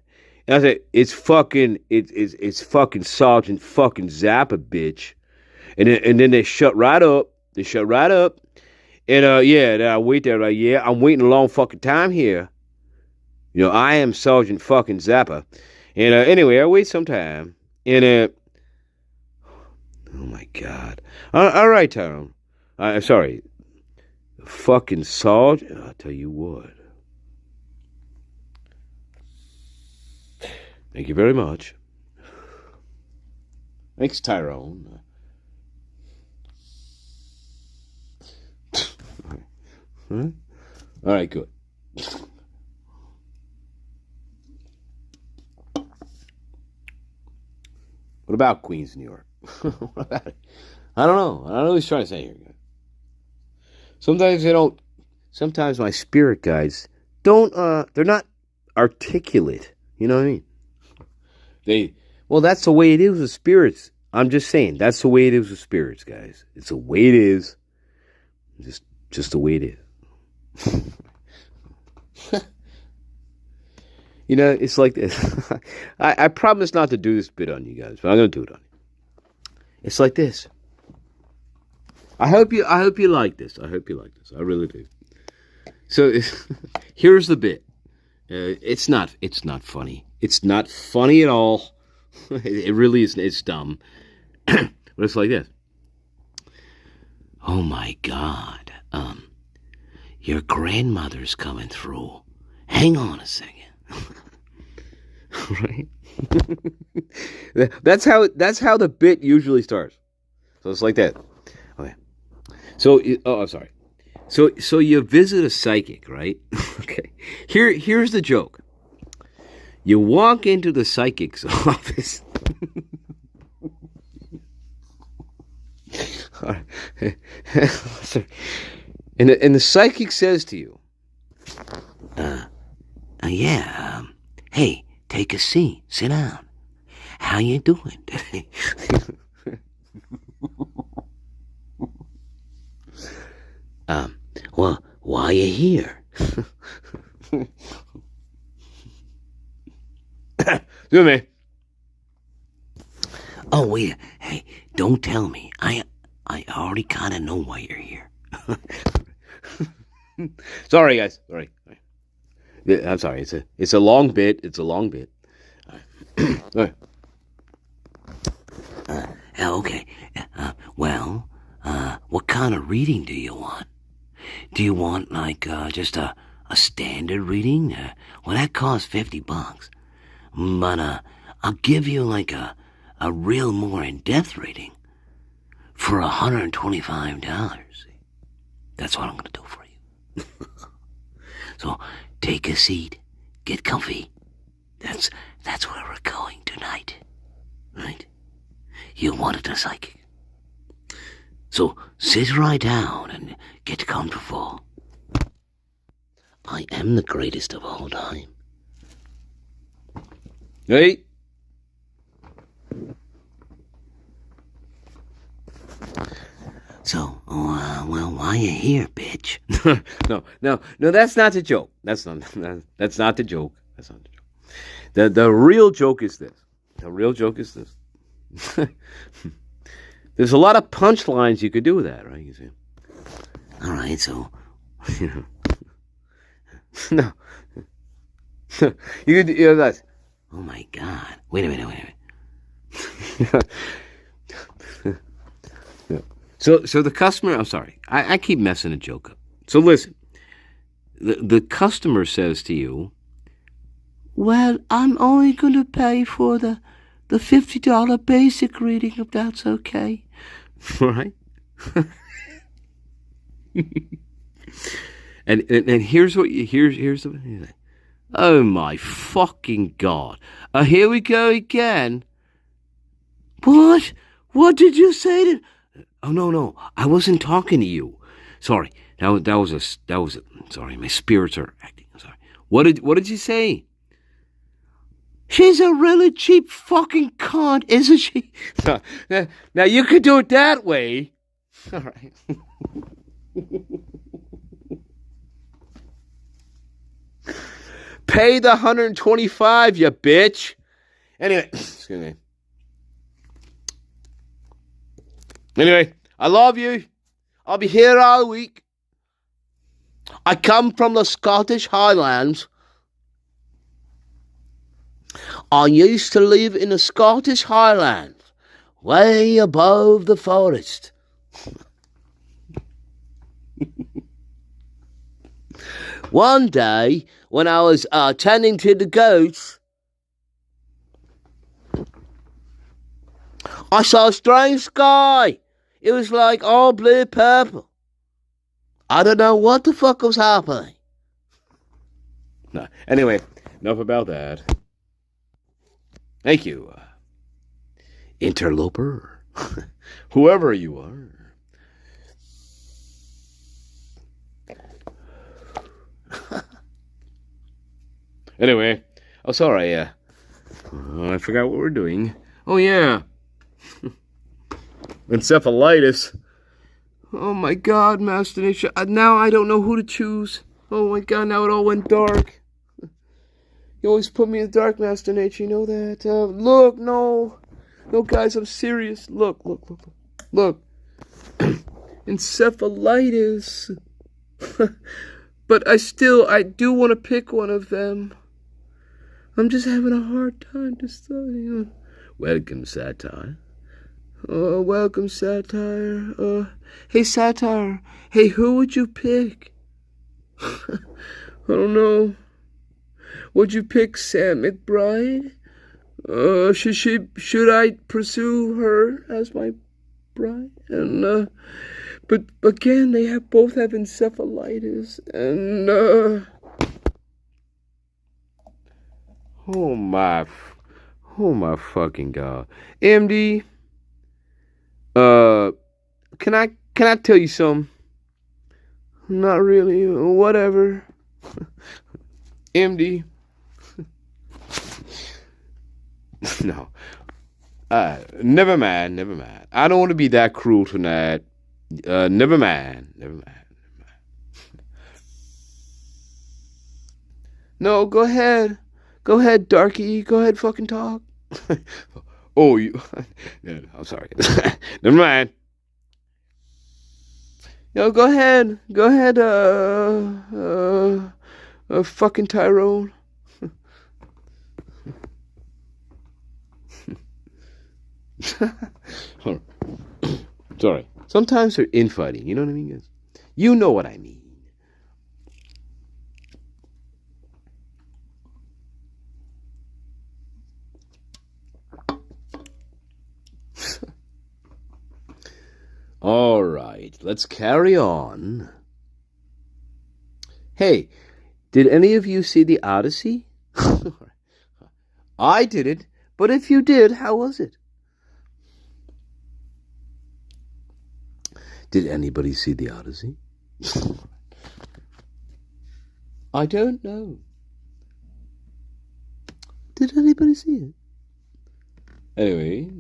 And I say, it's fucking Sergeant fucking Zappa, bitch. And then they shut right up. They shut right up. And then I wait there like, yeah, I'm waiting a long fucking time here. You know, I am Sergeant fucking Zappa. And anyway, I wait some time. And oh my God. All right, Tom. Sorry. Fucking Sergeant. I'll tell you what. Thank you very much. Thanks, Tyrone. All right, good. What about Queens, New York? What about it? I don't know. I don't know what he's trying to say here. Sometimes they don't. Sometimes my spirit guides don't. They're not articulate. You know what I mean? Well, that's the way it is with spirits. I'm just saying that's the way it is with spirits, guys. It's the way it is. Just the way it is. You know, it's like this. I promise not to do this bit on you guys, but I'm going to do it on you. It's like this. I hope you like this. I hope you like this. I really do. So here's the bit. It's not funny. It's not funny at all. It really isn't. It's dumb. But it's like this. Oh my God. Your grandmother's coming through. Hang on a second. Right? That's how the bit usually starts. So it's like that. Okay. So I'm sorry. So you visit a psychic, right? Okay. Here's the joke. You walk into the psychic's office. And the psychic says to you, hey, take a seat, sit down. How you doing today? Well, why are you here? Do me. Oh, wait. Hey, don't tell me. I already kind of know why you're here. Sorry, guys. Sorry. I'm sorry. It's a long bit. It's a long bit. All right. Okay. What kind of reading do you want? Do you want just a standard reading? Well, that costs $50. But I'll give you a real more in-depth reading for $125. That's what I'm gonna do for you. So take a seat, get comfy. That's where we're going tonight, right? You wanted a psychic. So sit right down and get comfortable. I am the greatest of all time. Hey. So, why you here, bitch? No, that's not the joke. That's not the joke. That's not the joke. The real joke is this. There's a lot of punchlines you could do with that, right? You see. All right, so, no. You could, that. Oh my God! Wait a minute. So the customer, I'm sorry, I keep messing a joke up. So listen, the customer says to you, well, I'm only going to pay for the $50 basic reading, if that's okay. Right? and here's the, oh my fucking God. Here we go again. What? What did you say to... Oh, no, I wasn't talking to you. Sorry. Sorry, my spirits are acting. I'm sorry. What did you say? She's a really cheap fucking cunt, isn't she? Now you could do it that way. All right. Pay the $125, you bitch. Anyway, excuse me. Anyway, I love you. I'll be here all week. I come from the Scottish Highlands. I used to live in the Scottish Highlands, way above the forest. One day, when I was tending to the goats, I saw a strange sky. It was like all blue purple. I don't know what the fuck was happening. No. Anyway, enough about that. Thank you, interloper, whoever you are. Anyway, oh sorry, I forgot what we're doing. Oh yeah, encephalitis. Oh my God, Master Nature. Now I don't know who to choose. Oh my God, now it all went dark. You always put me in the dark, Master Nature. You know that. Look, no, guys, I'm serious. Look. Encephalitis. But I do want to pick one of them. I'm just having a hard time deciding. Welcome, Satire. Oh, welcome, Satire. Hey, Satire. Hey, who would you pick? I don't know. Would you pick Sam McBride? Should I pursue her as my bride? And but again, they both have encephalitis, and oh my fucking God, MD. Can I tell you something? Not really. Whatever. MD. No. Never mind. I don't want to be that cruel tonight. Never mind. No, go ahead. Go ahead, Darky. Go ahead, fucking talk. Oh, you. Yeah, I'm sorry. Never mind. No, go ahead. Go ahead, fucking Tyrone. Sorry. Sometimes they're infighting. You know what I mean, guys? You know what I mean. All right, let's carry on. Hey, did any of you see the Odyssey? I didn't, but if you did, how was it? Did anybody see the Odyssey? I don't know. Did anybody see it? Anyway,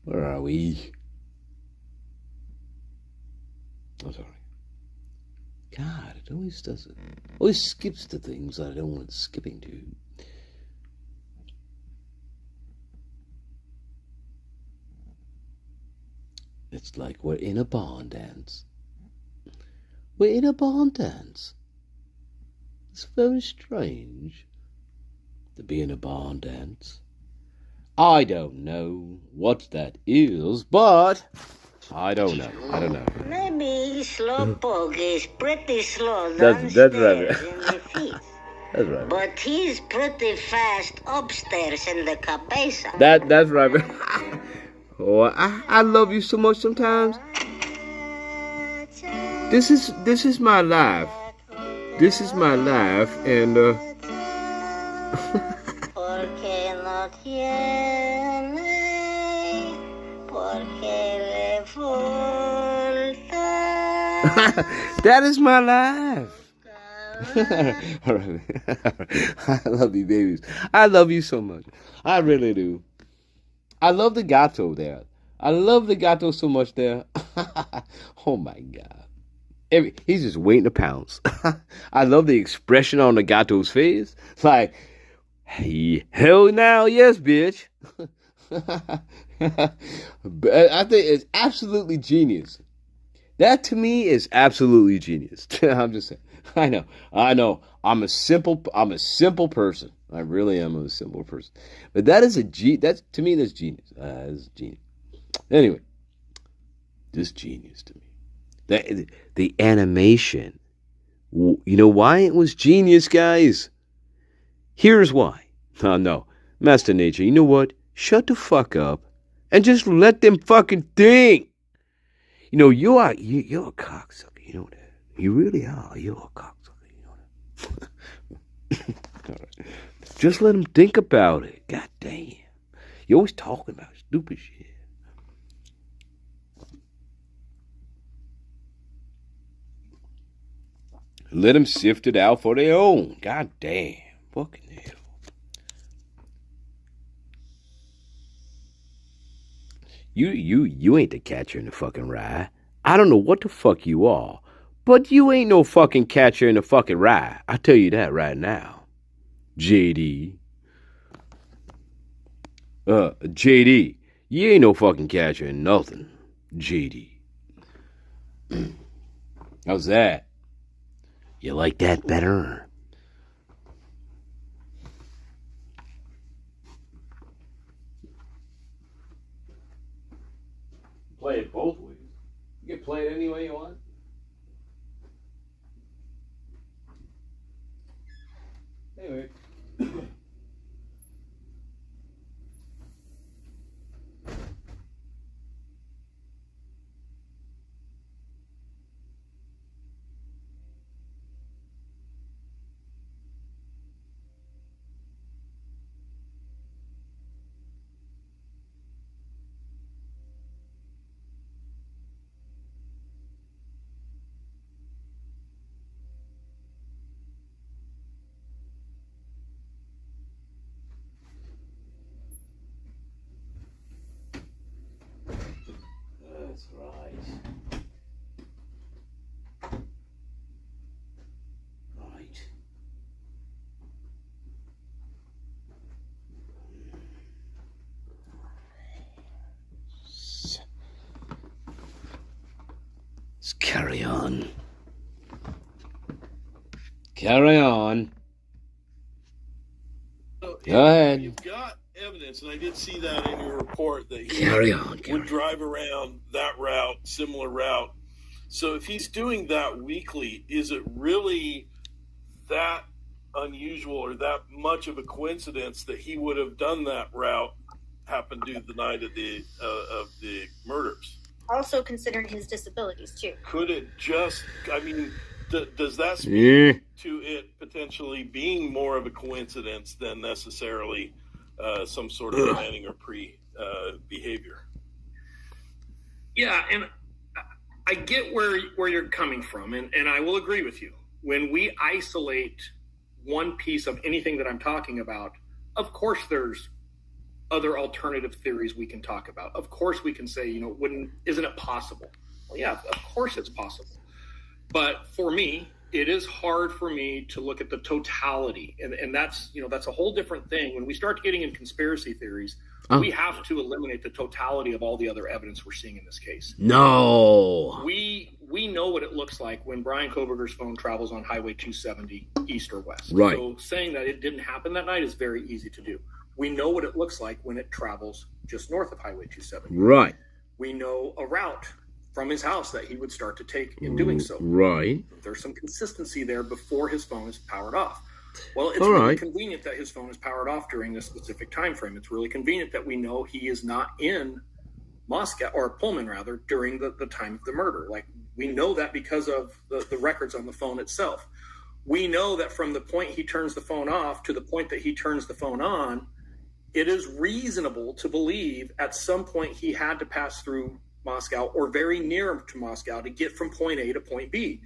where are we? Oh, sorry. God, it always does it. Always skips to things that I don't want it skipping to. It's like we're in a barn dance. We're in a barn dance. It's very strange to be in a barn dance. I don't know what that is, but I don't know. Maybe Slowpoke is pretty slow That's downstairs right. in the feet. That's right. But he's pretty fast upstairs in the cabeza. That's right. Oh, I love you so much sometimes. This is my life. This is my life, and Porque no tiene por qué le That is my life. All right. I love you, babies. I love you so much. I really do. I love the gato there. I love the gato so much there. Oh my God. He's just waiting to pounce. I love the expression on the gato's face. It's like, hey, hell now, yes, bitch. I think it's absolutely genius. That to me is absolutely genius. I'm just saying. I know. I'm a simple person. I really am a simple person. But that's to me that's genius. That's genius. Anyway, just genius to me. The animation. You know why it was genius, guys? Here's why. Oh no, Master Nature. You know what? Shut the fuck up and just let them fucking think. You know, you're a cocksucker. You know that. You really are. You're a cocksucker. You know that. All right. Just let them think about it. God damn. You're always talking about stupid shit. Let them sift it out for their own. God damn. Fucking hell. You ain't the catcher in the fucking rye. I don't know what the fuck you are, but you ain't no fucking catcher in the fucking rye. I tell you that right now. JD. JD. You ain't no fucking catcher in nothing. JD. How's that? You like that better? Play it both ways. You can play it any way you want. Anyway. That's right. Right. Let's carry on. Carry on. So, Go ahead. You've got evidence, and I did see that in your report, that he would drive around that route, similar route. So if he's doing that weekly, is it really that unusual or that much of a coincidence that he would have done that route, happened to the night of the murders? Also considering his disabilities too. Could it just? I mean, does that speak to it potentially being more of a coincidence than necessarily some sort of planning or behavior? Yeah, and I get where you're coming from, and I will agree with you. When we isolate one piece of anything that I'm talking about, of course there's other alternative theories we can talk about. Of course we can say, isn't it possible? Well, yeah, of course it's possible. But for me, it is hard for me to look at the totality. And that's a whole different thing. When we start getting in conspiracy theories, we have to eliminate the totality of all the other evidence we're seeing in this case. No. We know what it looks like when Brian Koberger's phone travels on Highway 270 east or west. Right. So saying that it didn't happen that night is very easy to do. We know what it looks like when it travels just north of Highway 270. Right. We know a route from his house that he would start to take in doing so. Right. There's some consistency there before his phone is powered off. Well, it's really convenient that his phone is powered off during this specific time frame. It's really convenient that we know he is not in Moscow, or Pullman rather, during the time of the murder. Like, we know that because of the records on the phone itself. We know that from the point he turns the phone off to the point that he turns the phone on, it is reasonable to believe at some point he had to pass through Moscow or very near to Moscow to get from point A to point B.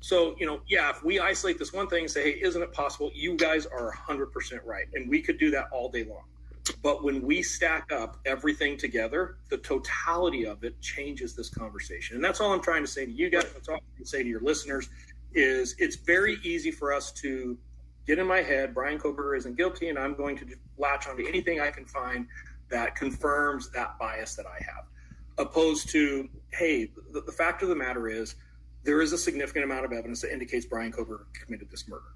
So, if we isolate this one thing and say, hey, isn't it possible? You guys are 100% right. And we could do that all day long. But when we stack up everything together, the totality of it changes this conversation. And that's all I'm trying to say to you guys. That's all I'm trying to say to your listeners is it's very easy for us to get in my head, Bryan Kohberger isn't guilty, and I'm going to latch onto anything I can find that confirms that bias that I have. Opposed to, hey, the fact of the matter is there is a significant amount of evidence that indicates Bryan Kohberger committed this murder.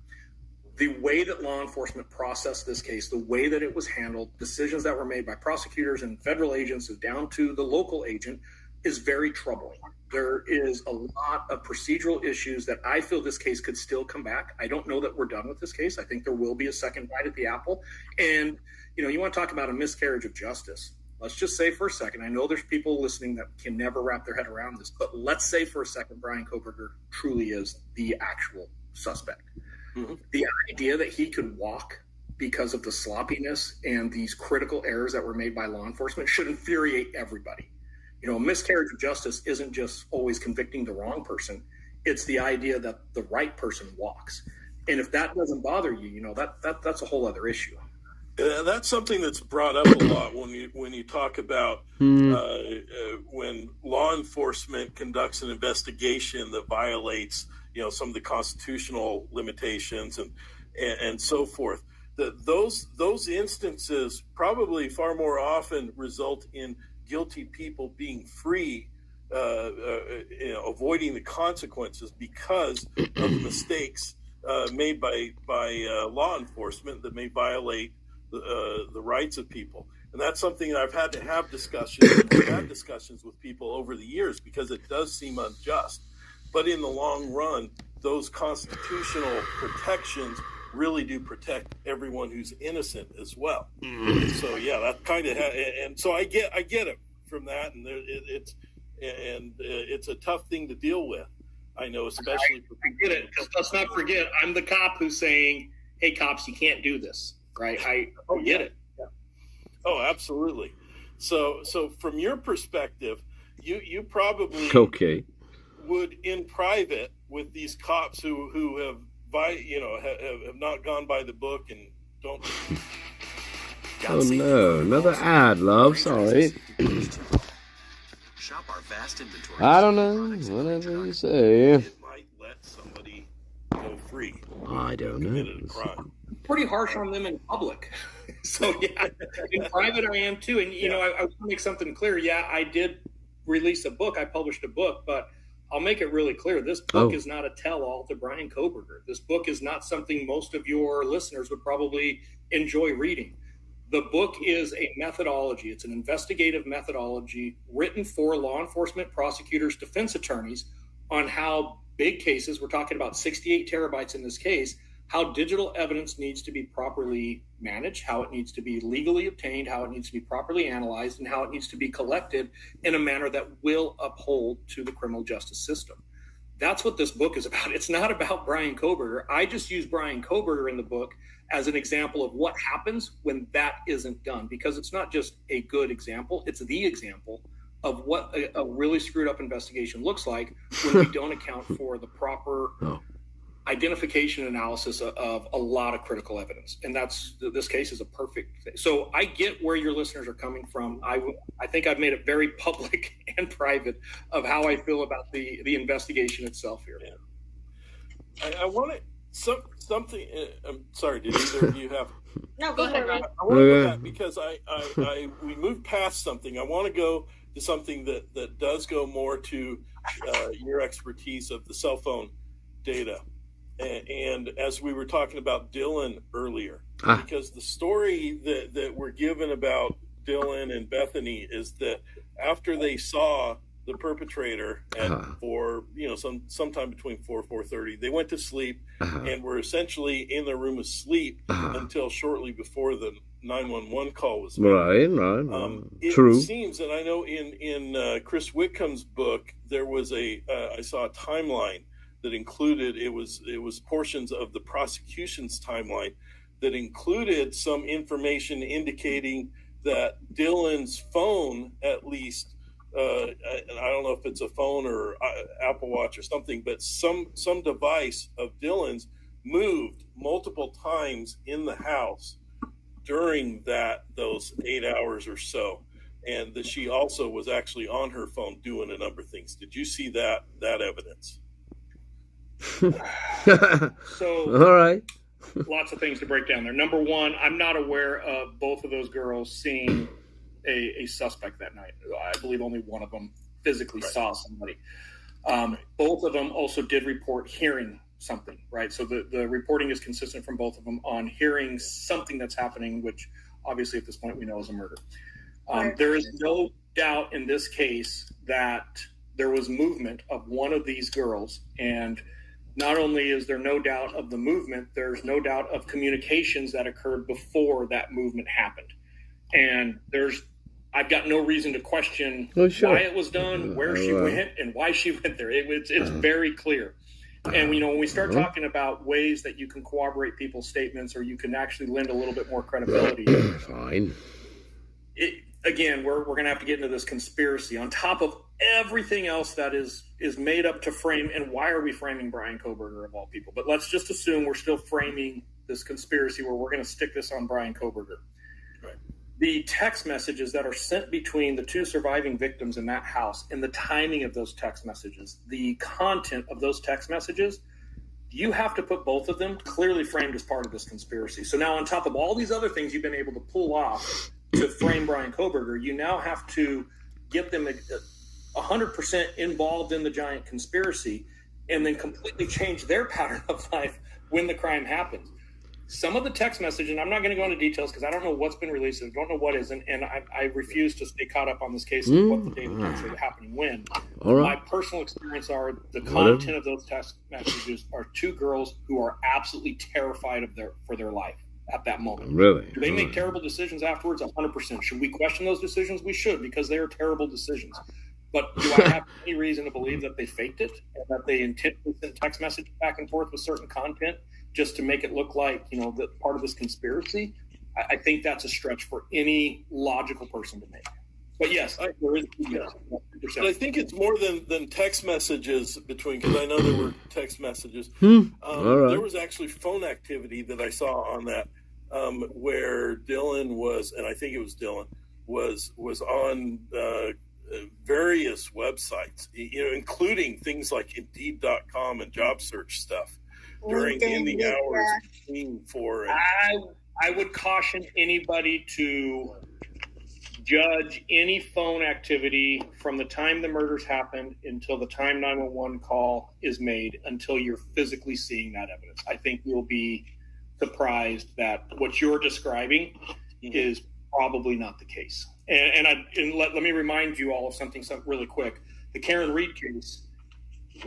The way that law enforcement processed this case, the way that it was handled, decisions that were made by prosecutors and federal agents down to the local agent is very troubling. There is a lot of procedural issues that I feel this case could still come back. I don't know that we're done with this case. I think there will be a second bite at the apple. And, you want to talk about a miscarriage of justice. Let's just say for a second, I know there's people listening that can never wrap their head around this, but let's say for a second Bryan Kohberger truly is the actual suspect. Mm-hmm. The idea that he could walk because of the sloppiness and these critical errors that were made by law enforcement should infuriate everybody. A miscarriage of justice isn't just always convicting the wrong person. It's the idea that the right person walks. And if that doesn't bother you, that's a whole other issue. That's something that's brought up a lot when you talk about when law enforcement conducts an investigation that violates some of the constitutional limitations and so forth. Those instances probably far more often result in guilty people being free, avoiding the consequences because of the mistakes made by law enforcement that may violate the rights of people. And that's something that I've had to have discussions with people over the years because it does seem unjust. But in the long run, those constitutional protections really do protect everyone who's innocent as well. So yeah, that kind of and so I get it from that, and it's a tough thing to deal with. I know, especially for people. I get it, because let's not forget, I'm the cop who's saying, "Hey, cops, you can't do this." Right? I get it. Yeah. Oh, absolutely. So from your perspective, you probably would in private with these cops who have not gone by the book and don't. Oh no, another ad, love. Sorry. Shop our vast inventory. I don't know. Whatever you say. It might let somebody go free. I don't know. Pretty harsh on them in public. So yeah, in private I am too. And I want to make something clear. Yeah, I did release a book. I published a book, but I'll make it really clear. This book is not a tell-all to Bryan Kohberger. This book is not something most of your listeners would probably enjoy reading. The book is a methodology. It's an investigative methodology written for law enforcement, prosecutors, defense attorneys on how big cases, we're talking about 68 terabytes in this case, how digital evidence needs to be properly managed, how it needs to be legally obtained, how it needs to be properly analyzed, and how it needs to be collected in a manner that will uphold to the criminal justice system. That's what this book is about. It's not about Bryan Kohberger. I just use Bryan Kohberger in the book as an example of what happens when that isn't done, because it's not just a good example, it's the example of what a really screwed up investigation looks like when we don't account for the proper identification analysis of a lot of critical evidence. And this case is a perfect thing. So I get where your listeners are coming from. I think I've made it very public and private of how I feel about the investigation itself here. Yeah. I want something. I'm sorry. Did either of you have? No, go ahead. I want to go back because we moved past something. I want to go to something that does go more to your expertise of the cell phone data. And as we were talking about Dylan earlier, because the story that we're given about Dylan and Bethany is that after they saw the perpetrator at sometime between 4:30, they went to sleep and were essentially in their room asleep until shortly before the 911 call was made. Right. It True. seems, and I know in Chris Whitcomb's book there was I saw a timeline that included it was portions of the prosecution's timeline that included some information indicating that Dylan's phone at least and I don't know if it's a phone or Apple Watch or something, but some device of Dylan's moved multiple times in the house during those 8 hours or so, and that she also was actually on her phone doing a number of things. Did you see that evidence? So, all right. Lots of things to break down there. Number one, I'm not aware of both of those girls seeing a suspect that night. I believe only one of them physically saw somebody. Both of them also did report hearing something, right? So the reporting is consistent from both of them on hearing something that's happening, which obviously at this point we know is a murder. There is no doubt in this case that there was movement of one of these girls, and not only is there no doubt of the movement, there's no doubt of communications that occurred before that movement happened. And I've got no reason to question why it was done, where she went, and why she went there. It's very clear. And when we start talking about ways that you can corroborate people's statements, or you can actually lend a little bit more credibility, fine. Again, we're going to have to get into this conspiracy on top of everything else that is made up to frame. And why are we framing Brian Kohberger of all people? But let's just assume we're still framing this conspiracy where we're going to stick this on Brian Kohberger. Right. The text messages that are sent between the two surviving victims in that house, and the timing of those text messages, the content of those text messages, you have to put both of them clearly framed as part of this conspiracy. So now on top of all these other things you've been able to pull off to frame Brian Kohberger, you now have to get them 100% involved in the giant conspiracy, and then completely change their pattern of life when the crime happens. Some of the text message, and I'm not going to go into details because I don't know what's been released, I don't know what isn't, and I refuse to stay caught up on this case of what the date of actually happening when. My personal experience are the content of those text messages are two girls who are absolutely terrified for their life at that moment. Really? Do they make terrible decisions afterwards? 100%. Should we question those decisions? We should, because they are terrible decisions. But do I have any reason to believe that they faked it and that they intentionally sent text messages back and forth with certain content just to make it look like, that part of this conspiracy? I think that's a stretch for any logical person to make. But yes, there is. Yes, but I think it's more than text messages between, because I know there were text messages. There was actually phone activity that I saw on that where Dylan was, and I think it was Dylan, was on various websites, including things like Indeed.com and job search stuff in the hours between 4 and... I would caution anybody to judge any phone activity from the time the murders happened until the time 911 call is made, until you're physically seeing that evidence. I think you'll be surprised that what you're describing is probably not the case. And let me remind you all of something really quick. The Karen Reed case,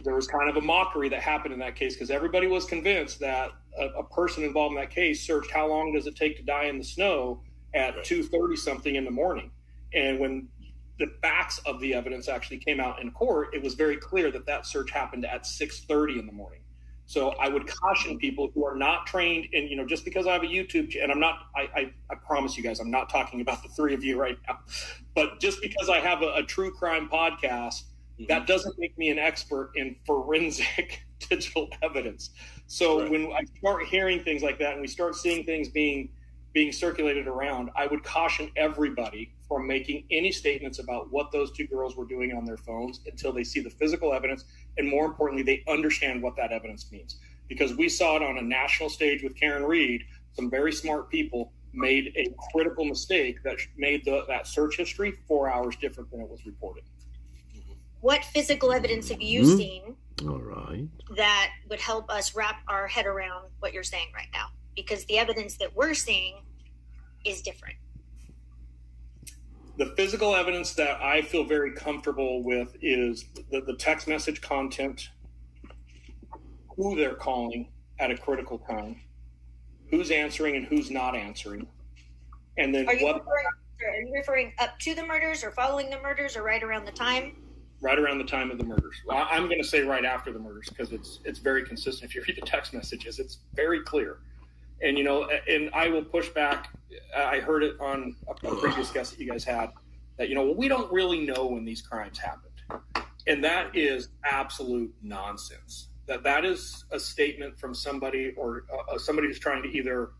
there was kind of a mockery that happened in that case because everybody was convinced that a person involved in that case searched how long does it take to die in the snow at 2:30 something in the morning. And when the facts of the evidence actually came out in court, it was very clear that search happened at 6:30 in the morning. So I would caution people who are not trained in, just because I have a YouTube channel, and I'm not, I promise you guys, I'm not talking about the three of you right now, but just because I have a true crime podcast, that doesn't make me an expert in forensic digital evidence. So when I start hearing things like that and we start seeing things being circulated around, I would caution everybody from making any statements about what those two girls were doing on their phones until they see the physical evidence, and more importantly, they understand what that evidence means. Because we saw it on a national stage with Karen Reed, some very smart people made a critical mistake that made that search history 4 hours different than it was reported. What physical evidence have you seen all right, that would help us wrap our head around what you're saying right now? Because the evidence that we're seeing is different. The physical evidence that I feel very comfortable with is the text message content, who they're calling at a critical time, who's answering and who's not answering, and then Are you referring up to the murders or following the murders or right around the time? Right around the time of the murders. I'm going to say right after the murders because it's very consistent. If you read the text messages, it's very clear. And, and I will push back. I heard it on a previous guest that you guys had. that, well, we don't really know when these crimes happened. And that is absolute nonsense. That is a statement from somebody or somebody who's trying to either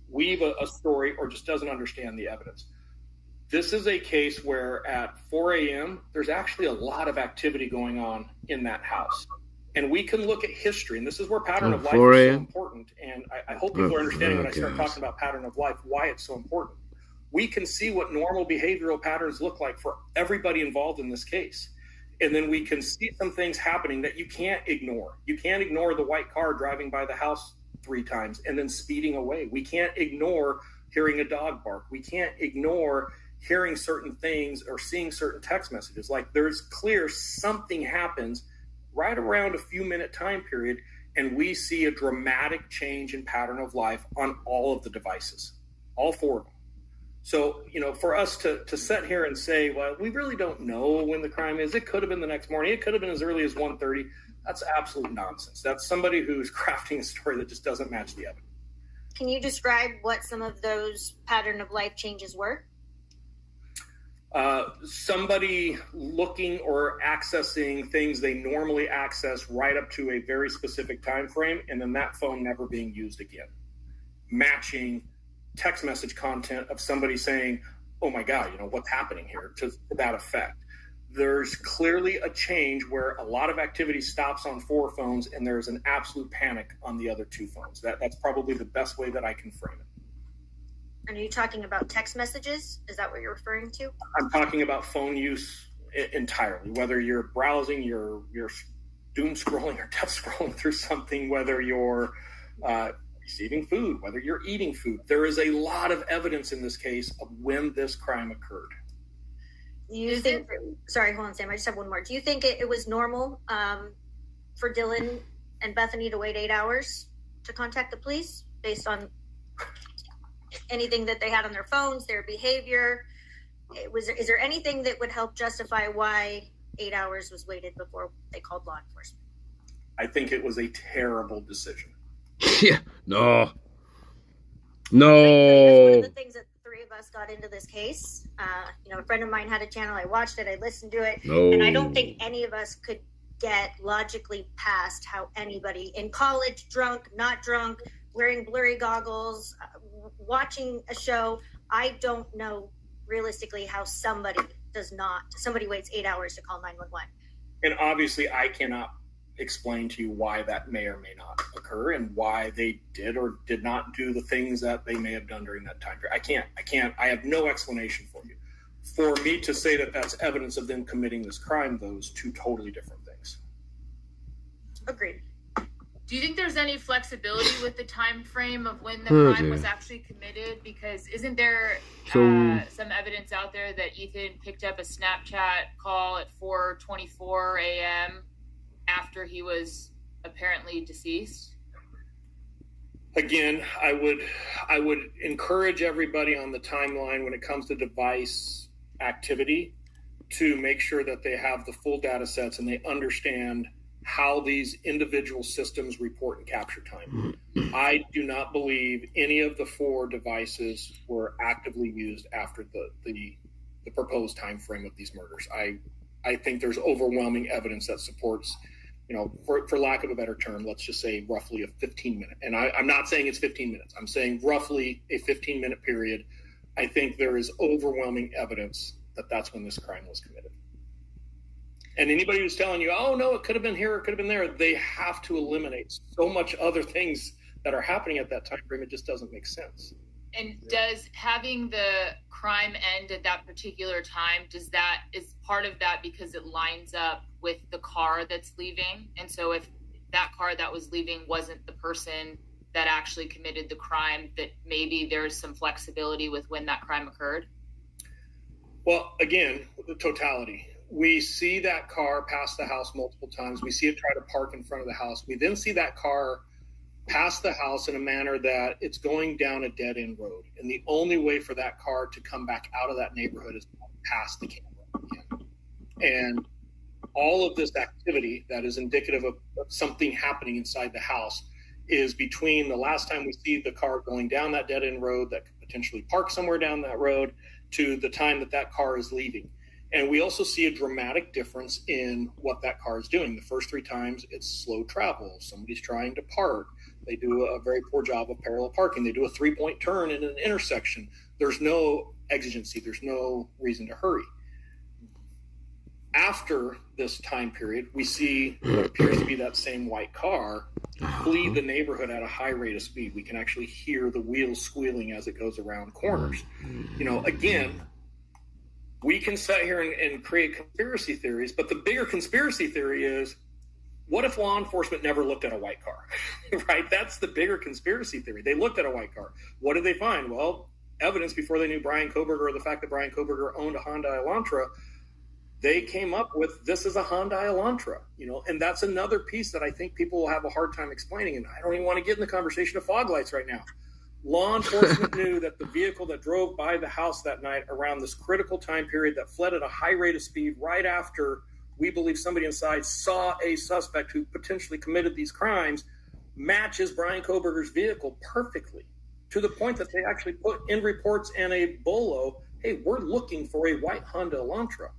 weave a story or just doesn't understand the evidence. This is a case where at 4 a.m., there's actually a lot of activity going on in that house. And we can look at history, and this is where pattern of life is so important. And I hope people are understanding when I start talking about pattern of life, why it's so important. We can see what normal behavioral patterns look like for everybody involved in this case. And then we can see some things happening that you can't ignore. You can't ignore the white car driving by the house 3 times and then speeding away. We can't ignore hearing a dog bark. We can't ignore hearing certain things or seeing certain text messages. Like, there's clear something happens right around a few minute time period, and we see a dramatic change in pattern of life on all of the devices, all 4 of them. So, for us to sit here and say, well, we really don't know when the crime is. It could have been the next morning. It could have been as early as 1:30. That's absolute nonsense. That's somebody who's crafting a story that just doesn't match the evidence. Can you describe what some of those pattern of life changes were? Somebody looking or accessing things they normally access right up to a very specific time frame, and then that phone never being used again. Matching text message content of somebody saying, oh my God, what's happening here, to that effect. There's clearly a change where a lot of activity stops on 4 phones and there's an absolute panic on the other 2 phones. That's probably the best way that I can frame it. And are you talking about text messages? Is that what you're referring to? I'm talking about phone use entirely, whether you're browsing, you're doom scrolling or death scrolling through something, whether you're receiving food, whether you're eating food. There is a lot of evidence in this case of when this crime occurred. Sorry, hold on, Sam. I just have one more. Do you think it was normal for Dylan and Bethany to wait 8 hours to contact the police based on anything that they had on their phones, their behavior? Is there anything that would help justify why 8 hours was waited before they called law enforcement? I think it was a terrible decision. Yeah, no. That's one of the things that the 3 of us got into this case. A friend of mine had a channel. I watched it. I listened to it. No. And I don't think any of us could get logically past how anybody in college, drunk, not drunk, wearing blurry goggles, watching a show. I don't know realistically how somebody waits 8 hours to call 911. And obviously I cannot explain to you why that may or may not occur and why they did or did not do the things that they may have done during that time period. I have no explanation for you. For me to say that that's evidence of them committing this crime, those 2 totally different things. Agreed. Do you think there's any flexibility with the time frame of when the crime was actually committed? Because isn't there some evidence out there that Ethan picked up a Snapchat call at 4:24 a.m. after he was apparently deceased? Again, I would encourage everybody on the timeline when it comes to device activity to make sure that they have the full data sets and they understand how these individual systems report and capture time. I do not believe any of the 4 devices were actively used after the proposed time frame of these murders. I think there's overwhelming evidence that supports, for lack of a better term, let's just say roughly a 15-minute. And I'm not saying it's 15 minutes. I'm saying roughly a 15-minute period. I think there is overwhelming evidence that that's when this crime was committed. And anybody who's telling you, oh, no, it could have been here, it could have been there, they have to eliminate so much other things that are happening at that time frame. It just doesn't make sense. And does having the crime end at that particular time, is part of that because it lines up with the car that's leaving? And so if that car that was leaving wasn't the person that actually committed the crime, that maybe there's some flexibility with when that crime occurred? Well, again, the totality. We see that car pass the house multiple times. We see it try to park in front of the house. We then see that car pass the house in a manner that it's going down a dead-end road. And the only way for that car to come back out of that neighborhood is past the camera again. And all of this activity that is indicative of something happening inside the house is between the last time we see the car going down that dead-end road that could potentially park somewhere down that road to the time that car is leaving. And we also see a dramatic difference in what that car is doing. The first 3 times, it's slow travel. Somebody's trying to park. They do a very poor job of parallel parking. They do a 3-point turn in an intersection. There's no exigency. There's no reason to hurry. After this time period, we see what appears to be that same white car flee the neighborhood at a high rate of speed. We can actually hear the wheels squealing as it goes around corners. Again, we can sit here and create conspiracy theories, but the bigger conspiracy theory is, what if law enforcement never looked at a white car, right? That's the bigger conspiracy theory. They looked at a white car. What did they find? Well, evidence before they knew Brian Koberger, or the fact that Brian Koberger owned a Hyundai Elantra. They came up with, this is a Hyundai Elantra, and that's another piece that I think people will have a hard time explaining. And I don't even want to get in the conversation of fog lights right now. Law enforcement knew that the vehicle that drove by the house that night around this critical time period that fled at a high rate of speed right after we believe somebody inside saw a suspect who potentially committed these crimes matches Brian Koberger's vehicle perfectly, to the point that they actually put in reports and a bolo, hey, we're looking for a white Honda Elantra.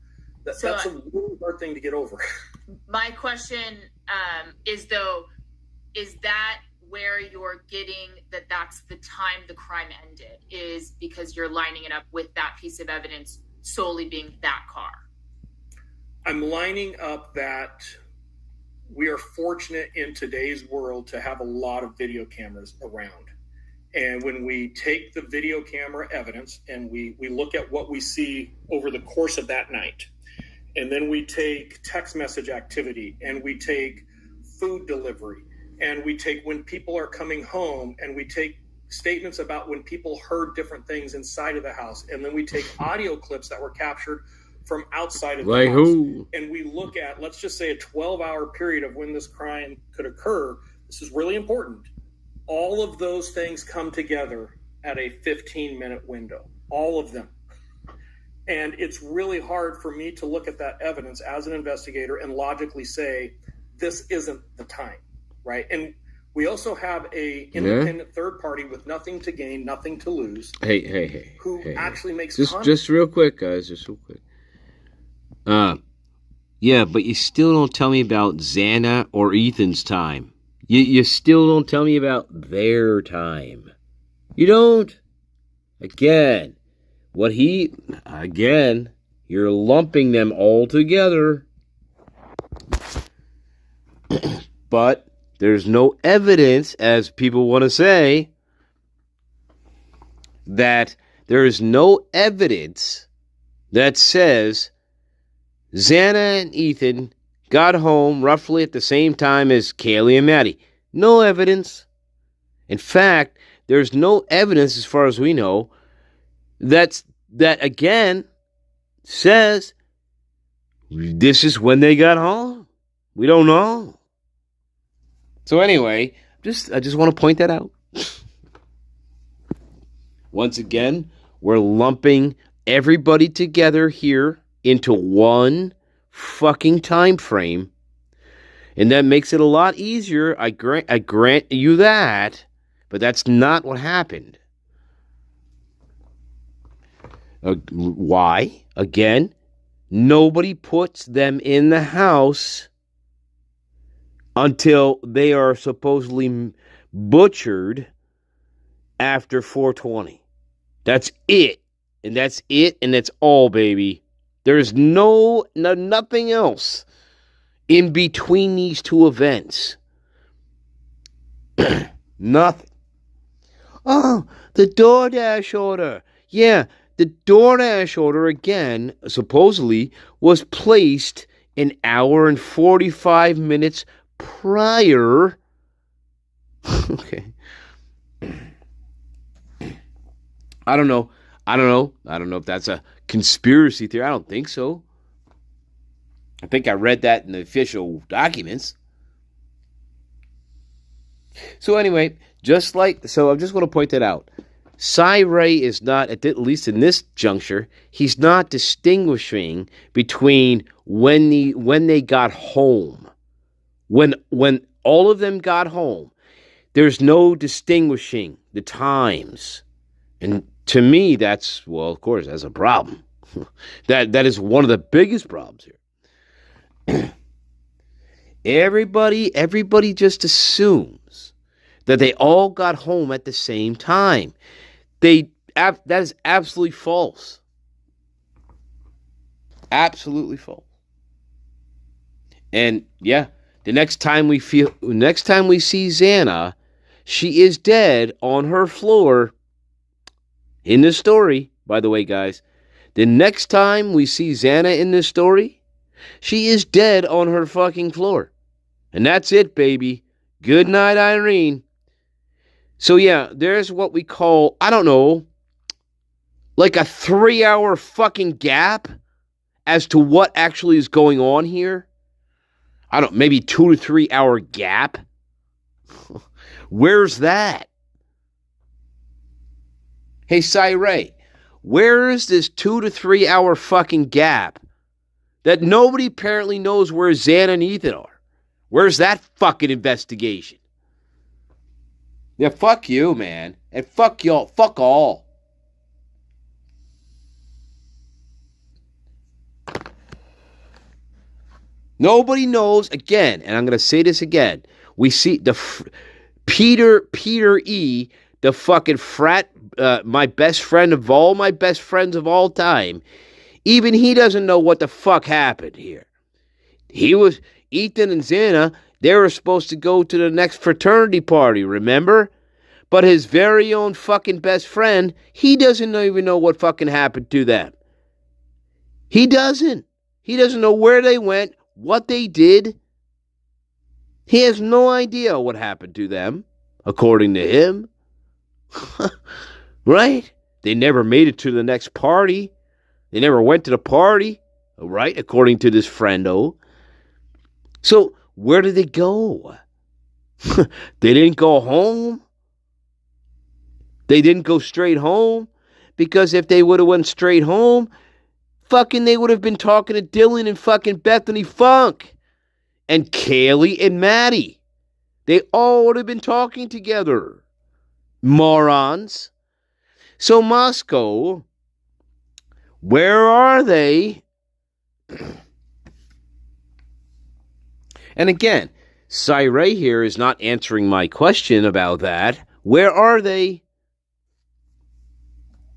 That's a really hard thing to get over. My question is that where you're getting that's the time the crime ended, is because you're lining it up with that piece of evidence solely being that car? I'm lining up that we are fortunate in today's world to have a lot of video cameras around. And when we take the video camera evidence and we look at what we see over the course of that night, and then we take text message activity, and we take food delivery, and we take when people are coming home, and we take statements about when people heard different things inside of the house, and then we take audio clips that were captured from outside of the like house, who? and we look at, let's just say, a 12-hour period of when this crime could occur. This is really important. All of those things come together at a 15-minute window, all of them. And it's really hard for me to look at that evidence as an investigator and logically say, this isn't the time, right? And we also have a independent third party with nothing to gain, nothing to lose. Who actually makes just real quick, guys, just real quick. Yeah, but you still don't tell me about Xana or Ethan's time. You still don't tell me about their time. You don't. Again, you're lumping them all together. But there's no evidence, as people want to say, that there is no evidence that says Xana and Ethan got home roughly at the same time as Kaylee and Maddie. No evidence. In fact, there's no evidence, as far as we know, that again says this is when they got home. We don't know. So anyway, I just want to point that out. Once again, we're lumping everybody together here into one fucking time frame, and that makes it a lot easier. I grant you that, but that's not what happened. Why? Again, nobody puts them in the house until they are supposedly butchered after 4:20. That's it. And that's it, and that's all, baby. There's nothing else in between these two events. Nothing. Oh, the DoorDash order. Yeah, the DoorDash order, again, supposedly, was placed an hour and 45 minutes prior. Okay. I don't know if that's a conspiracy theory. I don't think so. I think I read that in the official documents. So anyway, I just want to point that out. Cy Ray is not, at least in this juncture, he's not distinguishing between when they got home. When all of them got home, there's no distinguishing the times. And To me, that's, well, of course, that's a problem. That is one of the biggest problems here. Everybody just assumes that they all got home at the same time. That is absolutely false. Absolutely false. And yeah, the next time we see Xana, she is dead on her floor. In this story, by the way, guys, the next time we see Xana in this story, she is dead on her fucking floor. And that's it, baby. Good night, Irene. So yeah, there's what we call, I don't know, like a 3-hour fucking gap as to what actually is going on here. I don't, maybe 2 to 3 hour gap. Where's that? Hey, Cyree, where is this 2 to 3 hour fucking gap that nobody apparently knows where Xana and Ethan are? Where's that fucking investigation? Yeah, fuck you, man. And fuck y'all. Fuck all. Nobody knows, again, and I'm going to say this again. We see the Peter E., the fucking frat, my best friend of all my best friends of all time. Even he doesn't know what the fuck happened here. Ethan and Xana, they were supposed to go to the next fraternity party, remember? But his very own fucking best friend, he doesn't even know what fucking happened to them. He doesn't. He doesn't know where they went, what they did. He has no idea what happened to them, according to him. Right? They never made it to the next party. They never went to the party, right? According to this friendo. So, where did they go? They didn't go home. They didn't go straight home. Because if they would have went straight home, fucking they would have been talking to Dylan and fucking Bethany Funk. And Kaylee and Maddie. They all would have been talking together. Morons. So Moscow, where are they? And again, Cyree here is not answering my question about that. Where are they?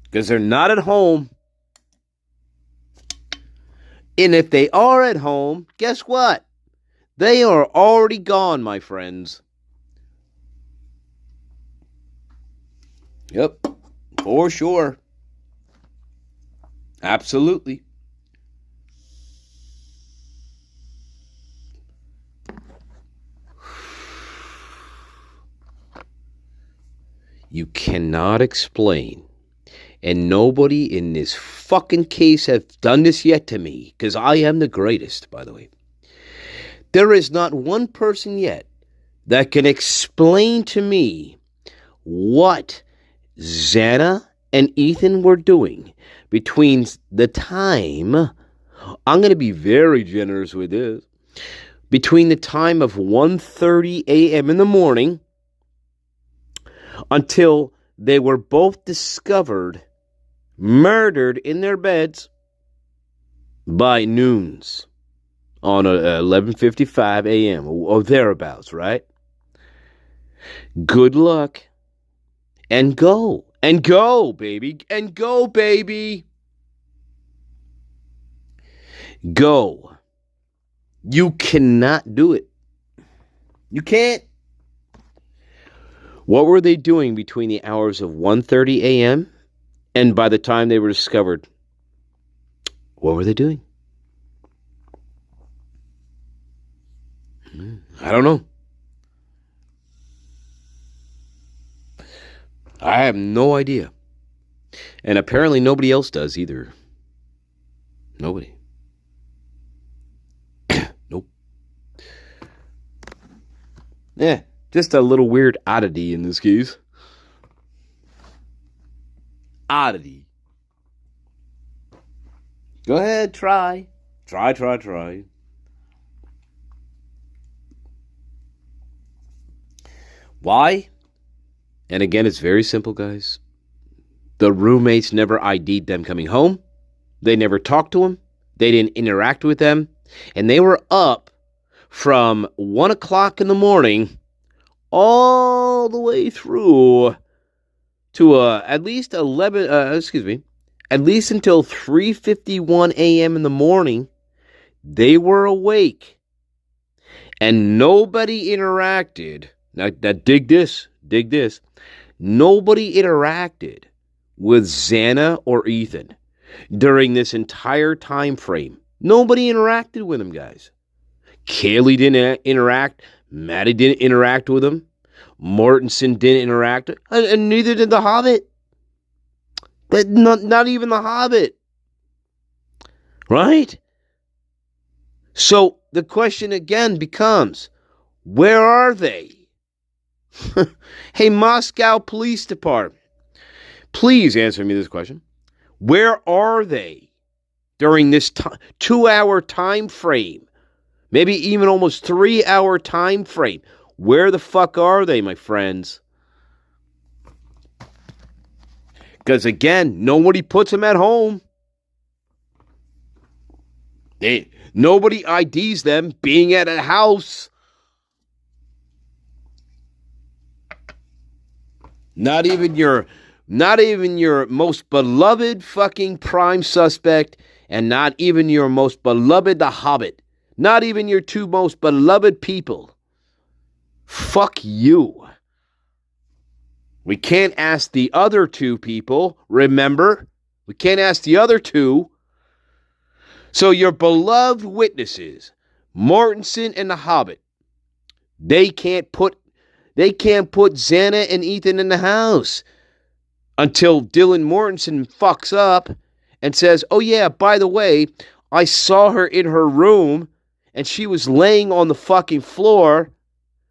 Because they're not at home. And if they are at home, guess what? They are already gone, my friends. Yep, for sure. Absolutely. You cannot explain, and nobody in this fucking case have done this yet to me, because I am the greatest, by the way. There is not one person yet that can explain to me what Xana and Ethan were doing between the time, I'm going to be very generous with this, between the time of 1:30 a.m. in the morning until they were both discovered murdered in their beds by noons on 11:55 a.m. or thereabouts, right? Good luck. And go. And go, baby. And go, baby. Go. You cannot do it. You can't. What were they doing between the hours of 1:30 a.m. and by the time they were discovered? What were they doing? I don't know. I have no idea. And apparently nobody else does either. Nobody. Nope. Yeah, just a little weird oddity in this case. Oddity. Go ahead, try. Try. Why? And again, it's very simple, guys. The roommates never ID'd them coming home. They never talked to them. They didn't interact with them. And they were up from 1 o'clock in the morning all the way through to at least until 3:51 a.m. in the morning. They were awake. And nobody interacted. Now dig this. Nobody interacted with Xana or Ethan during this entire time frame. Nobody interacted with them, guys. Kaylee didn't interact. Maddie didn't interact with them. Mortensen didn't interact. And neither did the Hobbit. But not even the Hobbit. Right? So the question again becomes, where are they? Hey, Moscow Police Department, please answer me this question. Where are they during this 2-hour time frame? Maybe even almost 3-hour time frame. Where the fuck are they, my friends? Because again, nobody puts them at home. Nobody IDs them being at a house. Not even your most beloved fucking prime suspect, and not even your most beloved the Hobbit. Not even your two most beloved people. Fuck you. We can't ask the other two people, remember? We can't ask the other two. So your beloved witnesses, Mortensen and the Hobbit, they can't put Xana and Ethan in the house until Dylan Mortensen fucks up and says, oh yeah, by the way, I saw her in her room and she was laying on the fucking floor.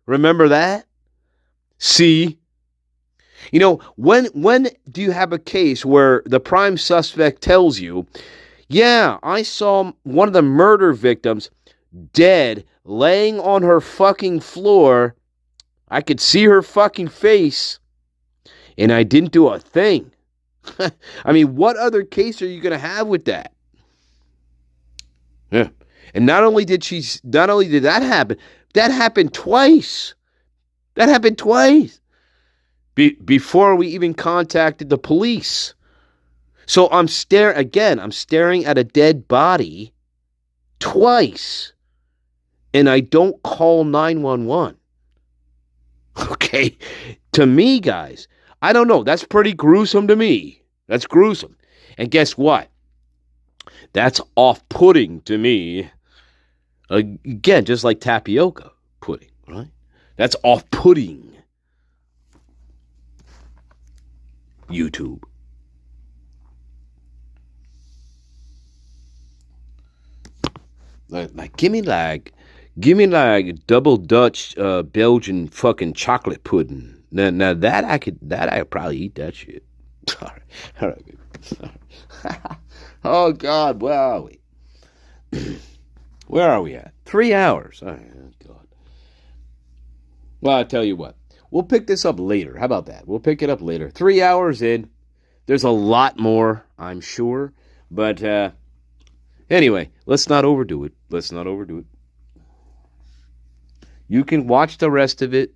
Remember that? See? You know, when do you have a case where the prime suspect tells you, yeah, I saw one of the murder victims dead, laying on her fucking floor. I could see her fucking face, and I didn't do a thing. I mean, what other case are you going to have with that? Yeah. And not only did that happen, that happened twice. That happened twice. Before we even contacted the police. So I'm staring at a dead body twice, and I don't call 911. Okay? To me, guys, I don't know. That's pretty gruesome to me. That's gruesome. And guess what? That's off-putting to me. Again, just like tapioca pudding, right? That's off-putting. YouTube. Like, give me like double Dutch Belgian fucking chocolate pudding. Now that I could probably eat that shit. All right. Oh God, where are we? Where are we at? 3 hours. Oh God. Well, I'll tell you what. We'll pick this up later. How about that? We'll pick it up later. 3 hours in. There's a lot more, I'm sure. But anyway, let's not overdo it. You can watch the rest of it.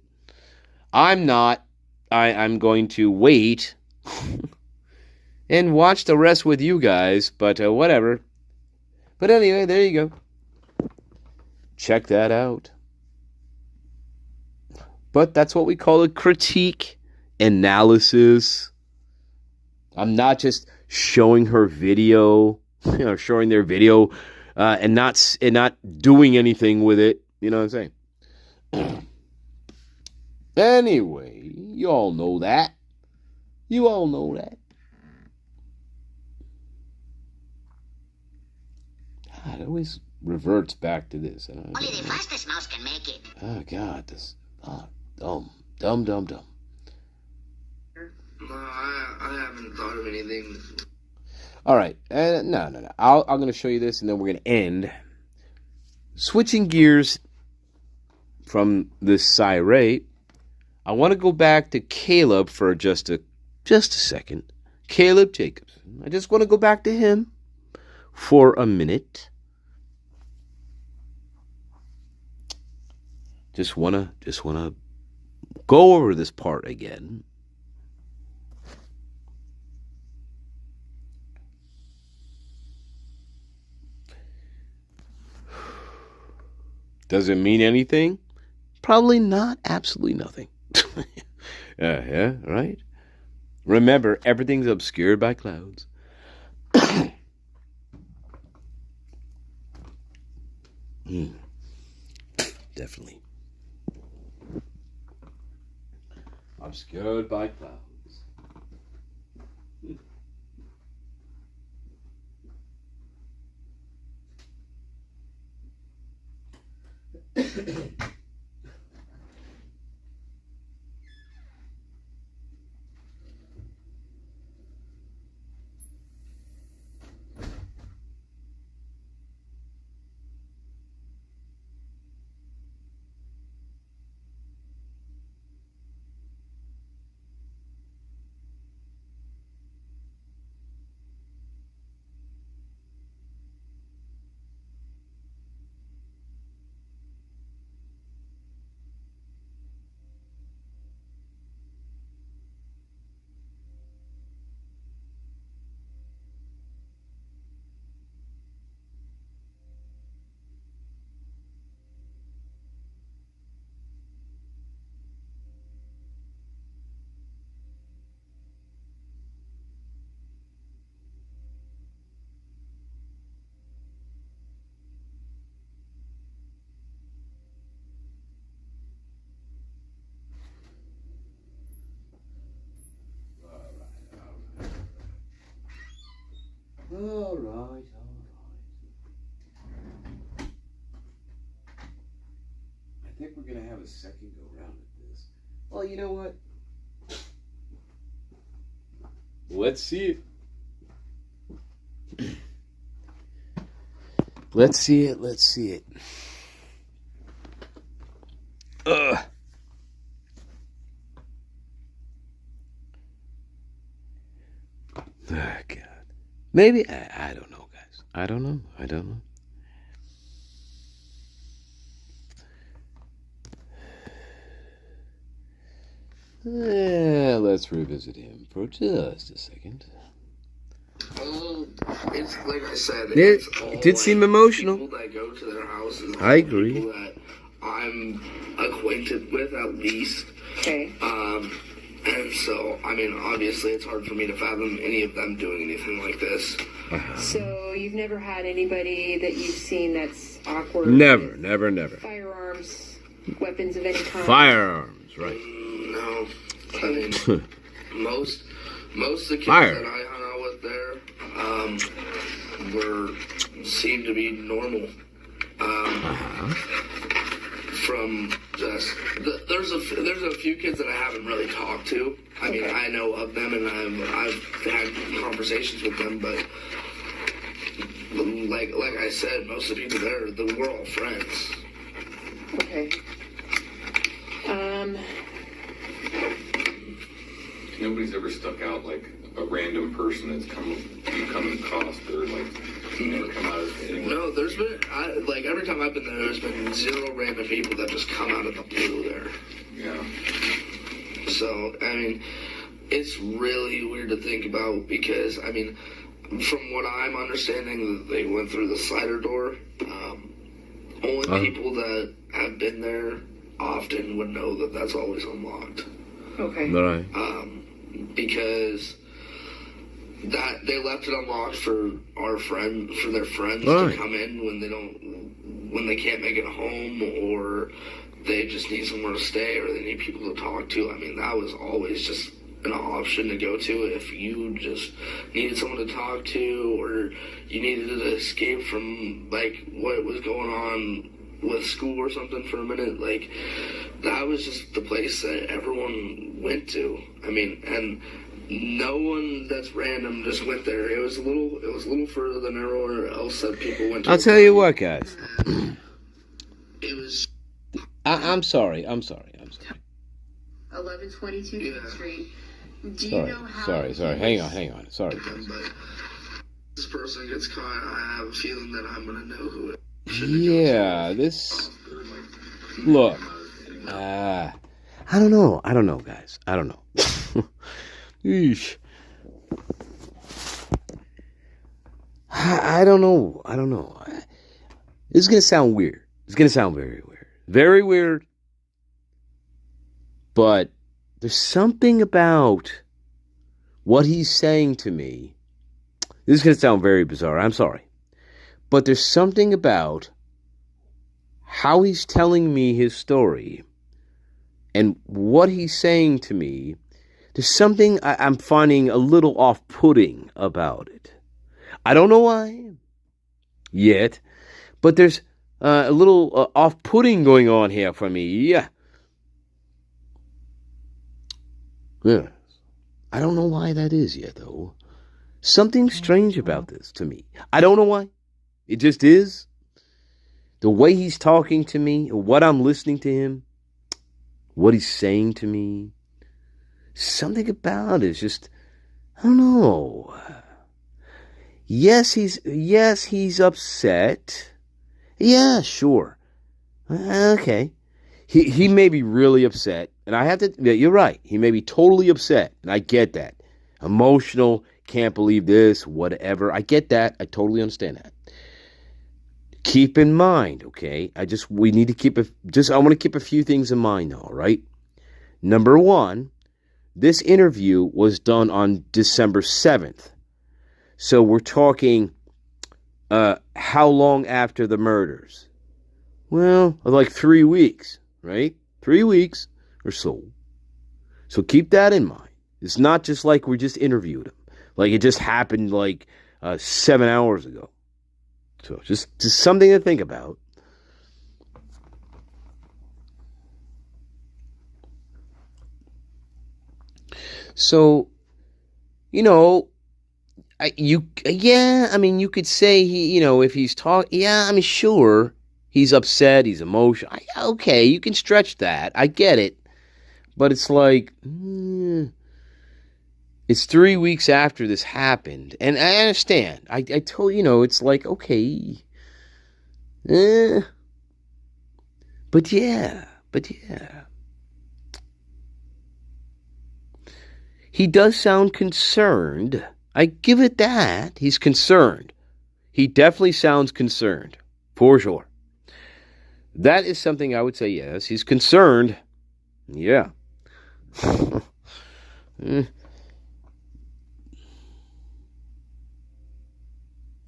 I'm not. I'm going to wait and watch the rest with you guys. But whatever. But anyway, there you go. Check that out. But that's what we call a critique analysis. I'm not just showing her video, showing their video, and not doing anything with it. You know what I'm saying? Anyway, you all know that. You all know that. God, it always reverts back to this. Only the fastest mouse can make it. Oh God, this. Oh, dumb. No, I haven't thought of anything. All right. No. I'm going to show you this, and then we're going to end. Switching gears from this Sirate, I want to go back to Caleb for just a second. Caleb Jacobs. I just want to go back to him for a minute. Just wanna go over this part again. Does it mean anything? Probably not. Absolutely nothing. Yeah, right? Remember, everything's obscured by clouds. Definitely. Obscured by clouds. All right. I think we're going to have a second go round at this. Well, you know what? Let's see it. Let's see it. Ugh. Oh, God. Maybe, I don't know, guys. I don't know. Let's revisit him for just a second. It's like I said. It did seem emotional. People that go to their houses. I agree. People that I'm acquainted with, at least. Okay. And so, I mean, obviously, it's hard for me to fathom any of them doing anything like this. So you've never had anybody that you've seen that's awkward? Never. Firearms, weapons of any kind? Firearms, right. No. I mean, most of the kids that I hung out with there seemed to be normal. From just there's a few kids that I haven't really talked to. I mean, I know of them and I've had conversations with them, but like I said, most of the people there, we're all friends. Okay. Nobody's ever stuck out like a random person that's come and cost or like never come out of anyone. No, there's been like every time I've been there's been zero random people that just come out of the blue there. Yeah. So I mean, it's really weird to think about because I mean, from what I'm understanding, they went through the slider door. Only people that have been there often would know that that's always unlocked. Okay. Right. Because that they left it unlocked for their friends right. to come in when they can't make it home or they just need somewhere to stay or they need people to talk to. I mean, that was always just an option to go to if you just needed someone to talk to or you needed to escape from like what was going on with school or something for a minute. Like that was just the place that everyone went to. I mean, and no one that's random just went there. It was a little further than everywhere else that people went to. I'll tell you what, guys. It was. I'm sorry. 1122 Street. Sorry. Hang on. Sorry. But this person gets caught, I have a feeling that I'm gonna know who it is. Yeah, this. Look. I don't know, guys. I don't know. Eesh. I don't know. This is going to sound weird. It's going to sound very weird. Very weird. But there's something about what he's saying to me. This is going to sound very bizarre. I'm sorry. But there's something about how he's telling me his story and what he's saying to me. There's something I'm finding a little off-putting about it. I don't know why yet, but there's a little off-putting going on here for me. Yeah. I don't know why that is yet, though. Something strange about this to me. I don't know why. It just is. The way he's talking to me, what I'm listening to him, what he's saying to me, something about it is just, I don't know. Yes, he's upset. Yeah, sure. Okay. He may be really upset. And I have to, yeah, you're right. He may be totally upset. And I get that. Emotional, can't believe this, whatever. I get that. I totally understand that. Keep in mind, okay? I want to keep a few things in mind, though, all right? Number one, this interview was done on December 7th. So we're talking how long after the murders? Well, like 3 weeks, right? 3 weeks or so. So keep that in mind. It's not just like we just interviewed him. Like it just happened like 7 hours ago. So just something to think about. So, you could say if he's talking, sure, he's upset, he's emotional. Okay, you can stretch that. I get it. But it's like, it's 3 weeks after this happened. And I understand. I told it's like, okay. But yeah. He does sound concerned. I give it that. He's concerned. He definitely sounds concerned. For sure. That is something I would say, yes. He's concerned. Yeah.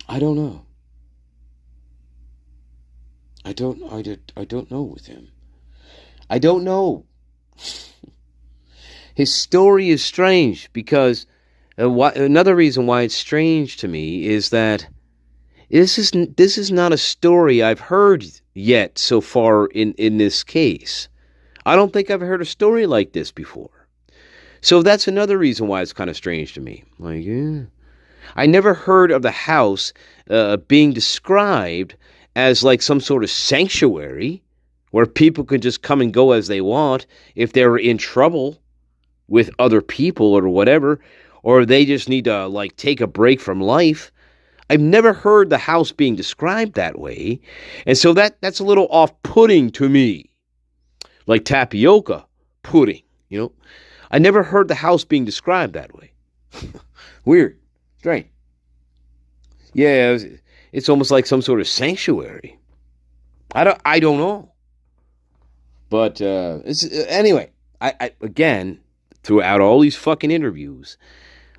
I don't know. I don't know with him. I don't know. His story is strange because another reason why it's strange to me is that this is not a story I've heard yet so far in this case. I don't think I've heard a story like this before. So that's another reason why it's kind of strange to me. Like, yeah. I never heard of the house being described as like some sort of sanctuary where people could just come and go as they want if they were in trouble with other people or whatever, or they just need to like take a break from life. I've never heard the house being described that way. And so that's a little off-putting to me. Like tapioca pudding, I never heard the house being described that way. Weird. Strange. Yeah, it's almost like some sort of sanctuary. I don't know. But anyway, I again, throughout all these fucking interviews,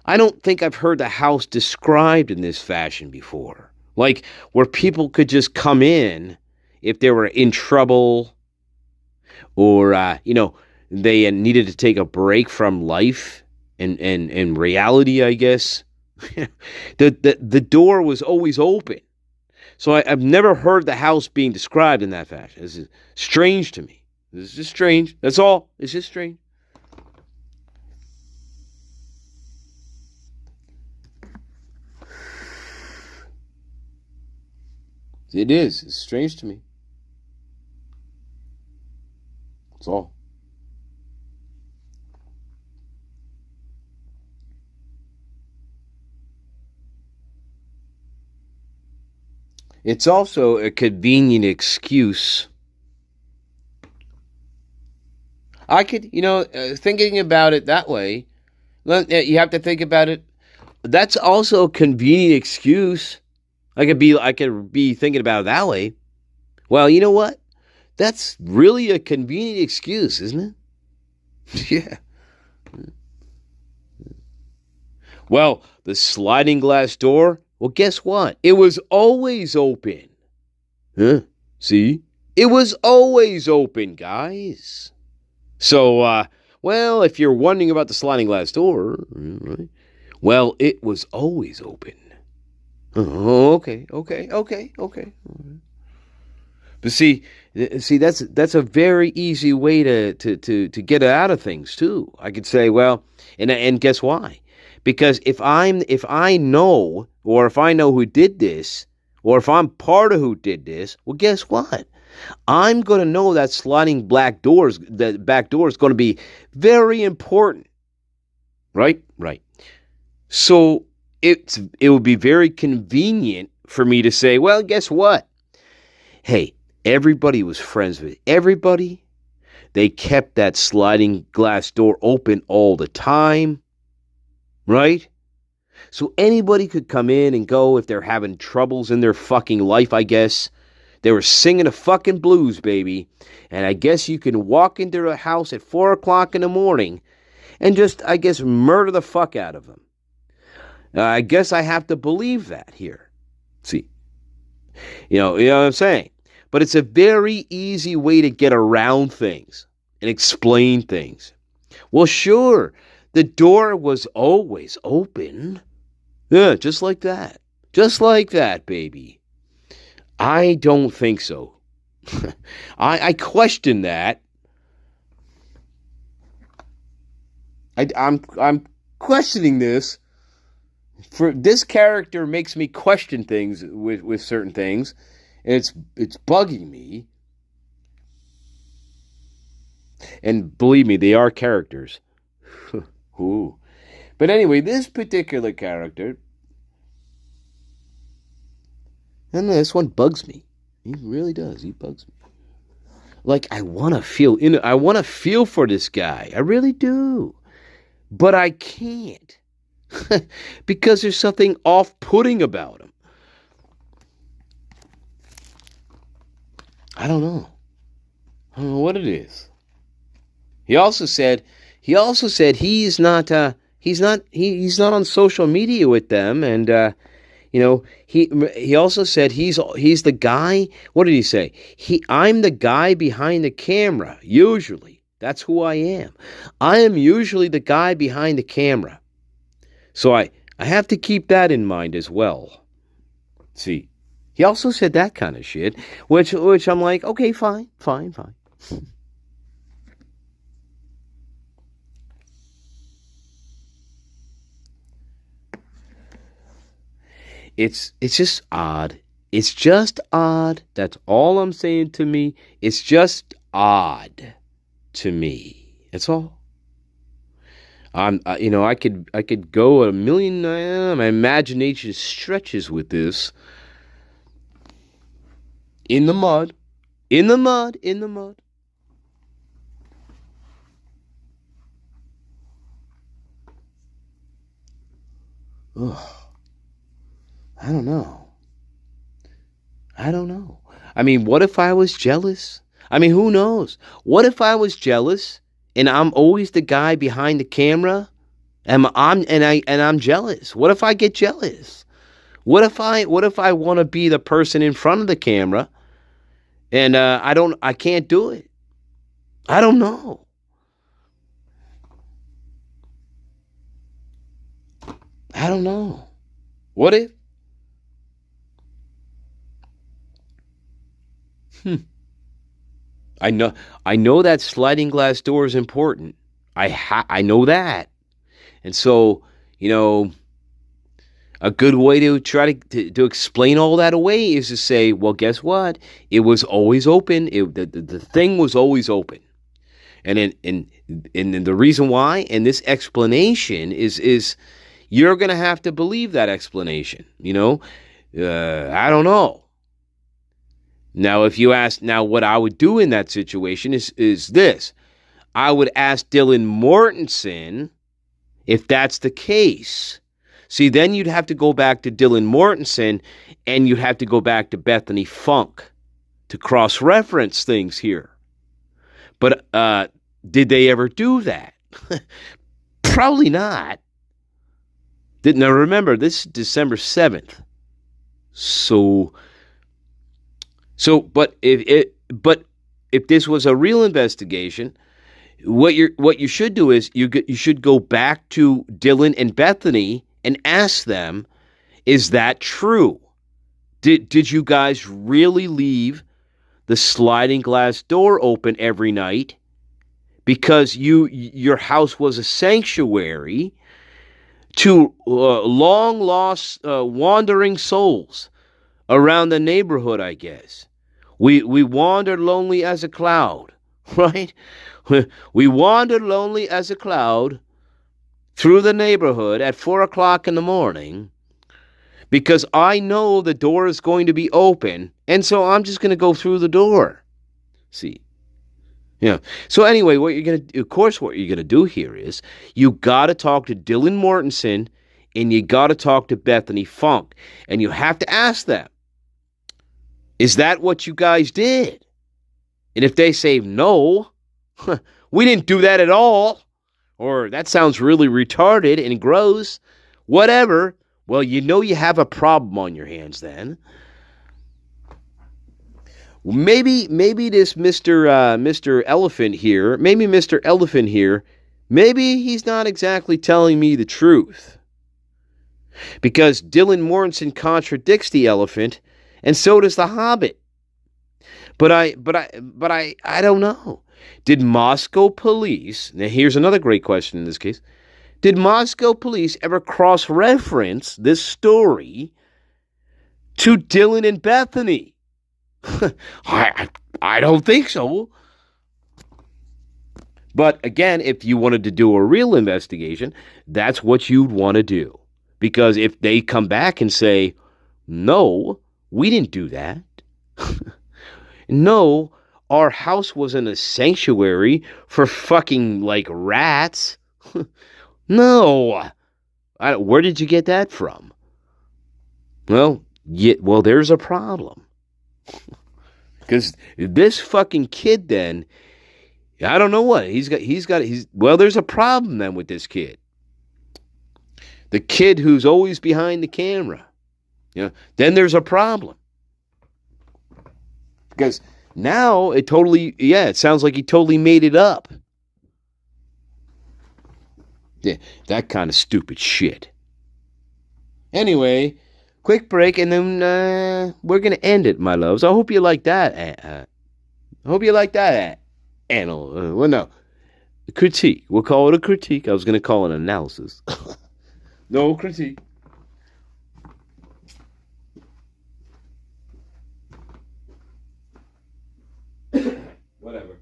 I don't think I've heard the house described in this fashion before. Like where people could just come in if they were in trouble or they needed to take a break from life and reality, I guess. the door was always open. So I've never heard the house being described in that fashion. This is strange to me. This is just strange. That's all. It's just strange. It is. It's strange to me. That's all. It's also a convenient excuse. I could, thinking about it that way, you have to think about it. That's also a convenient excuse. I could be thinking about it that way. Well, you know what? That's really a convenient excuse, isn't it? Yeah. Well, the sliding glass door, well, guess what? It was always open. Huh? See? It was always open, guys. So, well, if you're wondering about the sliding glass door, right? Well, it was always open. Oh, okay. But see, that's a very easy way to get out of things too. I could say, well, and guess why? Because if I know who did this, or if I'm part of who did this, well, guess what? I'm going to know that back door is going to be very important. Right? Right. So it would be very convenient for me to say, well, guess what? Hey, everybody was friends with everybody. They kept that sliding glass door open all the time. Right? So anybody could come in and go if they're having troubles in their fucking life, I guess. They were singing the fucking blues, baby. And I guess you can walk into a house at 4 o'clock in the morning and just, I guess, murder the fuck out of them. I guess I have to believe that here. See? You know what I'm saying? But it's a very easy way to get around things and explain things. Well, sure, the door was always open. Yeah, just like that. Just like that, baby. I don't think so. I question that. I'm questioning this. For this character makes me question things with certain things. And it's bugging me. And believe me, they are characters. Ooh. But anyway, this particular character, and this one bugs me. He really does. He bugs me. Like I want to feel for this guy. I really do. But I can't. Because there's something off-putting about him. I don't know what it is. He also said he's not on social media with them, and he also said he's the guy. What did he say? I'm the guy behind the camera. Usually, that's who I am. I am usually the guy behind the camera. So I have to keep that in mind as well. See, he also said that kind of shit, which I'm like, okay, fine. It's just odd. It's just odd. That's all I'm saying to me. It's just odd to me. That's all. I could go a million. My imagination stretches with this. In the mud. Ugh. I don't know. I mean, what if I was jealous? I mean, who knows? What if I was jealous and I'm always the guy behind the camera? And I'm jealous. What if I get jealous? What if I want to be the person in front of the camera and I can't do it? I don't know. What if? I know that sliding glass door is important. I know that. And so, a good way to try to explain all that away is to say, well, guess what? It was always open. The thing was always open. And the reason why, and this explanation is you're going to have to believe that explanation. I don't know. Now, if you ask, now what I would do in that situation is this. I would ask Dylan Mortensen if that's the case. See, then you'd have to go back to Dylan Mortensen and you'd have to go back to Bethany Funk to cross-reference things here. But did they ever do that? Probably not. Now remember, this is December 7th. But if this was a real investigation, what you should do is you should go back to Dylan and Bethany and ask them, is that true? Did you guys really leave the sliding glass door open every night because your house was a sanctuary to long lost wandering souls around the neighborhood, I guess? We wandered lonely as a cloud, right? We wandered lonely as a cloud through the neighborhood at 4 o'clock in the morning because I know the door is going to be open, and so I'm just going to go through the door. See? Yeah. So anyway, what you're going to do here is you got to talk to Dylan Mortensen and you got to talk to Bethany Funk, and you have to ask them, is that what you guys did? And if they say no, we didn't do that at all, or that sounds really retarded and gross, whatever, well, you know you have a problem on your hands then. Maybe this Mr. Elephant here, maybe he's not exactly telling me the truth. Because Dylan Mortensen contradicts the elephant, and so does the Hobbit. But I don't know. Did Moscow police, now here's another great question in this case, did Moscow police ever cross-reference this story to Dylan and Bethany? I don't think so. But again, if you wanted to do a real investigation, that's what you'd want to do. Because if they come back and say, no, we didn't do that. No, our house wasn't a sanctuary for fucking, like, rats. No. Where did you get that from? Well, there's a problem. Because this fucking kid then, I don't know what, there's a problem then with this kid. The kid who's always behind the camera. Then there's a problem. Because now it sounds like he totally made it up. Yeah, that kind of stupid shit. Anyway, quick break and then we're going to end it, my loves. I hope you like that. Critique. We'll call it a critique. I was going to call it an analysis. No critique. Whatever.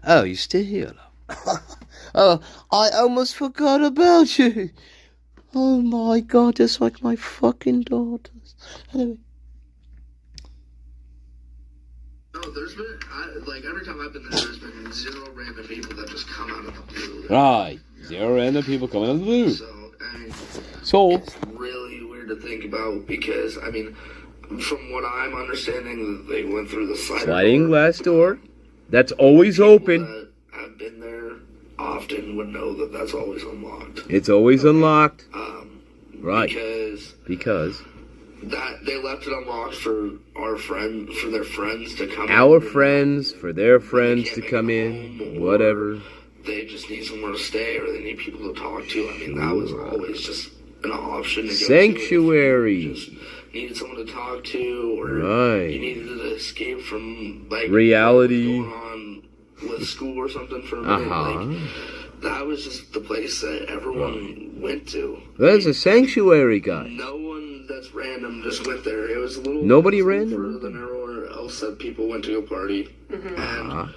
Oh, you still here? Oh, I almost forgot about you. Oh my God, just like my fucking daughters. Anyway. No, there's been, like, every time I've been there, there's been 0 random people that just come out of the blue. Right. 0 random people coming out of the blue. So, I mean, it's really weird to think about because, I mean, from what I'm understanding, they went through the sliding glass door. That's always open. That have been there often would know that that's always unlocked. It's always unlocked. Right. Because that they left it unlocked for their friends to come for their friends to come in, whatever. They just need somewhere to stay or they need people to talk to. I mean, that was always just an option to go Sanctuary. To. Just needed someone to talk to or you needed to escape from like reality going on with school or something for a minute. Like, that was just the place that everyone went to. That's a sanctuary, guys. No one that's random just went there. It was a little nobody random further than everywhere else that people went to go party, and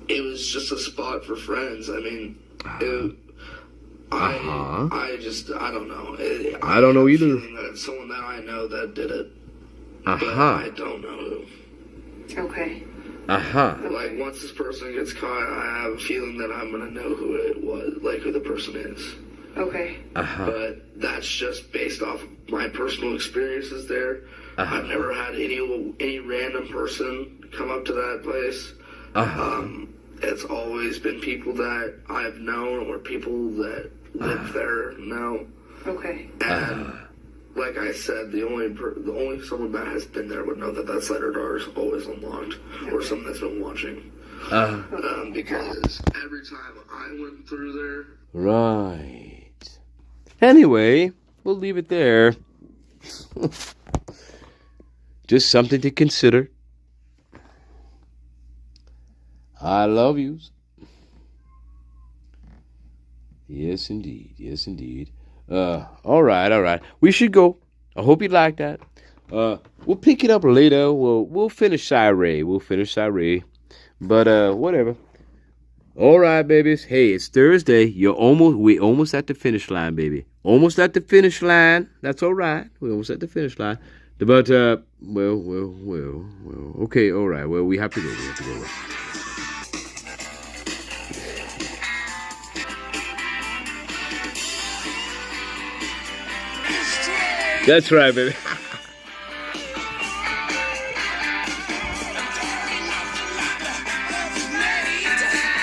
it was just a spot for friends. I mean, I don't know. I don't know either. That someone that I know that did it, but I don't know who. Okay. Like, once this person gets caught, I have a feeling that I'm gonna know who it was, like who the person is. Okay. But that's just based off of my personal experiences there. I've never had any random person come up to that place. It's always been people that I've known or people that live there now. Okay. And like I said, the only someone that has been there would know that that slider door is always unlocked, or someone that's been watching. Because every time I went through there. Right. Anyway, we'll leave it there. Just something to consider. I love yous. Yes, indeed. Yes, indeed. All right. We should go. I hope you like that. We'll pick it up later. We'll finish Siree. But whatever. All right, babies. Hey, it's Thursday. We almost at the finish line, baby. Almost at the finish line. That's all right. We're almost at the finish line. But well. Okay, all right. Well, we have to go. That's right, baby.